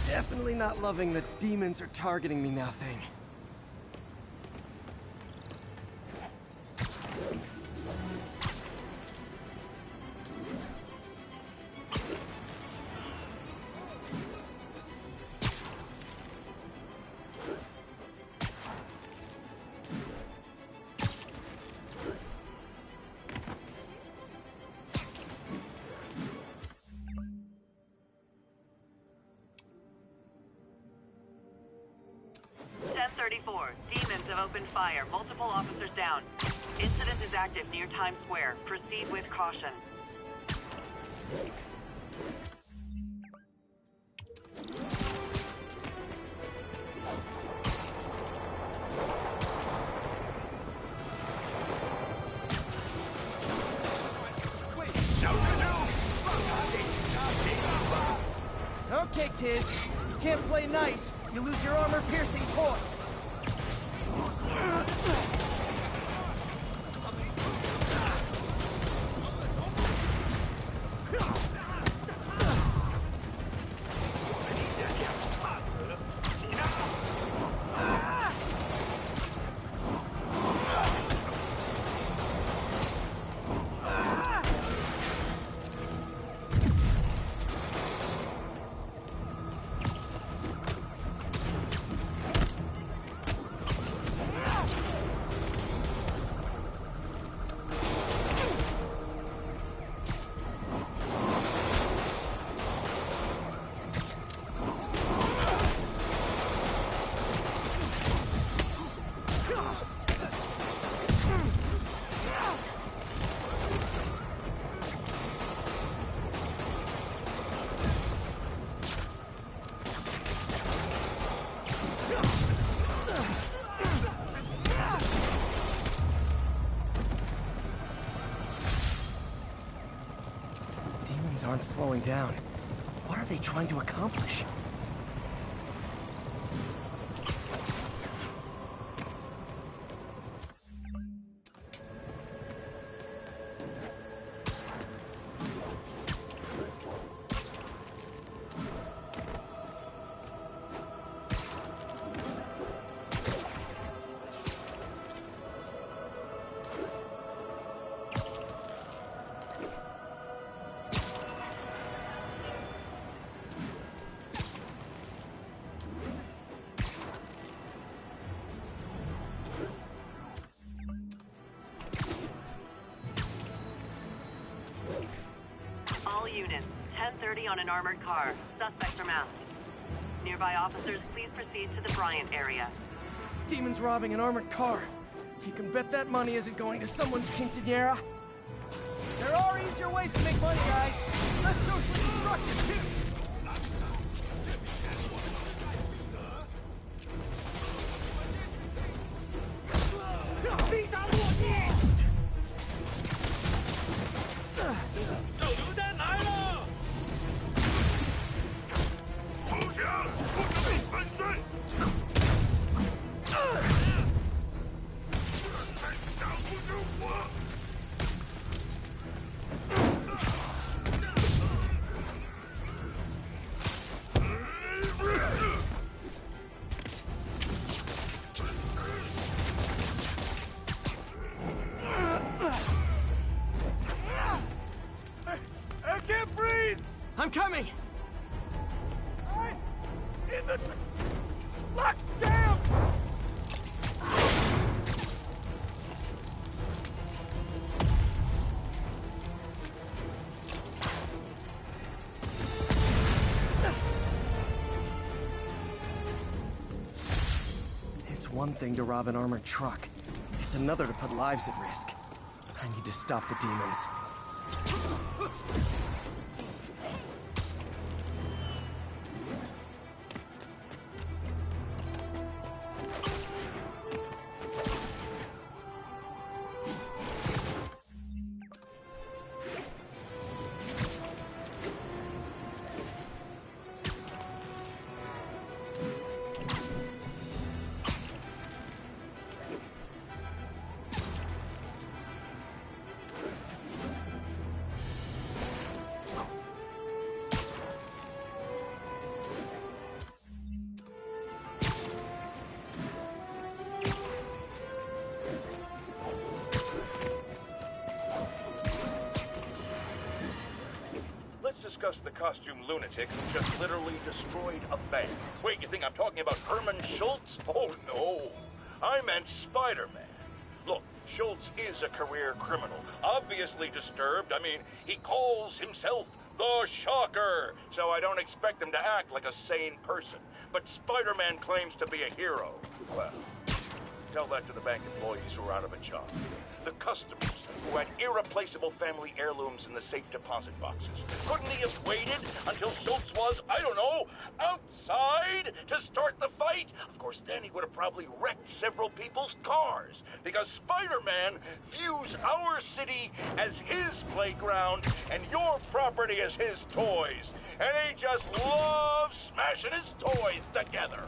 [SPEAKER 1] Definitely not loving the demons are targeting me now thing.
[SPEAKER 4] Demons have opened fire. Multiple officers down. Incident is active near Times Square. Proceed with caution.
[SPEAKER 1] Okay, kids. You can't play nice. You lose your armor-piercing toys. Aren't slowing down. What are they trying to accomplish?
[SPEAKER 4] 10:30 on an armored car. Suspects are masked. Nearby officers, please proceed to the Bryant area.
[SPEAKER 1] Demons robbing an armored car. You can bet that money isn't going to someone's quinceañera. There are easier ways to make money, guys. Less socially destructive, too. I'm coming!
[SPEAKER 10] In the... Lock down!
[SPEAKER 1] It's one thing to rob an armored truck. It's another to put lives at risk. I need to stop the demons.
[SPEAKER 7] Discuss the costume lunatics who just literally destroyed a bank. Wait, you think I'm talking about Herman Schultz? Oh, no. I meant Spider-Man. Look, Schultz is a career criminal, obviously disturbed. I mean, he calls himself the Shocker, so I don't expect him to act like a sane person. But Spider-Man claims to be a hero. Well, tell that to the bank employees who are out of a job. The customers who had irreplaceable family heirlooms in the safe deposit boxes. Couldn't he have waited until Schultz was, I don't know, outside to start the fight? Of course, then he would have probably wrecked several people's cars, because Spider-Man views our city as his playground and your property as his toys. And he just loves smashing his toys together.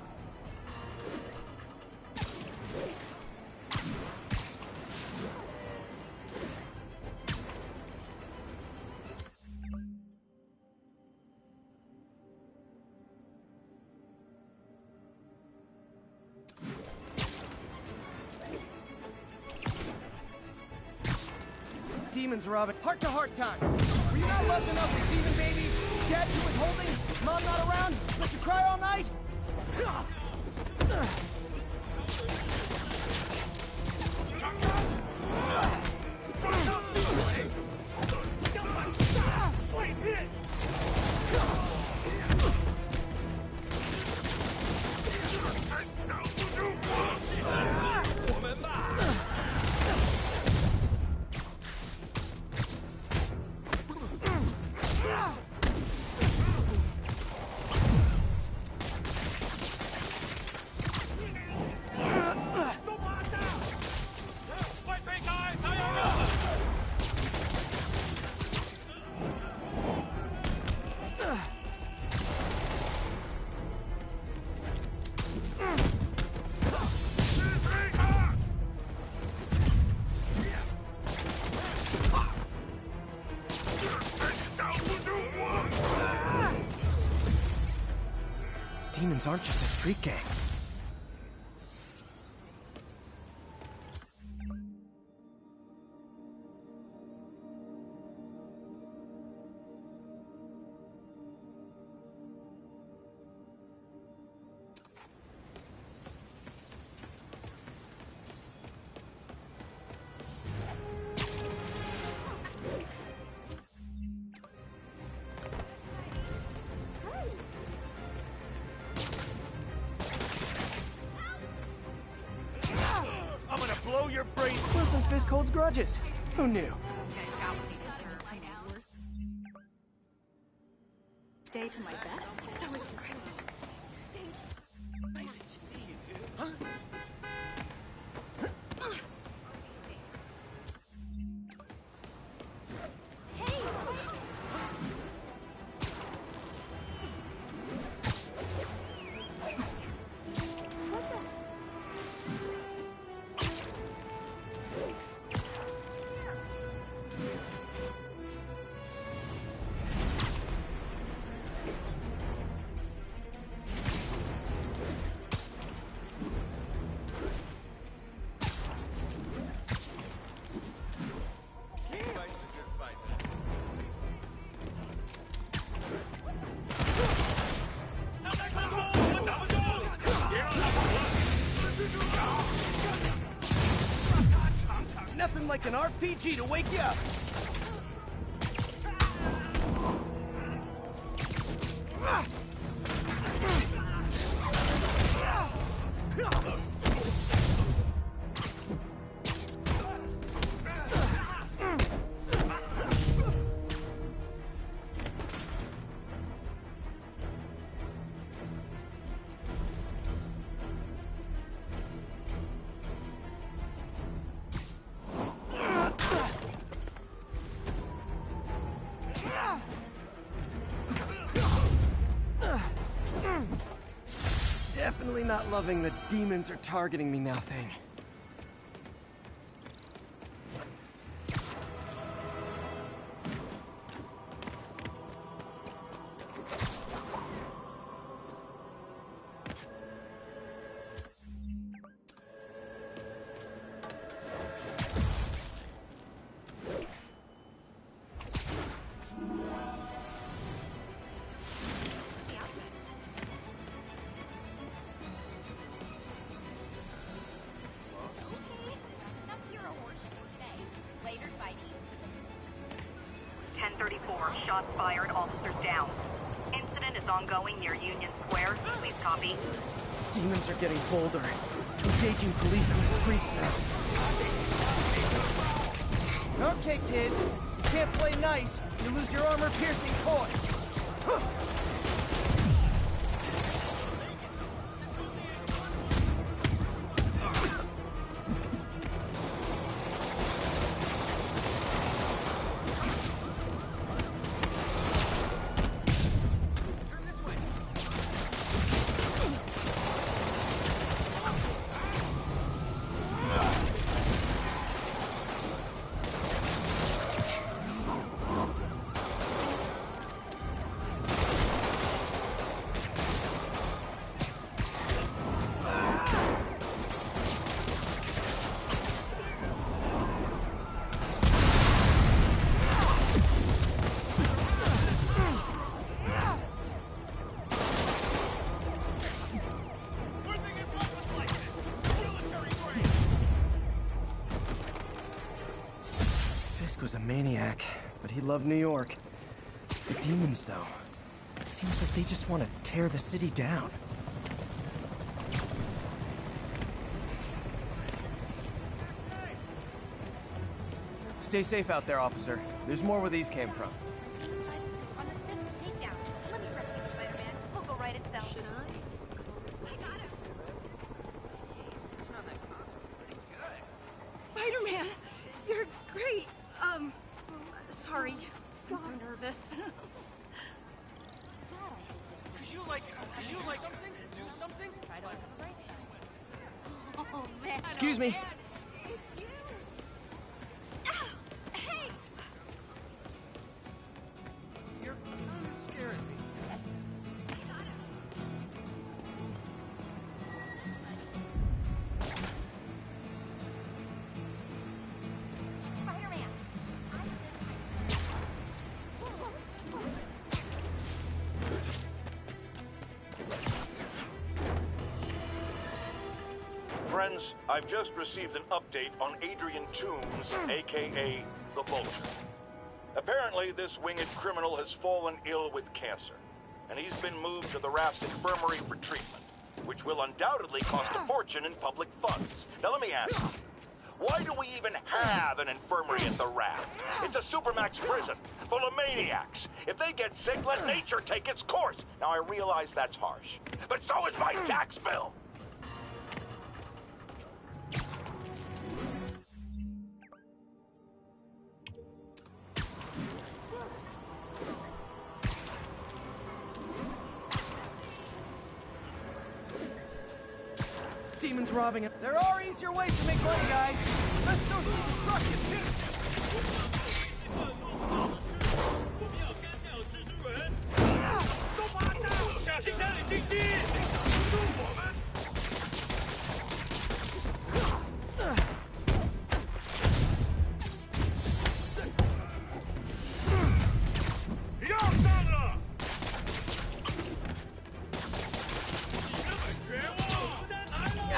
[SPEAKER 1] Demons robbing. Heart-to-heart time. Were you not loved enough with demon babies? Dad you withholding? Mom not around? Let you cry all night? Demons aren't just a street gang.
[SPEAKER 21] your brain.
[SPEAKER 1] Listen, Fisk holds grudges. Who knew?
[SPEAKER 13] Stay to my best. That was incredible.
[SPEAKER 1] Nothing like an RPG to wake you up. Definitely not loving the demons are targeting me now thing.
[SPEAKER 4] Shots fired, officers down. Incident is ongoing near Union Square. Please copy.
[SPEAKER 1] Demons are getting bolder. Engaging police on the streets now. Okay, kids. You can't play nice. You lose your armor-piercing toys. Was a maniac, but he loved New York. The demons, though, it seems like they just want to tear the city down. Stay safe out there, officer. There's more where these came from.
[SPEAKER 8] On a fifth takedown. Let me rescue Spider-Man. We'll go right itself. Should I? I got him.
[SPEAKER 17] Spider-Man, you're great. Sorry. I'm so nervous.
[SPEAKER 3] Could you like something? Do something?
[SPEAKER 8] Oh, man.
[SPEAKER 1] Excuse me.
[SPEAKER 8] It's you. Ah, hey!
[SPEAKER 3] You're kind of scaring me.
[SPEAKER 8] Spider-Man.
[SPEAKER 7] Friends, I've just received an update on Adrian Toombs, aka the Vulture. Apparently, this winged criminal has fallen ill with cancer, and he's been moved to the Raft's infirmary for treatment, which will undoubtedly cost a fortune in public funds. Now let me ask you, Why do we even have an infirmary at the Raft? It's a supermax prison full of maniacs. If they get sick, let nature take its course. Now, I realize that's harsh, but so is my tax bill.
[SPEAKER 1] Demons robbing it.
[SPEAKER 3] There are easier ways to make money, guys. Less socially destructive, too.
[SPEAKER 10] 小心哪里进击！助我们！要上了！你这么绝望，子弹来了！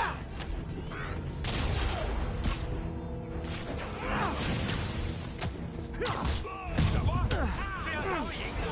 [SPEAKER 10] 小光，这样他会赢的。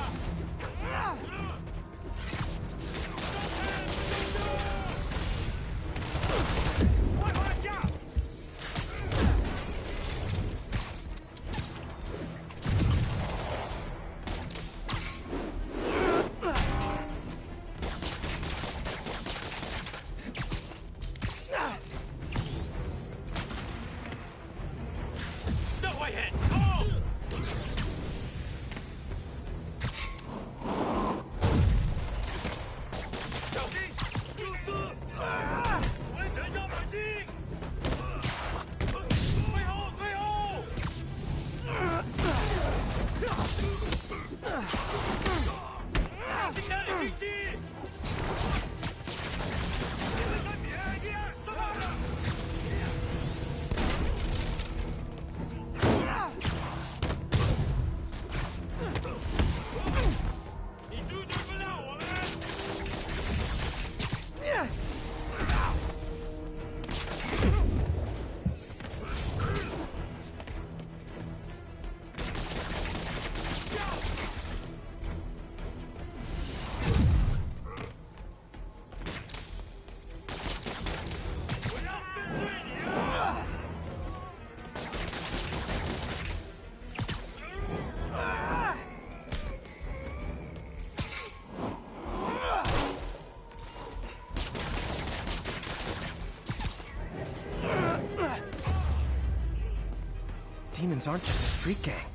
[SPEAKER 1] Demons aren't just a street gang.